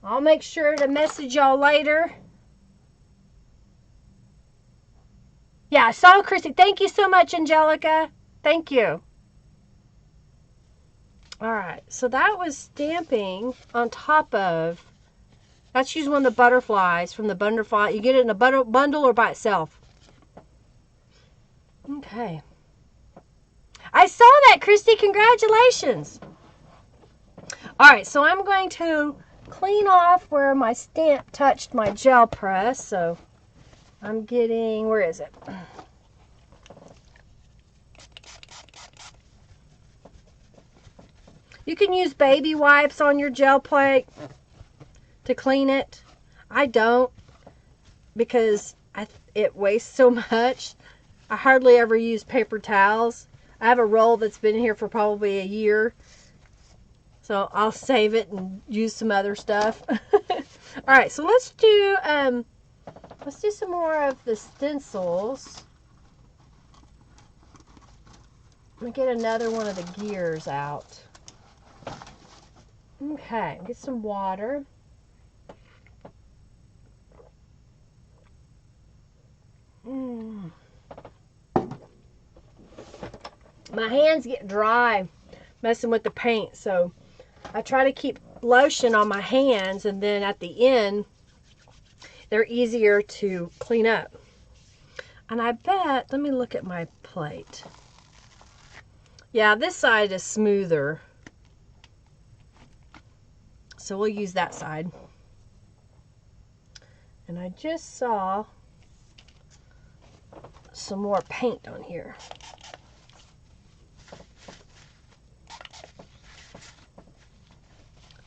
I'll make sure to message y'all later. Yeah, I saw Christy. Thank you so much, Angelica. Thank you. All right, so that was stamping on top of, that's using one of the butterflies from the butterfly. You get it in a bundle or by itself. Okay. I saw that, Christy. Congratulations. All right, so I'm going to clean off where my stamp touched my gel press. So I'm getting, where is it? You can use baby wipes on your gel plate to clean it. I don't because it wastes so much. I hardly ever use paper towels. I have a roll that's been here for probably a year. So I'll save it and use some other stuff. All right, so let's do some more of the stencils. Let me get another one of the gears out. Okay, get some water. My hands get dry messing with the paint, so I try to keep lotion on my hands, and then at the end they're easier to clean up. And I bet, let me look at my plate. Yeah, this side is smoother, so we'll use that side. And I just saw some more paint on here.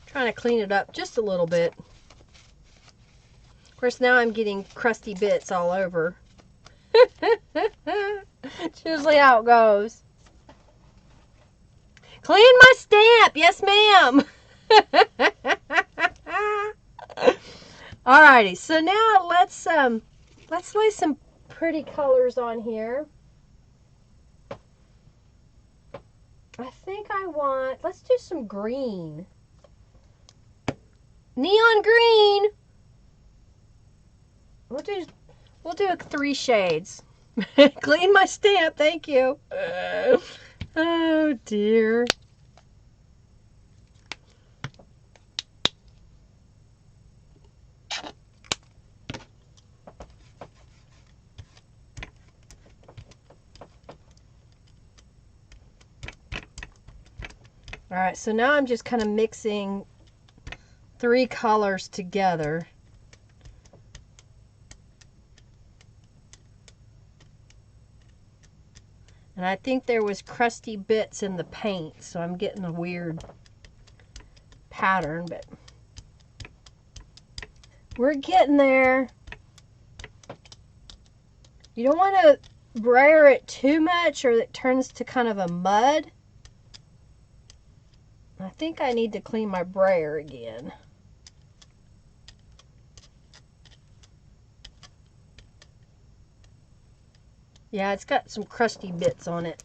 Trying to clean it up just a little bit. Of course, now I'm getting crusty bits all over. It's usually how it goes. Clean my stamp! Yes, ma'am! Alrighty, so now let's lay some pretty colors on here. I think let's do some green. Neon green! We'll do 3 shades. Clean my stamp, thank you. Oh dear. All right, so now I'm just kind of mixing 3 colors together. And I think there was crusty bits in the paint, so I'm getting a weird pattern, but we're getting there. You don't want to brayer it too much or it turns to kind of a mud. I think I need to clean my brayer again. Yeah, it's got some crusty bits on it.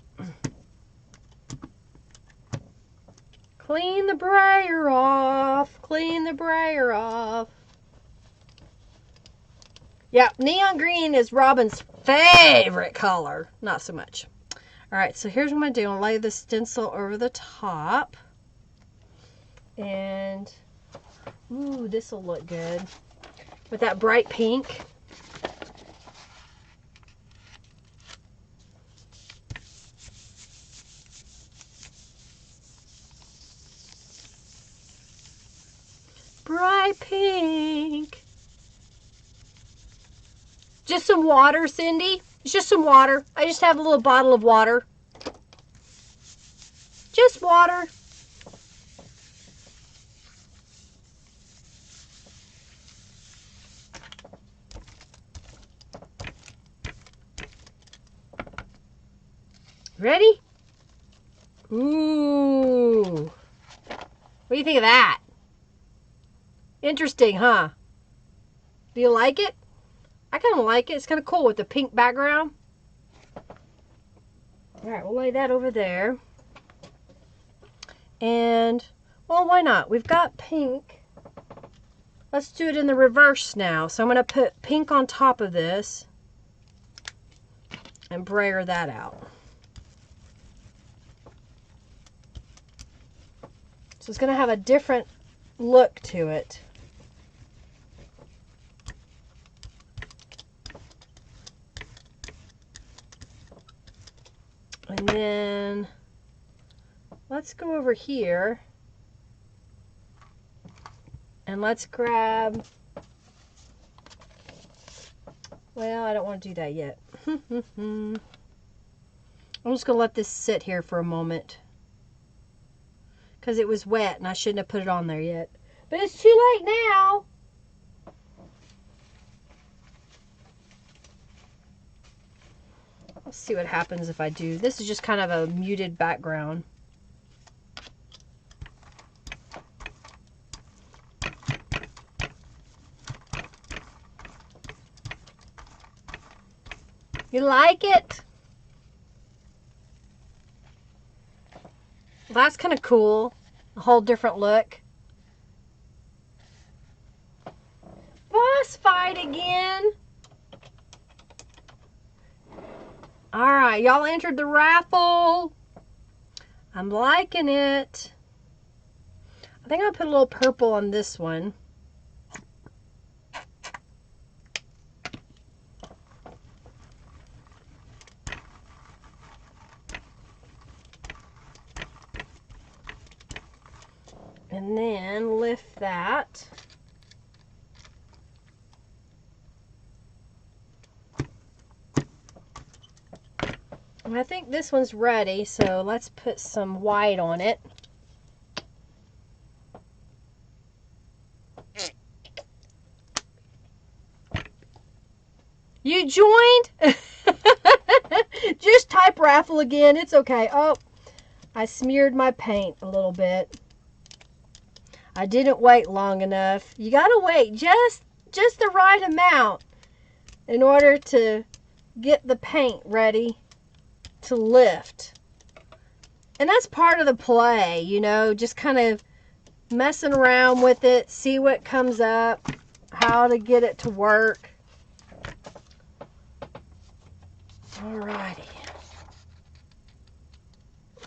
Clean the brayer off. Clean the brayer off. Yeah, neon green is Robin's favorite color. Not so much. All right, so here's what I'm going to do. I'll lay the stencil over the top. And, ooh, this will look good. With that bright pink. Bright pink. Just some water, Cindy. It's just some water. I just have a little bottle of water. Just water. Ready? Ooh. What do you think of that? Interesting, huh? Do you like it? I kind of like it. It's kind of cool with the pink background. All right, we'll lay that over there. And, well, why not? We've got pink. Let's do it in the reverse now. So I'm going to put pink on top of this and brayer that out. So it's going to have a different look to it. And then let's go over here and let's grab, well, I don't want to do that yet. I'm just going to let this sit here for a moment because it was wet and I shouldn't have put it on there yet. But it's too late now. Let's see what happens if I do. This is just kind of a muted background. You like it? Well, that's kind of cool. A whole different look. Boss fight again. All right, y'all entered the raffle. I'm liking it. I think I'll put a little purple on this one. And then lift that. And I think this one's ready, so let's put some white on it. You joined? Just type raffle again. It's okay. Oh, I smeared my paint a little bit. I didn't wait long enough. You gotta wait just the right amount in order to get the paint ready to lift. And that's part of the play, you know, just kind of messing around with it, see what comes up, how to get it to work. Alrighty.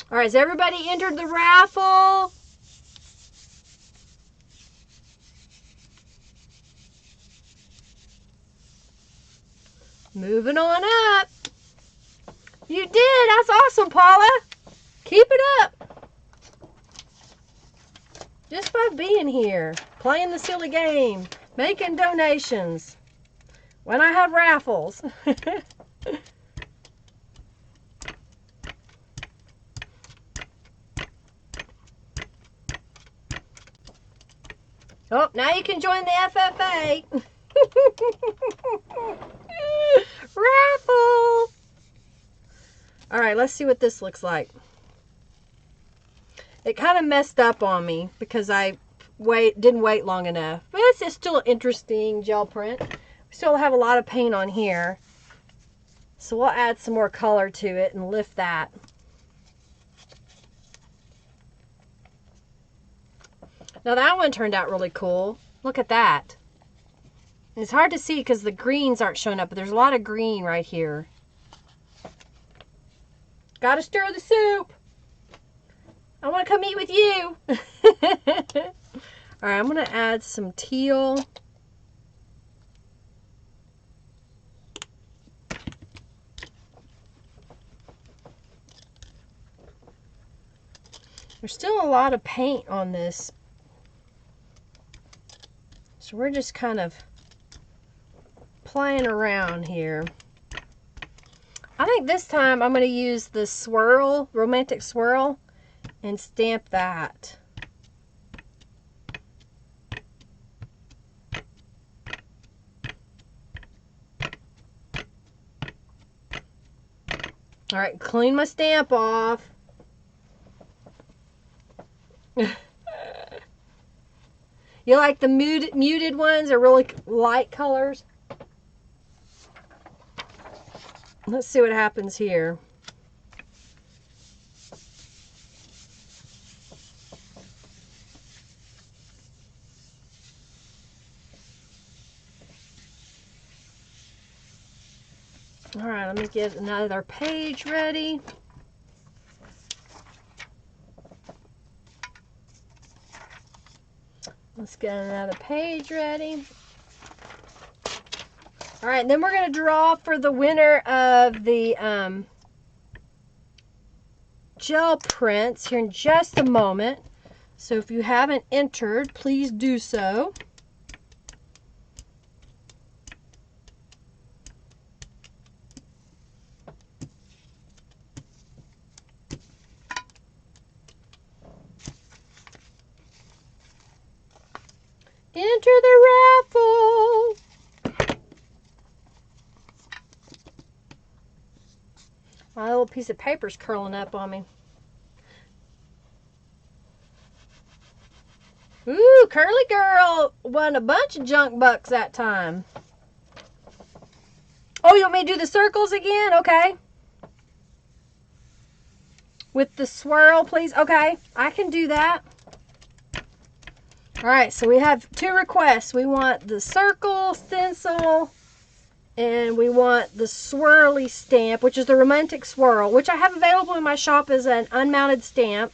Alright, has everybody entered the raffle? Moving on up. You did. That's awesome, Paula. Keep it up. Just by being here, playing the silly game, making donations when I have raffles. Oh, now you can join the FFA. Raffle. All right, let's see what this looks like. It kind of messed up on me because I didn't wait long enough. But it's still an interesting gel print. We still have a lot of paint on here. So we'll add some more color to it and lift that. Now that one turned out really cool. Look at that. And it's hard to see because the greens aren't showing up, but there's a lot of green right here. Gotta stir the soup. I want to come eat with you. All right, I'm going to add some teal. There's still a lot of paint on this. So we're just kind of playing around here. I think this time I'm going to use the swirl, romantic swirl, and stamp that. All right, clean my stamp off. You like the muted ones or really light colors? Let's see what happens here. All right, let me get another page ready. Let's get another page ready. All right, then we're going to draw for the winner of the gel prints here in just a moment. So if you haven't entered, please do so. Enter the raffle. My little piece of paper's curling up on me. Ooh, Curly Girl won a bunch of junk bucks that time. Oh, you want me to do the circles again? Okay. With the swirl, please. Okay, I can do that. All right, so we have two requests. We want the circle stencil, and we want the swirly stamp, which is the romantic swirl, which I have available in my shop as an unmounted stamp.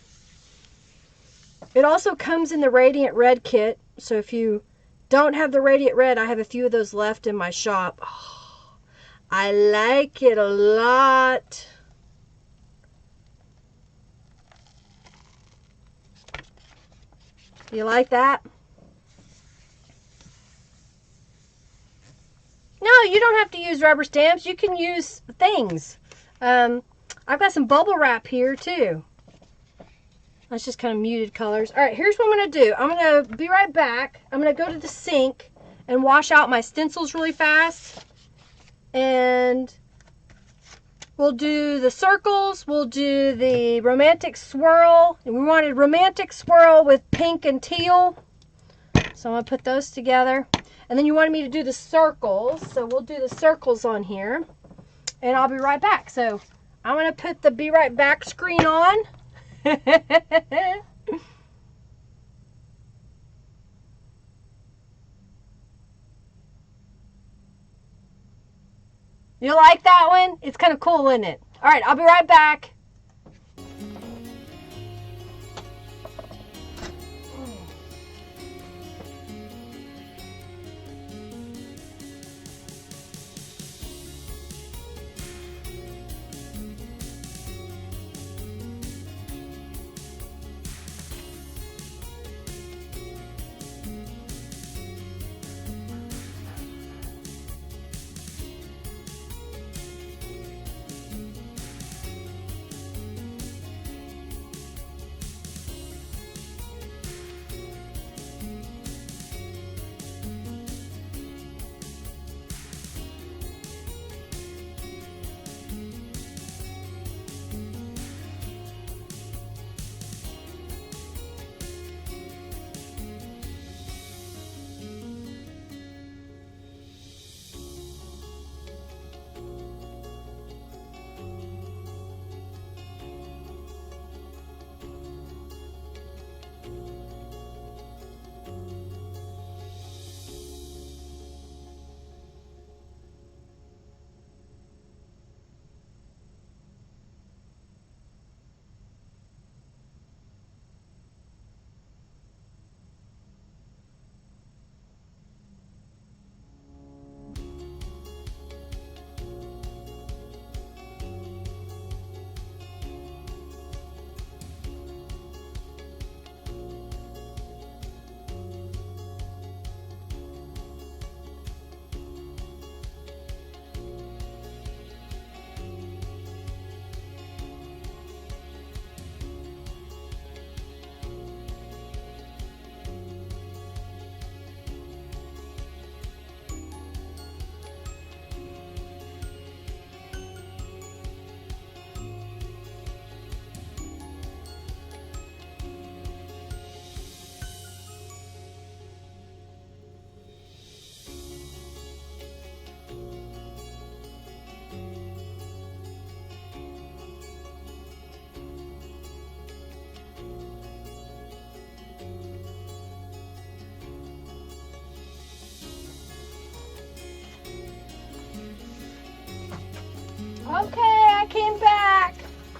It also comes in the Radiant Red kit, so if you don't have the Radiant Red, I have a few of those left in my shop. Oh, I like it a lot. You like that? No, you don't have to use rubber stamps. You can use things. I've got some bubble wrap here too. That's just kind of muted colors. All right, here's what I'm going to do. I'm going to be right back. I'm going to go to the sink and wash out my stencils really fast. And we'll do the circles. We'll do the romantic swirl. And we wanted romantic swirl with pink and teal. So I'm going to put those together. And then you wanted me to do the circles. So we'll do the circles on here. And I'll be right back. So I'm going to put the be right back screen on. You like that one? It's kind of cool, isn't it? All right, I'll be right back.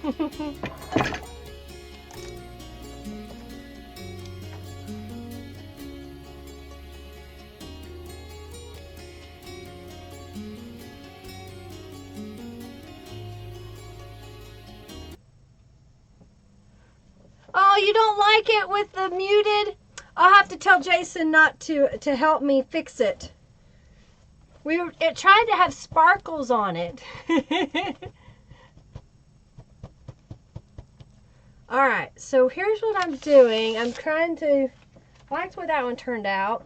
Oh, you don't like it with the muted? I'll have to tell Jason not to help me fix it. It tried to have sparkles on it. Alright, so here's what I'm doing. I'm trying to, I liked the way that one turned out.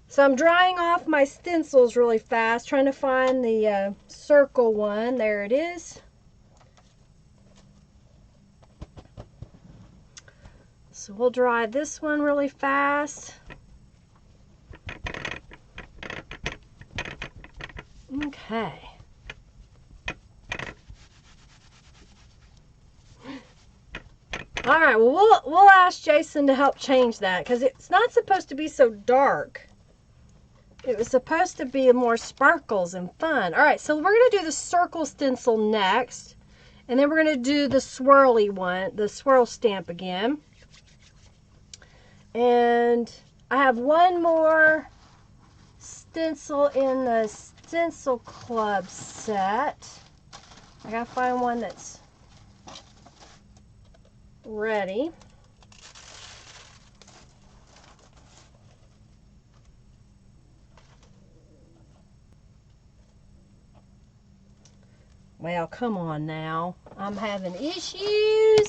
So I'm drying off my stencils really fast, trying to find the circle one. There it is. So we'll dry this one really fast. Okay. All right, well, we'll ask Jason to help change that because it's not supposed to be so dark. It was supposed to be more sparkles and fun. All right, so we're going to do the circle stencil next. And then we're going to do the swirly one, the swirl stamp again. And I have one more stencil in the Stencil Club set. I gotta find one that's ready. Well, come on now. I'm having issues.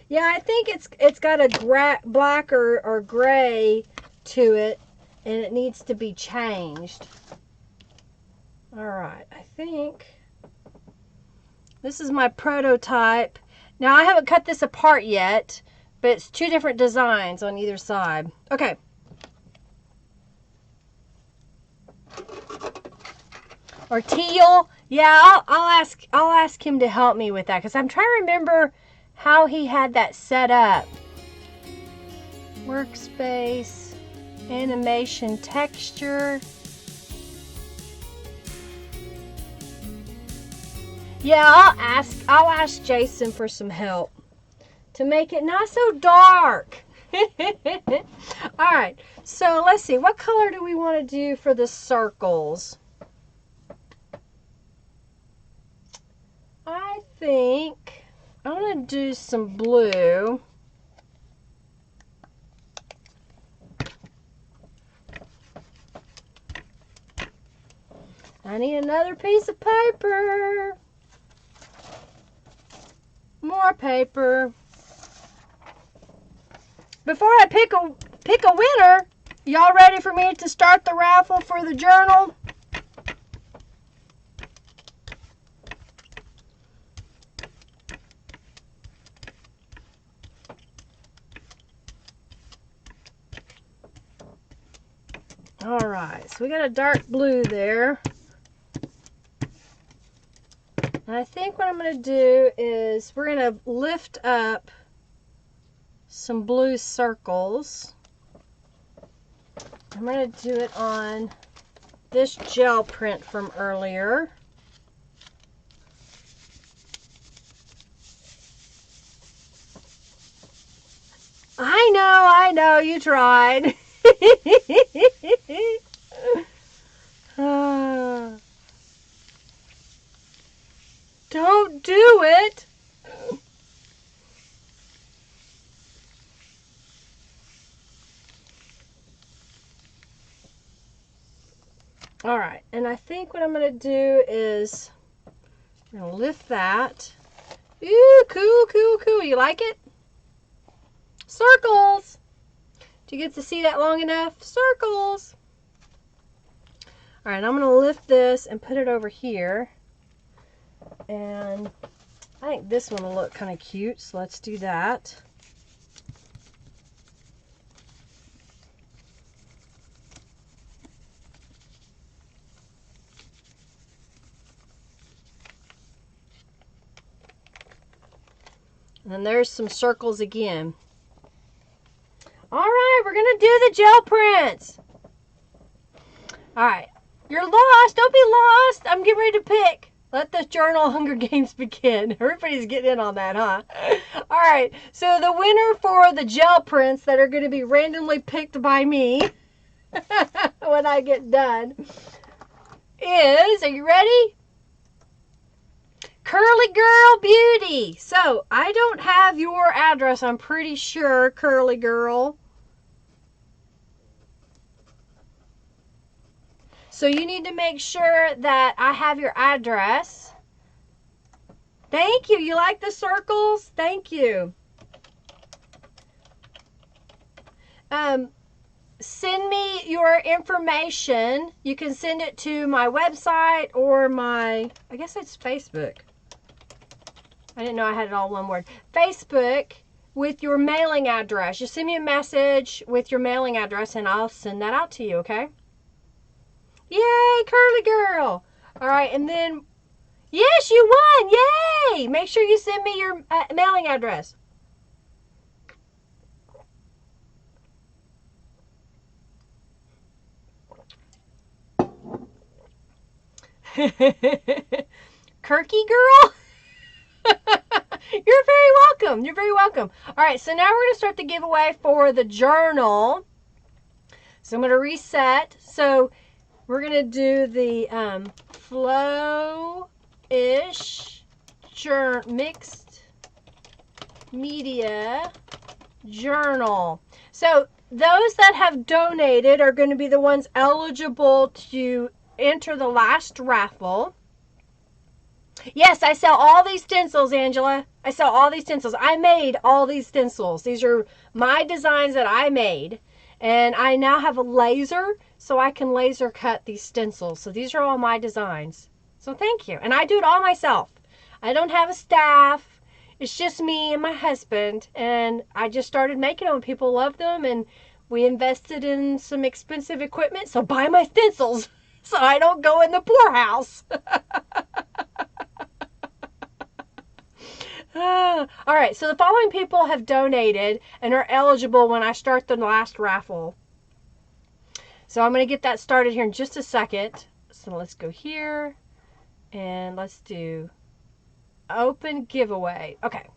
Yeah, I think it's got a black or gray to it, and it needs to be changed. All right, I think this is my prototype. Now, I haven't cut this apart yet, but it's two different designs on either side. Okay. Or teal. Yeah, I'll ask him to help me with that because I'm trying to remember how he had that set up. Workspace, animation, texture. Yeah, I'll ask Jason for some help to make it not so dark. All right, so let's see. What color do we want to do for the circles? I think I'm going to do some blue. I need another piece of paper. More paper. Before I pick a winner, y'all ready for me to start the raffle for the journal? All right, so we got a dark blue there. And I think what I'm going to do is we're going to lift up some blue circles. I'm going to do it on this gel print from earlier. I know, you tried. Don't do it. All right, and I think what I'm going to do is I'm going to lift that. Ooh, cool, cool, cool. You like it? Circles. Do you get to see that long enough? Circles. All right, I'm going to lift this and put it over here. And I think this one will look kind of cute, so let's do that. And then there's some circles again. All right, we're going to do the gel prints. All right, You're lost. Don't be lost. I'm getting ready to pick. Let the journal Hunger Games begin. Everybody's getting in on that, huh? All right. So the winner for the gel prints that are going to be randomly picked by me when I get done is, are you ready? Curly Girl Beauty. So I don't have your address, I'm pretty sure, Curly Girl. So you need to make sure that I have your address. Thank you. You like the circles? Thank you. Send me your information. You can send it to my website or my, I guess it's Facebook. I didn't know I had it all one word. Facebook with your mailing address. Just send me a message with your mailing address and I'll send that out to you, okay? Yay, Curly Girl. All right, and then, yes, you won. Yay. Make sure you send me your mailing address. Kirky Girl? You're very welcome. You're very welcome. All right, so now we're going to start the giveaway for the journal. So I'm going to reset. So we're going to do the Flow-ish mixed media journal. So those that have donated are going to be the ones eligible to enter the last raffle. Yes, I sell all these stencils, Angela. I sell all these stencils. I made all these stencils. These are my designs that I made. And I now have a laser, so I can laser cut these stencils. So these are all my designs. So thank you. And I do it all myself. I don't have a staff. It's just me and my husband. And I just started making them. People love them. And we invested in some expensive equipment. So buy my stencils so I don't go in the poorhouse. All right, so the following people have donated and are eligible when I start the last raffle. So I'm going to get that started here in just a second. So let's go here and let's do open giveaway. Okay.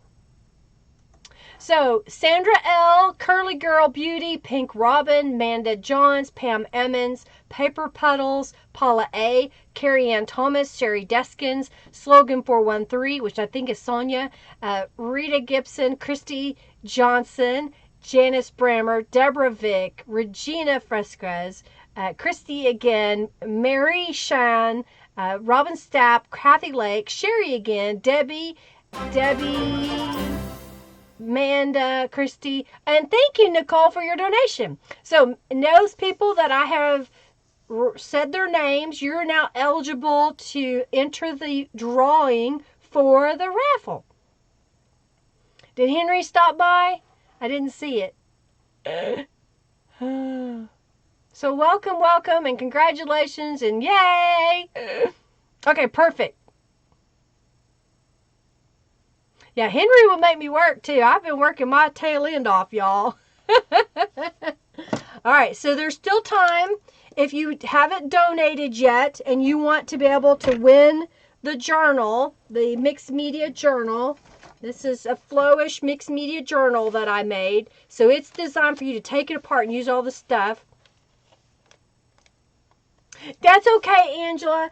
So Sandra L, Curly Girl Beauty, Pink Robin, Manda Johns, Pam Emmons, Paper Puddles, Paula A, Carrie Ann Thomas, Sherry Deskins, Slogan 413, which I think is Sonia, Rita Gibson, Christy Johnson, Janice Brammer, Deborah Vick, Regina Fresquez, Christy again, Mary Shan, Robin Stapp, Kathy Lake, Sherry again, Debbie, Amanda, Christy, and thank you, Nicole, for your donation. So those people that I have said their names, you're now eligible to enter the drawing for the raffle. Did Henry stop by? I didn't see it. So welcome, and congratulations, and yay! Okay, perfect. Yeah, Henry will make me work too. I've been working my tail end off, y'all. All right, so there's still time. If you haven't donated yet and you want to be able to win the journal, the mixed media journal, this is a Flow-ish mixed media journal that I made. So it's designed for you to take it apart and use all the stuff. That's okay, Angela.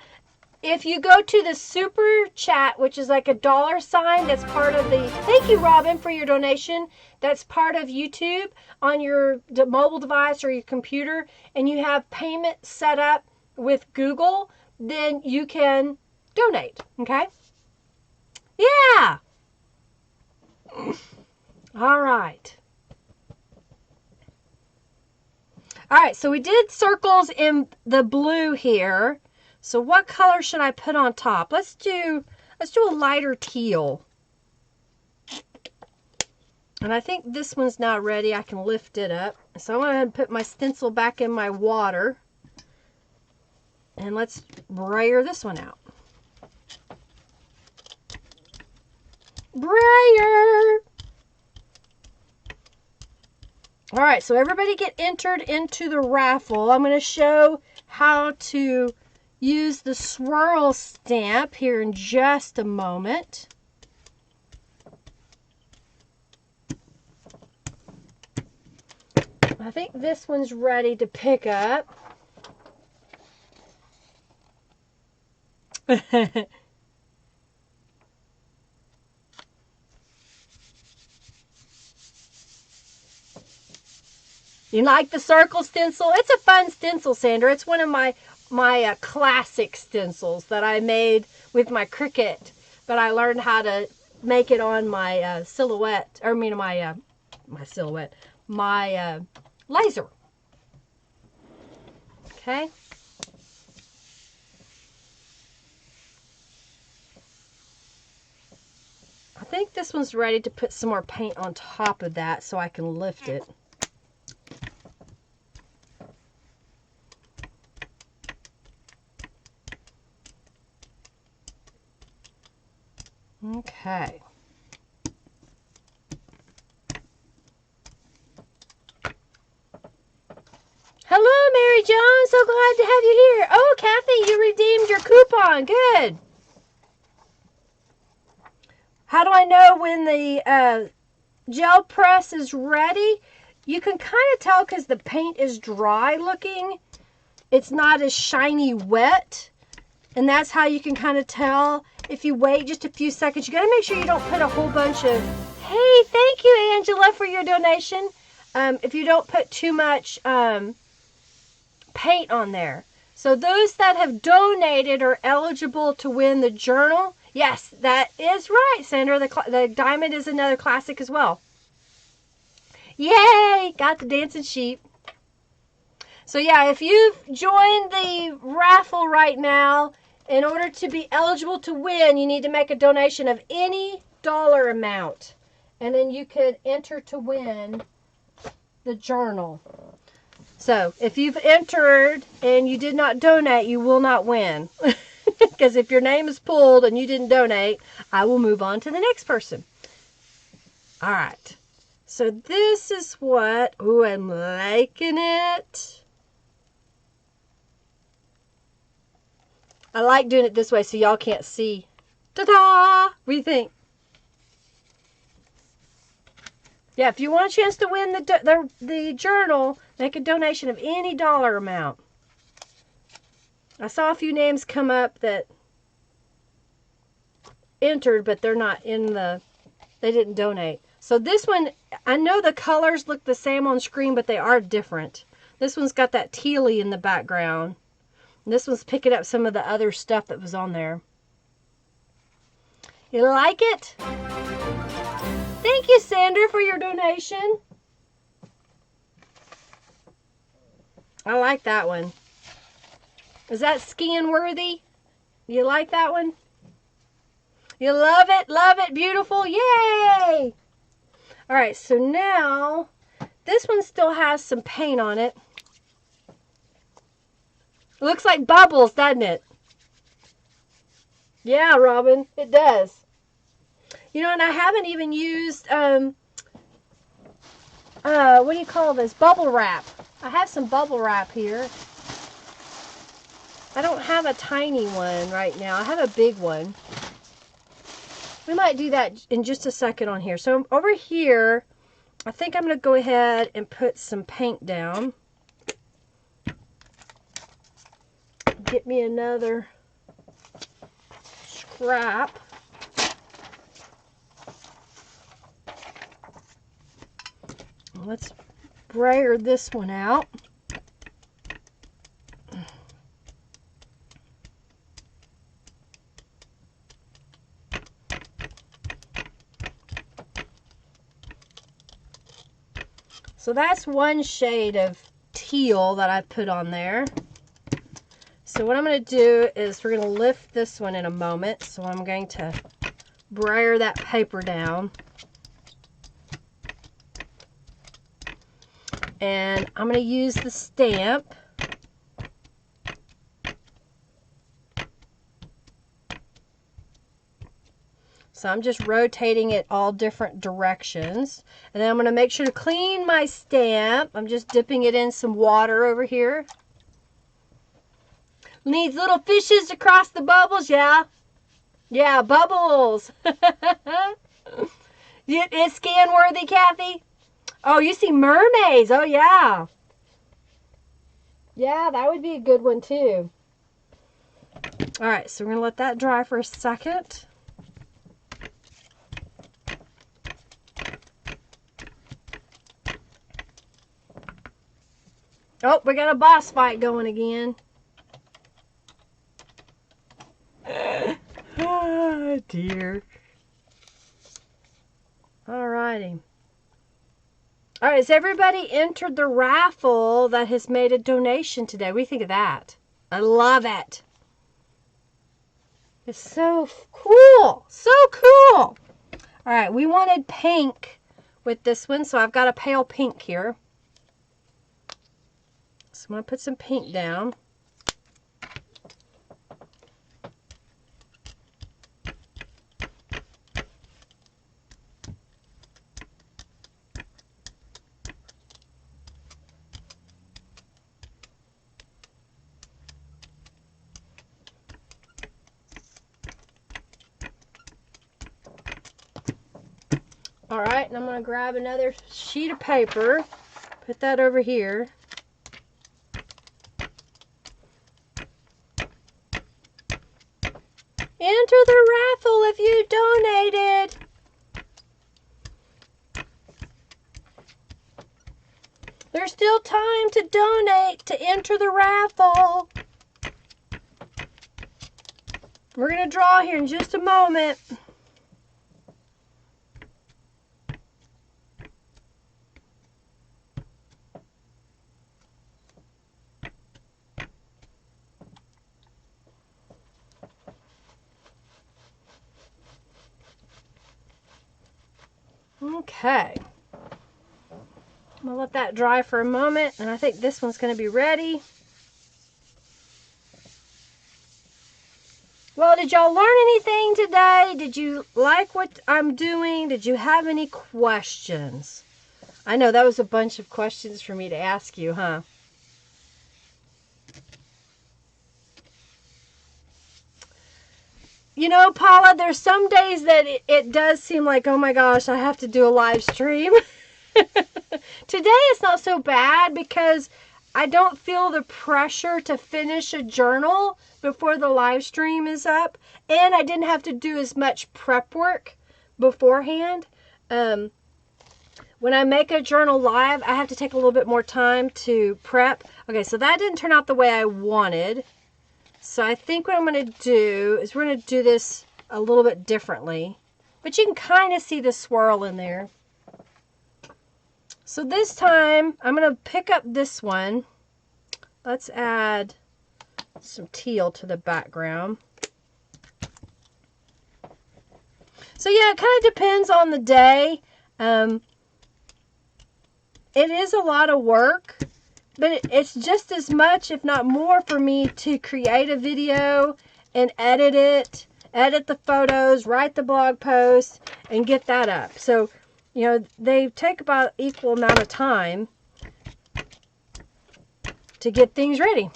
If you go to the super chat, which is like a $sign, that's part of the, thank you, Robin, for your donation. That's part of YouTube on your mobile device or your computer, and you have payment set up with Google, then you can donate, okay? Yeah. All right. All right, so we did circles in the blue here. So what color should I put on top? Let's do a lighter teal. And I think this one's now ready. I can lift it up. So I'm going to put my stencil back in my water. And let's brayer this one out. Brayer! All right, so everybody get entered into the raffle. I'm going to show how to use the swirl stamp here in just a moment. I think this one's ready to pick up. You like the circle stencil? It's a fun stencil, Sandra. It's one of my classic stencils that I made with my Cricut, but I learned how to make it on my silhouette, or I mean my silhouette, my laser. Okay. I think this one's ready to put some more paint on top of that so I can lift it. Okay. Hello, Mary Jo. So glad to have you here. Oh, Kathy, you redeemed your coupon. Good. How do I know when the gel press is ready? You can kind of tell because the paint is dry looking. It's not as shiny wet. And that's how you can kind of tell. If you wait just a few seconds, you got to make sure you don't put a whole bunch of... Hey, thank you, Angela, for your donation. If you don't put too much paint on there. So those that have donated are eligible to win the journal. Yes, that is right, Sandra. The diamond is another classic as well. Yay! Got the dancing sheep. So yeah, if you've joined the raffle right now, in order to be eligible to win, you need to make a donation of any dollar amount. And then you could enter to win the journal. So if you've entered and you did not donate, you will not win. Because if your name is pulled and you didn't donate, I will move on to the next person. All right. So this is what... Ooh, I'm liking it. I like doing it this way so y'all can't see. Ta-da! What do you think? Yeah, if you want a chance to win the journal, make a donation of any dollar amount. I saw a few names come up that entered, but they're not in the... They didn't donate. So this one, I know the colors look the same on screen, but they are different. This one's got that tealy in the background. And this one's picking up some of the other stuff that was on there. You like it? Thank you, Sandra, for your donation. I like that one. Is that skin worthy? You like that one? You love it, beautiful. Yay! All right, so now this one still has some paint on it. It looks like bubbles, doesn't it? Yeah, Robin, it does. You know, and I haven't even used, what do you call this? Bubble wrap. I have some bubble wrap here. I don't have a tiny one right now. I have a big one. We might do that in just a second on here. So over here, I think I'm going to go ahead and put some paint down. Get me another scrap. Let's brayer this one out. So that's one shade of teal that I put on there. So what I'm going to do is we're going to lift this one in a moment. So I'm going to brayer that paper down. And I'm going to use the stamp. So I'm just rotating it all different directions. And then I'm going to make sure to clean my stamp. I'm just dipping it in some water over here. Needs little fishes to cross the bubbles, yeah. Yeah, bubbles. It's scan worthy, Kathy? Oh, you see mermaids. Oh, yeah. Yeah, that would be a good one, too. All right, so we're going to let that dry for a second. Oh, we got a boss fight going again. Oh, dear. All righty. All right, has everybody entered the raffle that has made a donation today? What do you think of that? I love it. It's so cool. So cool. All right, we wanted pink with this one, so I've got a pale pink here. So I'm going to put some pink down. All right, and I'm going to grab another sheet of paper, put that over here. Enter the raffle if you donated. There's still time to donate to enter the raffle. We're going to draw here in just a moment. Okay. I'm going to let that dry for a moment, and I think this one's going to be ready. Well, did y'all learn anything today? Did you like what I'm doing? Did you have any questions? I know that was a bunch of questions for me to ask you, huh? You know, Paula, there's some days that it does seem like, oh my gosh, I have to do a live stream. Today it's not so bad because I don't feel the pressure to finish a journal before the live stream is up. And I didn't have to do as much prep work beforehand. When I make a journal live, I have to take a little bit more time to prep. Okay, so that didn't turn out the way I wanted. So I think what I'm going to do is we're going to do this a little bit differently. But you can kind of see the swirl in there. So this time, I'm going to pick up this one. Let's add some teal to the background. So yeah, it kind of depends on the day. It is a lot of work, but it's just as much, if not more, for me to create a video and edit it, edit the photos, write the blog post, and get that up. So, you know, they take about equal amount of time to get things ready.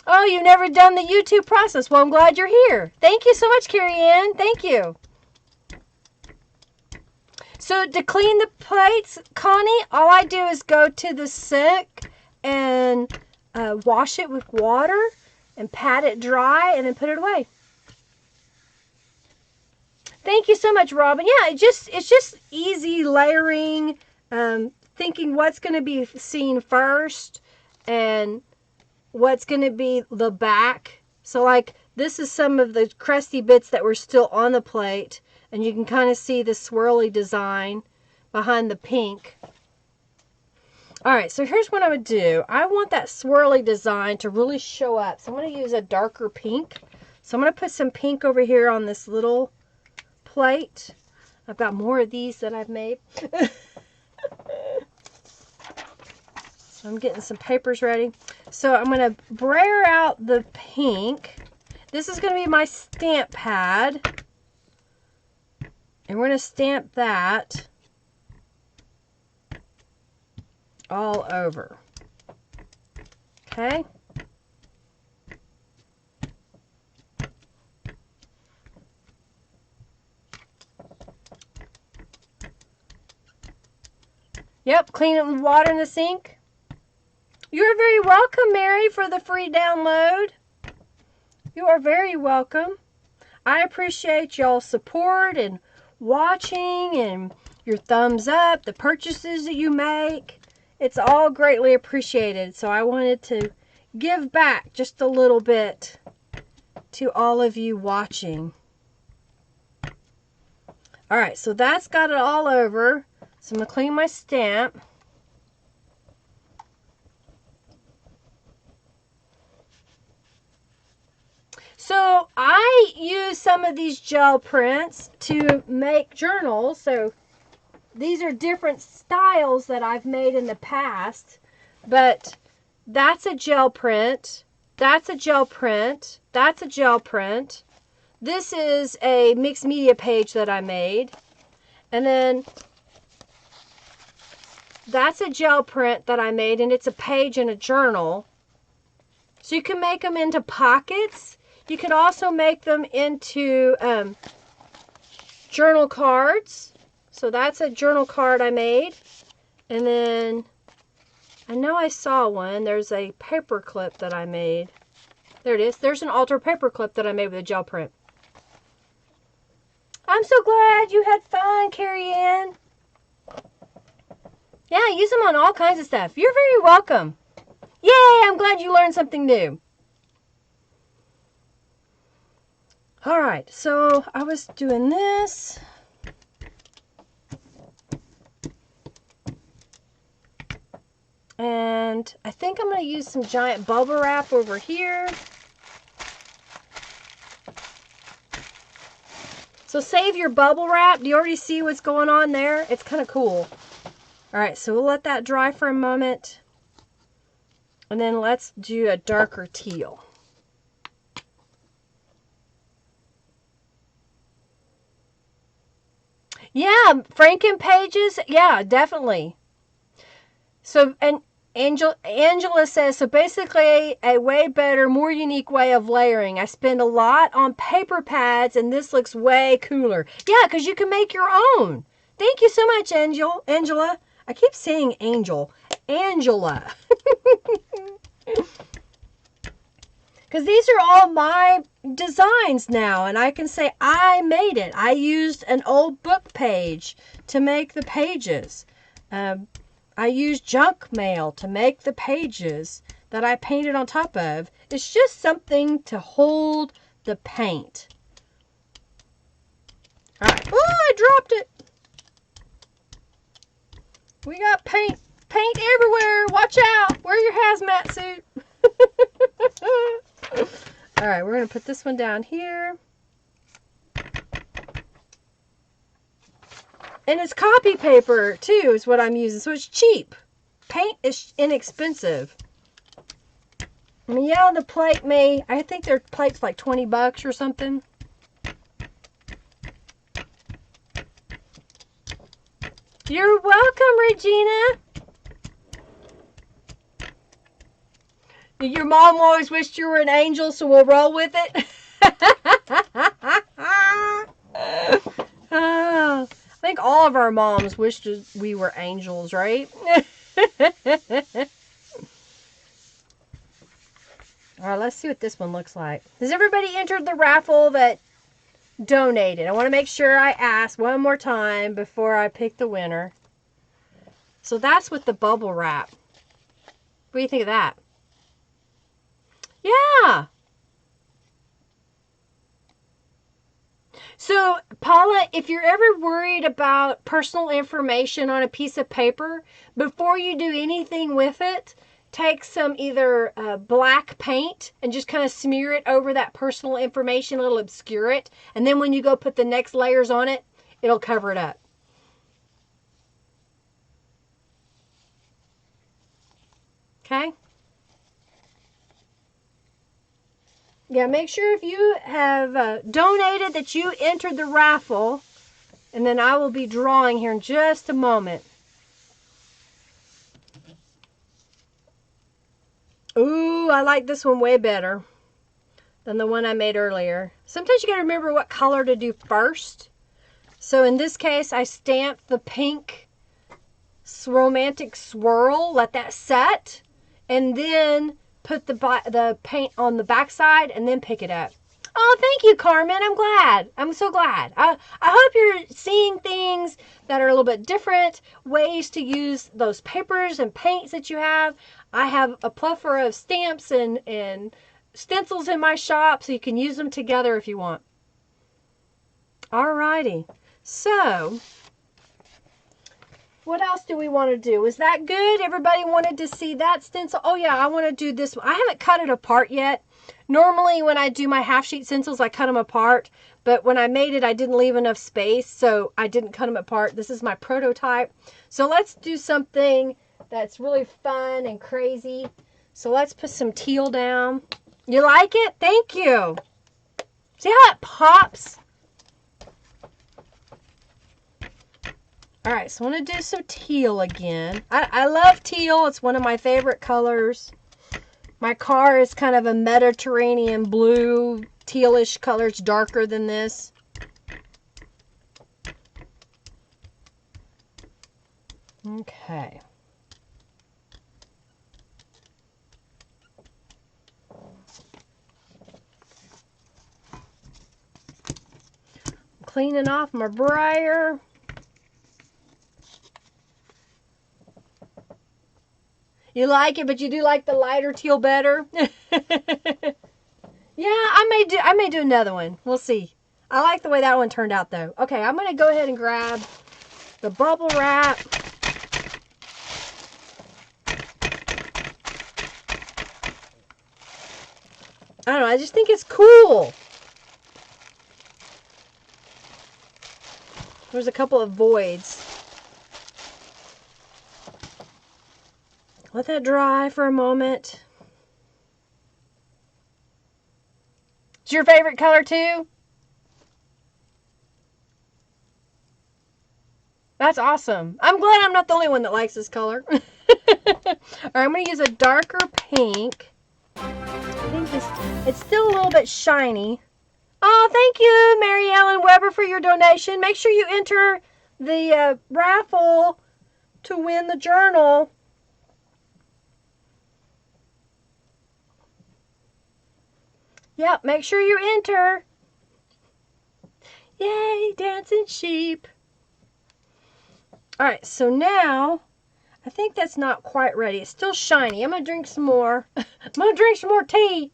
Oh, you've never done the YouTube process. Well, I'm glad you're here. Thank you so much, Carrie Ann. Thank you. So to clean the plates, Connie, all I do is go to the sink and wash it with water and pat it dry and then put it away. Thank you so much, Robin. Yeah, it's just easy layering, thinking what's going to be seen first and what's going to be the back. So like this is some of the crusty bits that were still on the plate, and you can kind of see the swirly design behind the pink. All right, so here's what I'm going to do. I want that swirly design to really show up. So I'm going to use a darker pink. So I'm going to put some pink over here on this little plate. I've got more of these that I've made. So I'm getting some papers ready. So I'm going to brayer out the pink. This is going to be my stamp pad. And we're going to stamp that. all over. Okay? Yep, clean it with water in the sink. You're very welcome, Mary, for the free download. You are very welcome. I appreciate y'all's support and watching and your thumbs up, the purchases that you make. It's all greatly appreciated. So I wanted to give back just a little bit to all of you watching. All right, so that's got it all over. So I'm going to clean my stamp. So I use some of these gel prints to make journals. So these are different styles that I've made in the past. But that's a gel print. That's a gel print. That's a gel print. This is a mixed media page that I made. And then that's a gel print that I made, and it's a page in a journal. So you can make them into pockets. You can also make them into journal cards. So that's a journal card I made. And then I know I saw one. There's a paper clip that I made. There it is. There's an altar paper clip that I made with a gel print. I'm so glad you had fun, Carrie Ann. Yeah, use them on all kinds of stuff. You're very welcome. Yay, I'm glad you learned something new. All right, so I was doing this. And I think I'm going to use some giant bubble wrap over here. So save your bubble wrap. Do you already see what's going on there? It's kind of cool. All right, so we'll let that dry for a moment. And then let's do a darker teal. Yeah, Franken pages. Yeah, definitely. So, and Angela says, so basically a way better, more unique way of layering. I spend a lot on paper pads, and this looks way cooler. Yeah, because you can make your own. Thank you so much, Angela. I keep saying Angel. Angela. Because these are all my designs now, and I can say I made it. I used an old book page to make the pages. I used junk mail to make the pages that I painted on top of. It's just something to hold the paint. All right. Oh, I dropped it. We got paint everywhere. Watch out. Wear your hazmat suit. All right, we're going to put this one down here. And it's copy paper, too, is what I'm using. So it's cheap. Paint is inexpensive. I mean, yeah, the plate I think their plate's like $20 or something. You're welcome, Regina. Your mom always wished you were an angel, so we'll roll with it. I think all of our moms wished we were angels, right? All right, let's see what this one looks like. Has everybody entered the raffle that donated? I want to make sure I ask one more time before I pick the winner. So that's with the bubble wrap. What do you think of that? Yeah. So, Paula, if you're ever worried about personal information on a piece of paper, before you do anything with it, take some either black paint and just kind of smear it over that personal information. It'll obscure it. And then when you go put the next layers on it, it'll cover it up. Okay? Yeah, make sure if you have donated that you entered the raffle, and then I will be drawing here in just a moment. Ooh, I like this one way better than the one I made earlier. Sometimes you gotta remember what color to do first. So in this case, I stamped the pink Romantic Swirl, let that set, and then put the paint on the backside and then pick it up. Oh, thank you, Carmen. I'm glad. I'm so glad. I hope you're seeing things that are a little bit different, ways to use those papers and paints that you have. I have a plethora of stamps and stencils in my shop, so you can use them together if you want. Alrighty. So, what else do we want to do? Is that good? Everybody wanted to see that stencil? Oh yeah, I want to do this one. I haven't cut it apart yet. Normally when I do my half sheet stencils, I cut them apart. But when I made it, I didn't leave enough space, so I didn't cut them apart. This is my prototype. So let's do something that's really fun and crazy. So let's put some teal down. You like it? Thank you. See how it pops? All right, so I want to do some teal again. I love teal. It's one of my favorite colors. My car is kind of a Mediterranean blue, tealish color. It's darker than this. Okay. Cleaning off my brayer. You like it, but you do like the lighter teal better? Yeah, I may do another one. We'll see. I like the way that one turned out though. Okay, I'm going to go ahead and grab the bubble wrap. I don't know, I just think it's cool. There's a couple of voids. Let that dry for a moment. It's your favorite color too? That's awesome. I'm glad I'm not the only one that likes this color. All right, I'm going to use a darker pink. I think it's still a little bit shiny. Oh, thank you, Mary Ellen Weber, for your donation. Make sure you enter the raffle to win the journal. Yep, make sure you enter. Yay, dancing sheep. All right, so now I think that's not quite ready. It's still shiny. I'm going to drink some more. I'm going to drink some more tea.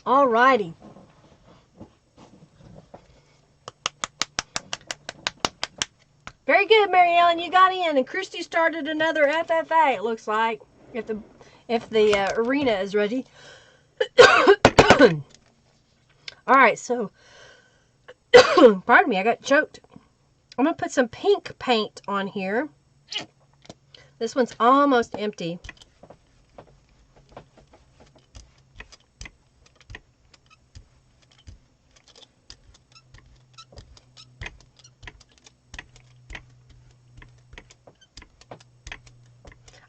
All righty. Very good, Mary Ellen. You got in, and Christy started another FFA. It looks like if the arena is ready. All right, so pardon me, I got choked. I'm gonna put some pink paint on here. This one's almost empty.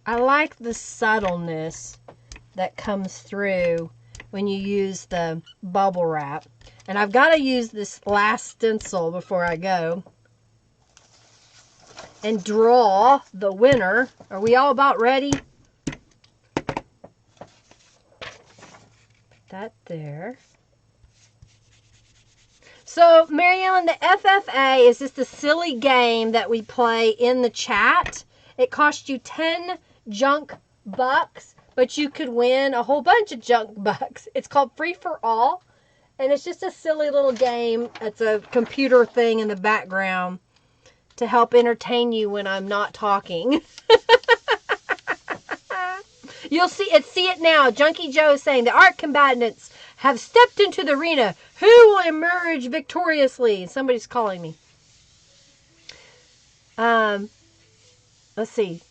I like the subtleness that comes through when you use the bubble wrap. And I've got to use this last stencil before I go and draw the winner. Are we all about ready? Put that there. So, Mary Ellen, the FFA is just a silly game that we play in the chat. It costs you 10 junk bucks, but you could win a whole bunch of junk bucks. It's called Free for All, and it's just a silly little game. It's a computer thing in the background to help entertain you when I'm not talking. You'll see it now. Junkie Joe is saying the art combatants have stepped into the arena. Who will emerge victoriously? Somebody's calling me. Let's see.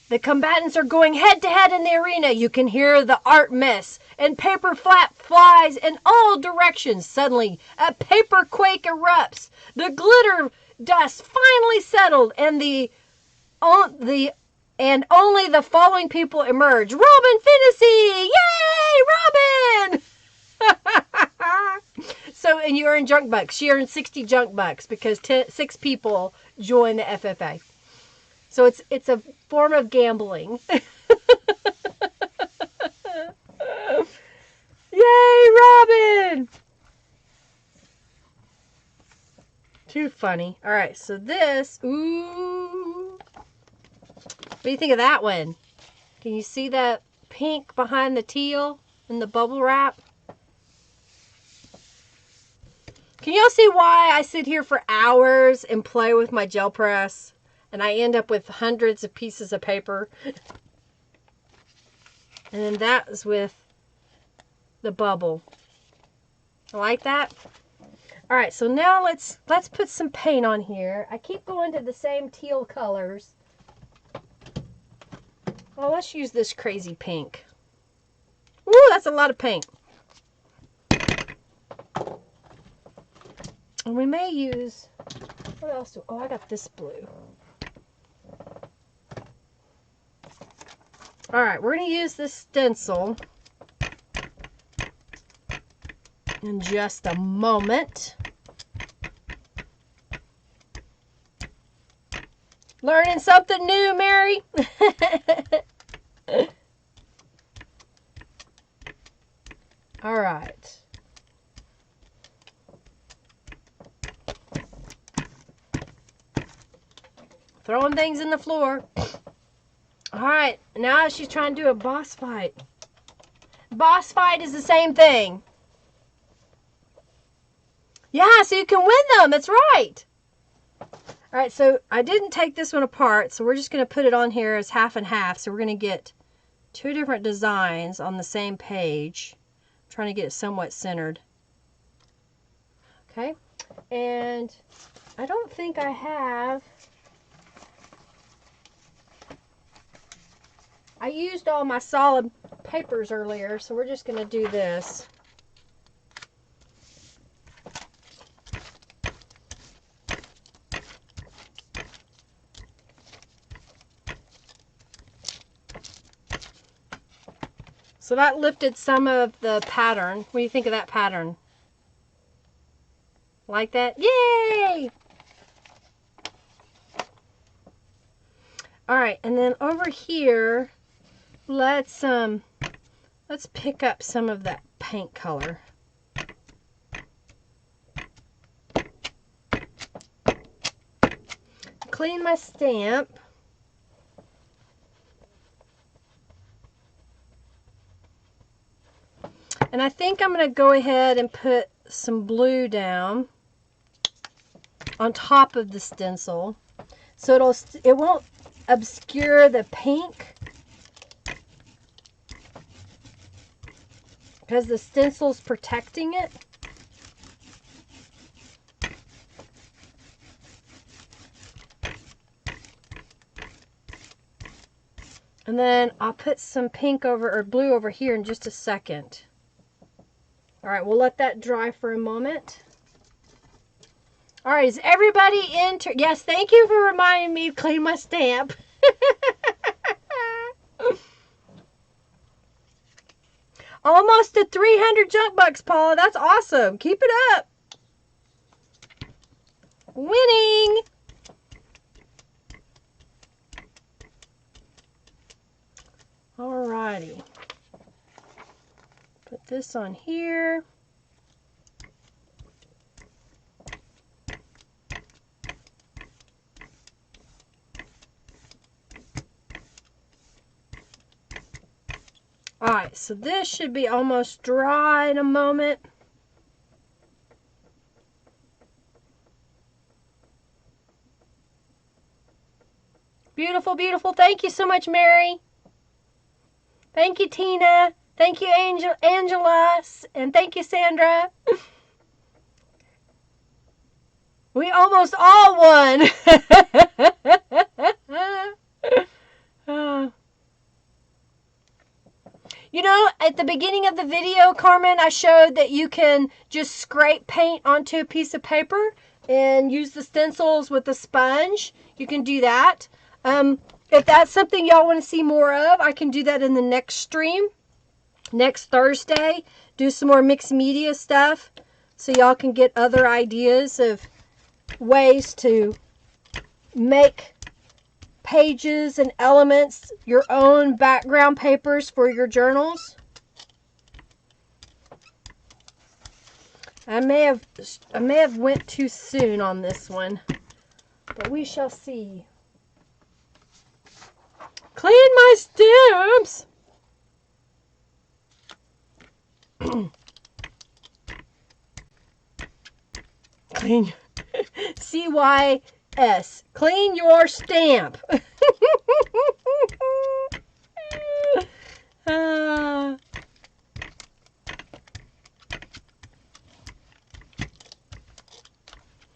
The combatants are going head to head in the arena. You can hear the art mess, and paper flies in all directions. Suddenly, a paper quake erupts. The glitter dust finally settled, and only the following people emerge. Robin Finnessy! Yay, Robin! So, and you earn junk bucks. She earned 60 junk bucks because 6 people join the FFA. So it's a form of gambling. Yay, Robin! Too funny. All right, so this, ooh. What do you think of that one? Can you see that pink behind the teal in the bubble wrap? Can y'all see why I sit here for hours and play with my gel press and I end up with hundreds of pieces of paper? And then that is with the bubble. I like that. All right, so now let's put some paint on here. I keep going to the same teal colors. Well, let's use this crazy pink. Ooh, that's a lot of paint. And we may use, what else? Oh, I got this blue. All right, we're going to use this stencil in just a moment. Learning something new, Mary? All right. Throwing things in the floor. All right, now she's trying to do a boss fight. Boss fight is the same thing. Yeah, so you can win them. That's right. All right, so I didn't take this one apart, so we're just going to put it on here as half and half. So we're going to get 2 different designs on the same page. I'm trying to get it somewhat centered. Okay, and I don't think I have... I used all my solid papers earlier, so we're just going to do this. So that lifted some of the pattern. What do you think of that pattern? Like that? Yay! All right, and then over here, let's pick up some of that paint color. Clean my stamp. And I think I'm going to go ahead and put some blue down on top of the stencil, so it won't obscure the pink, because the stencil's protecting it. And then I'll put some pink over, or blue over here in just a second. All right, we'll let that dry for a moment. All right, is everybody in? Yes, thank you for reminding me to clean my stamp. Almost to 300 junk bucks, Paula. That's awesome. Keep it up. Winning. All righty. Put this on here. All right, so this should be almost dry in a moment. Beautiful, beautiful. Thank you so much, Mary. Thank you, Tina. Thank you, Angela. And thank you, Sandra. We almost all won. at the beginning of the video, Carmen, I showed that you can just scrape paint onto a piece of paper and use the stencils with a sponge. You can do that. If that's something y'all want to see more of, I can do that in the next stream. Next Thursday, do some more mixed media stuff so y'all can get other ideas of ways to make pages and elements, your own background papers for your journals. I may have went too soon on this one, but we shall see. Clean my stamps. Clean. CYS. Clean your stamp.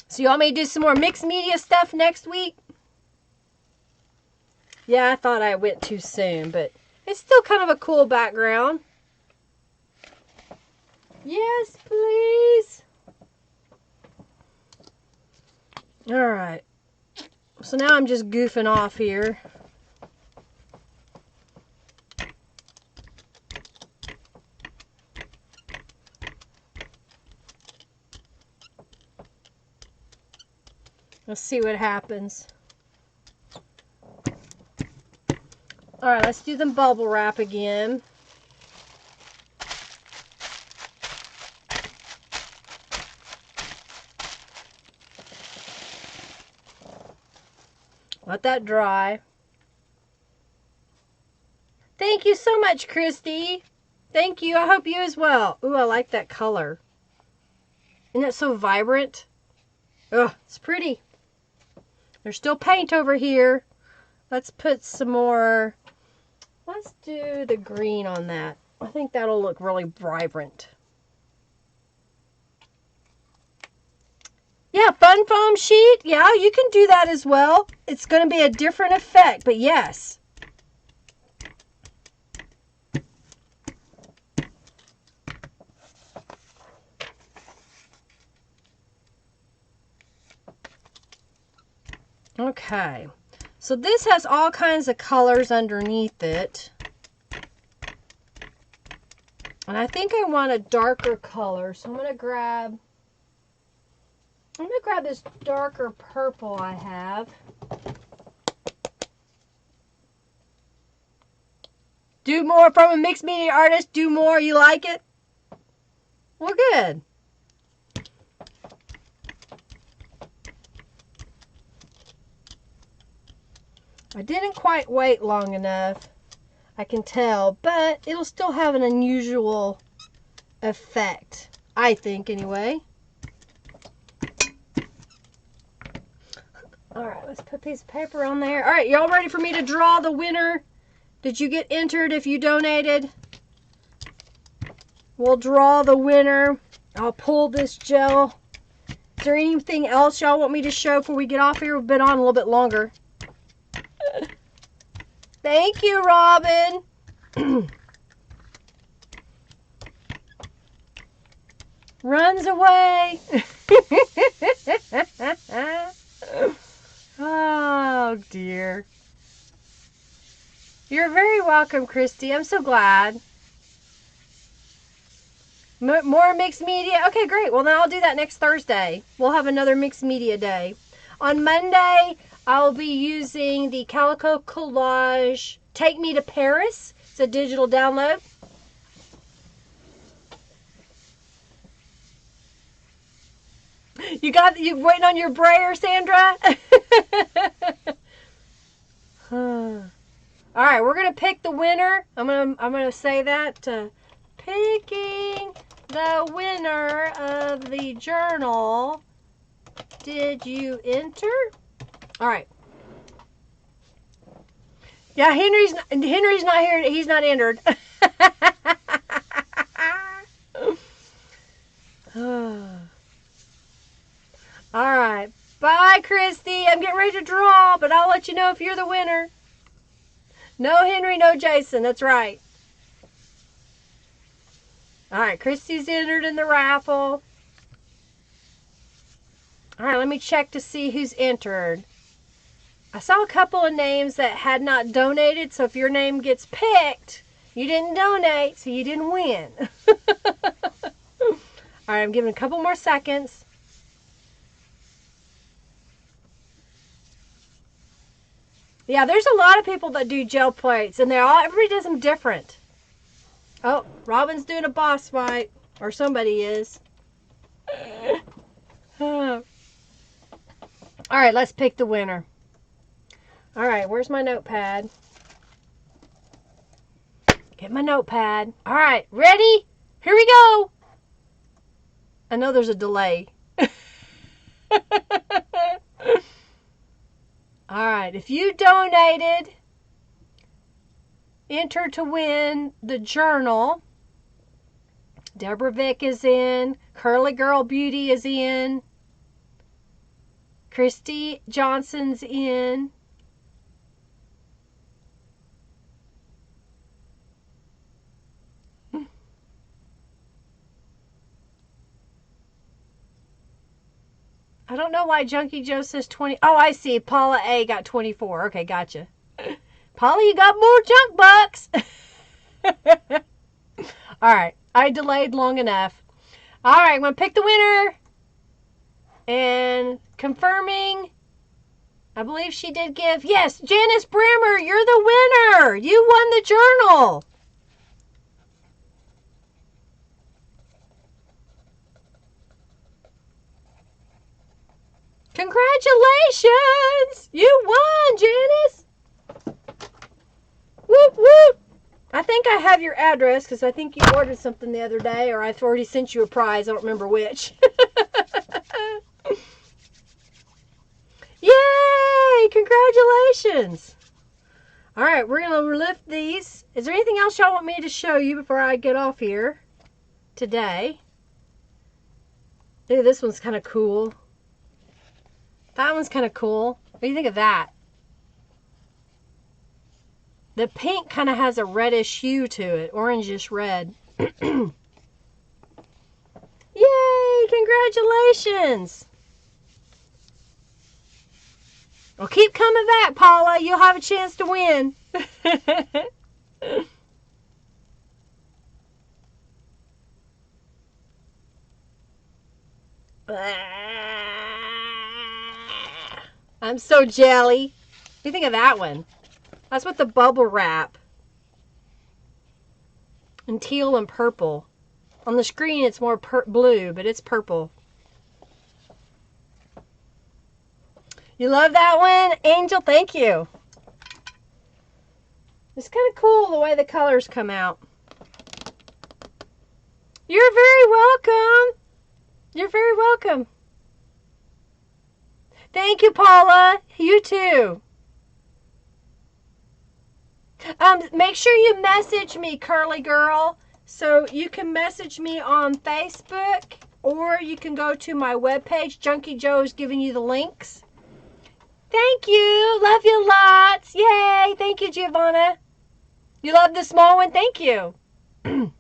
So you want me to do some more mixed media stuff next week? Yeah, I thought I went too soon, but it's still kind of a cool background. Yes, please. All right. So now I'm just goofing off here. Let's see what happens. All right, let's do the bubble wrap again. Let that dry. Thank you so much, Christy. Thank you. I hope you as well. Ooh, I like that color. Isn't it so vibrant? Ugh, it's pretty. There's still paint over here. Let's put some more. Let's do the green on that. I think that'll look really vibrant. Yeah, fun foam sheet. Yeah, you can do that as well. It's going to be a different effect, but yes. Okay, so this has all kinds of colors underneath it. And I think I want a darker color, so I'm going to grab this darker purple I have. Do more from a mixed media artist. Do more. You like it? Well, good. I didn't quite wait long enough, I can tell, but it'll still have an unusual effect, I think, anyway. All right, let's put a piece of paper on there. All right, y'all ready for me to draw the winner? Did you get entered if you donated? We'll draw the winner. I'll pull this gel. Is there anything else y'all want me to show before we get off here? We've been on a little bit longer. Thank you, Robin. Runs away. Oh, dear. You're very welcome, Christy. I'm so glad. More mixed media? Okay, great. Well, then I'll do that next Thursday. We'll have another mixed media day. On Monday, I'll be using the Calico Collage Take Me to Paris. It's a digital download. You waiting on your brayer, Sandra? All right, we're gonna pick the winner. I'm gonna say that picking the winner of the journal. Did you enter? All right. Yeah, Henry's not here. He's not entered. All right. Bye, Christy. I'm getting ready to draw, but I'll let you know if you're the winner. No Henry, no Jason. That's right. All right, Christy's entered in the raffle. All right, let me check to see who's entered. I saw a couple of names that had not donated, so if your name gets picked, you didn't donate, so you didn't win. All right, I'm giving a couple more seconds. Yeah, there's a lot of people that do gel plates, and everybody does them different. Oh, Robin's doing a boss fight, or somebody is. All right, let's pick the winner. All right, where's my notepad? Get my notepad. All right, ready? Here we go. I know there's a delay. All right, if you donated, enter to win the journal. Deborah Vick is in. Curly Girl Beauty is in. Christy Johnson's in. I don't know why Junkie Joe says 20. Oh, I see. Paula A got 24. Okay, gotcha. Paula, you got more junk bucks. All right. I delayed long enough. All right. I'm going to pick the winner. And confirming. I believe she did give. Yes, Janice Brimmer, you're the winner. You won the journal. Congratulations! You won, Janice! Whoop, whoop! I think I have your address because I think you ordered something the other day, or I've already sent you a prize. I don't remember which. Yay! Congratulations! Alright, we're going to lift these. Is there anything else y'all want me to show you before I get off here today? Ooh, this one's kind of cool. That one's kind of cool. What do you think of that? The pink kind of has a reddish hue to it. Orangish red. Yay! Congratulations! Well, keep coming back, Paula. You'll have a chance to win. I'm so jelly. What do you think of that one? That's with the bubble wrap. And teal and purple. On the screen, it's more blue, but it's purple. You love that one? Angel, thank you. It's kind of cool the way the colors come out. You're very welcome. You're very welcome. Thank you, Paula. You too. Make sure you message me, Curly Girl. So you can message me on Facebook, or you can go to my webpage. Junkie Joe is giving you the links. Thank you. Love you lots. Yay. Thank you, Giovanna. You love the small one? Thank you. It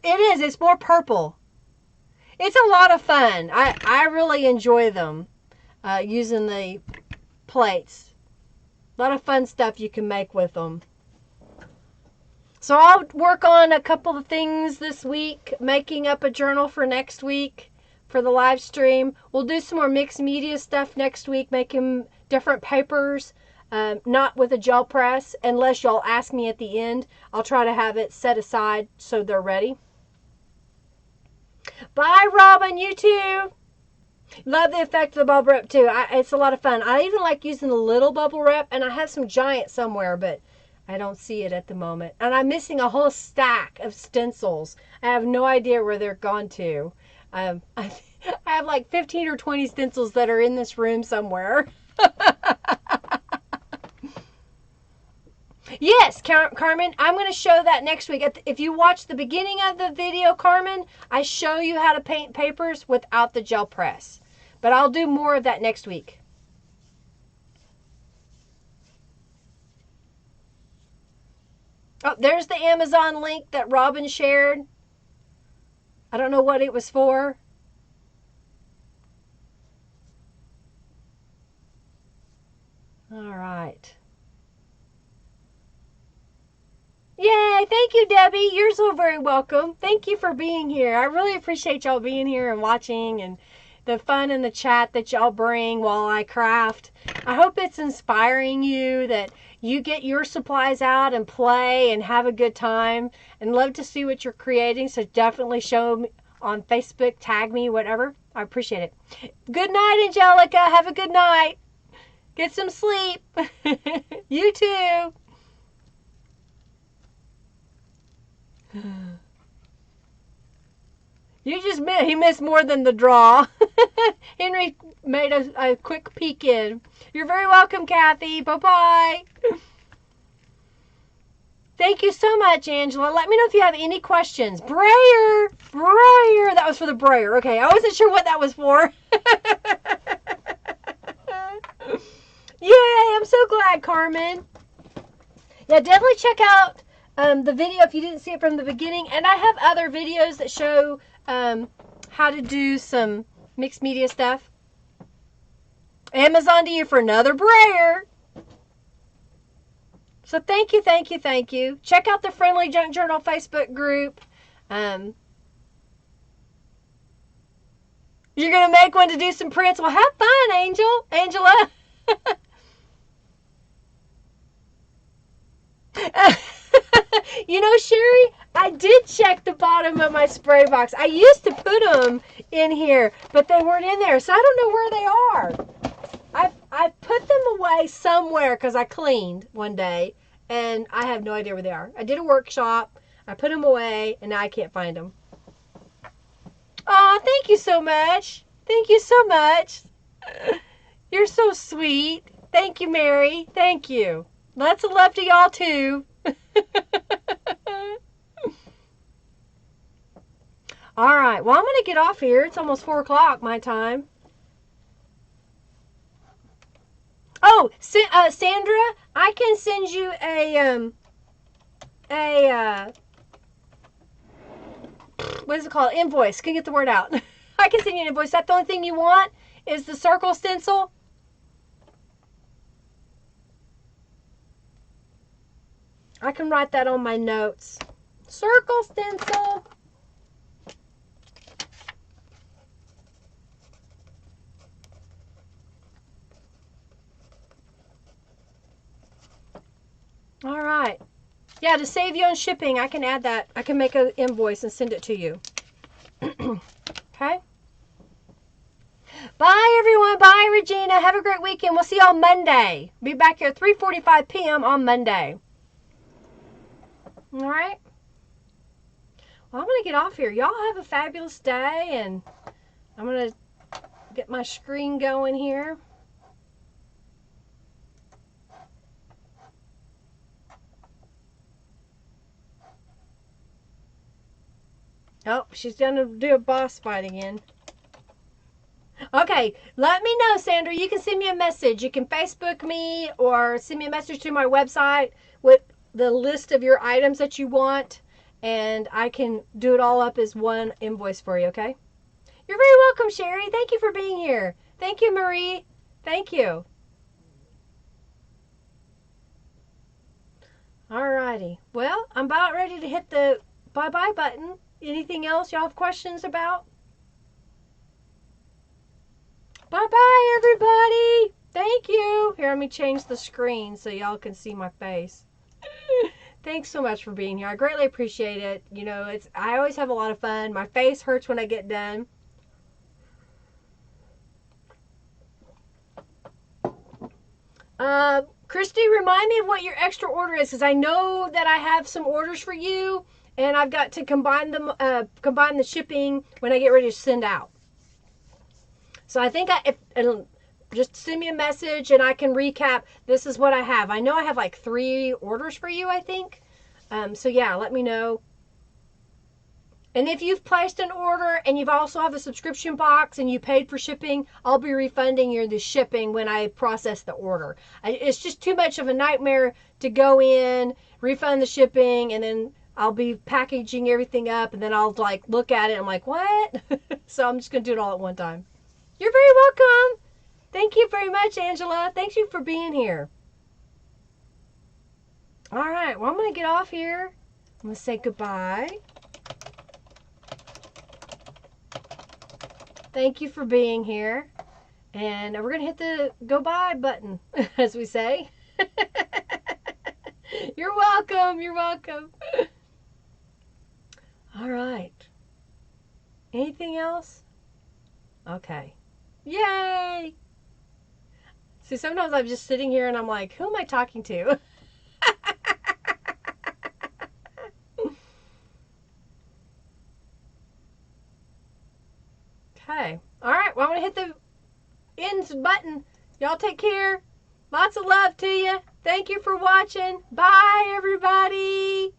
is. It's more purple. It's a lot of fun. I really enjoy them using the plates. A lot of fun stuff you can make with them. So I'll work on a couple of things this week, making up a journal for next week for the live stream. We'll do some more mixed media stuff next week, making different papers, not with a gel press, unless y'all ask me at the end. I'll try to have it set aside so they're ready. Bye, Robin. You too. Love the effect of the bubble wrap too. It's a lot of fun. I even like using the little bubble wrap, and I have some giant somewhere, but I don't see it at the moment. And I'm missing a whole stack of stencils. I have no idea where they're gone to. I have like 15 or 20 stencils that are in this room somewhere. Yes, Carmen, I'm going to show that next week. If you watch the beginning of the video, Carmen, I show you how to paint papers without the gel press. But I'll do more of that next week. Oh, there's the Amazon link that Robin shared. I don't know what it was for. All right. Yay! Thank you, Debbie. You're so very welcome. Thank you for being here. I really appreciate y'all being here and watching and the fun in the chat that y'all bring while I craft. I hope it's inspiring you, that you get your supplies out and play and have a good time, and love to see what you're creating. So definitely show me on Facebook, tag me, whatever. I appreciate it. Good night, Angelica. Have a good night. Get some sleep. You too. He missed more than the draw. Henry made a quick peek in. You're very welcome, Kathy. Bye-bye. Thank you so much, Angela. Let me know if you have any questions. Brayer. That was for the brayer. Okay, I wasn't sure what that was for. Yay, I'm so glad, Carmen. Yeah, definitely check out the video if you didn't see it from the beginning. And I have other videos that show how to do some mixed media stuff. Amazon to you for another brayer. So thank you. Check out the Friendly Junk Journal Facebook group. You're going to make one to do some prints. Well, have fun, Angela. You know, Sherry, I did check the bottom of my spray box. I used to put them in here, but they weren't in there, so I don't know where they are. I put them away somewhere because I cleaned one day, and I have no idea where they are. I did a workshop, I put them away, and now I can't find them. Oh, thank you so much. You're so sweet. Thank you, Mary. Thank you. Lots of love to y'all, too. All right. Well, I'm going to get off here. It's almost 4 o'clock my time. Oh, Sandra, I can send you what is it called? Invoice. Can you get the word out? I can send you an invoice. Is that the only thing you want? Is the circle stencil? I can write that on my notes. Circle stencil. All right. Yeah, to save you on shipping, I can add that. I can make an invoice and send it to you. Okay? Bye, everyone. Bye, Regina. Have a great weekend. We'll see you on Monday. Be back here at 3:45 p.m. on Monday. All right? Well, I'm going to get off here. Y'all have a fabulous day, and I'm going to get my screen going here. Oh, she's going to do a boss fight again. Okay, let me know, Sandra. You can send me a message. You can Facebook me or send me a message to my website with the list of your items that you want, and I can do it all up as one invoice for you, okay? You're very welcome, Sherry. Thank you for being here. Thank you, Marie. Thank you. Alrighty. Well, I'm about ready to hit the bye-bye button. Anything else y'all have questions about? Bye-bye, everybody. Thank you. Here, let me change the screen so y'all can see my face. Thanks so much for being here. I greatly appreciate it. You know, I always have a lot of fun. My face hurts when I get done. Christy, remind me of what your extra order is, because I know that I have some orders for you, and I've got to combine them, combine the shipping when I get ready to send out. So I think it'll just send me a message and I can recap. This is what I have. I know I have like 3 orders for you, I think. So yeah, let me know. And if you've placed an order and you've also have a subscription box and you paid for shipping, I'll be refunding you the shipping when I process the order. It's just too much of a nightmare to go in, refund the shipping, and then I'll be packaging everything up, and then I'll like look at it and I'm like, what? So I'm just going to do it all at one time. You're very welcome. Thank you very much, Angela. Thank you for being here. All right, well, I'm going to get off here. I'm going to say goodbye. Thank you for being here. And we're going to hit the go bye button, as we say. You're welcome. You're welcome. All right. Anything else? Okay. Yay! See, sometimes I'm just sitting here and I'm like, who am I talking to? Okay. All right. Well, I'm going to hit the ends button. Y'all take care. Lots of love to you. Thank you for watching. Bye, everybody.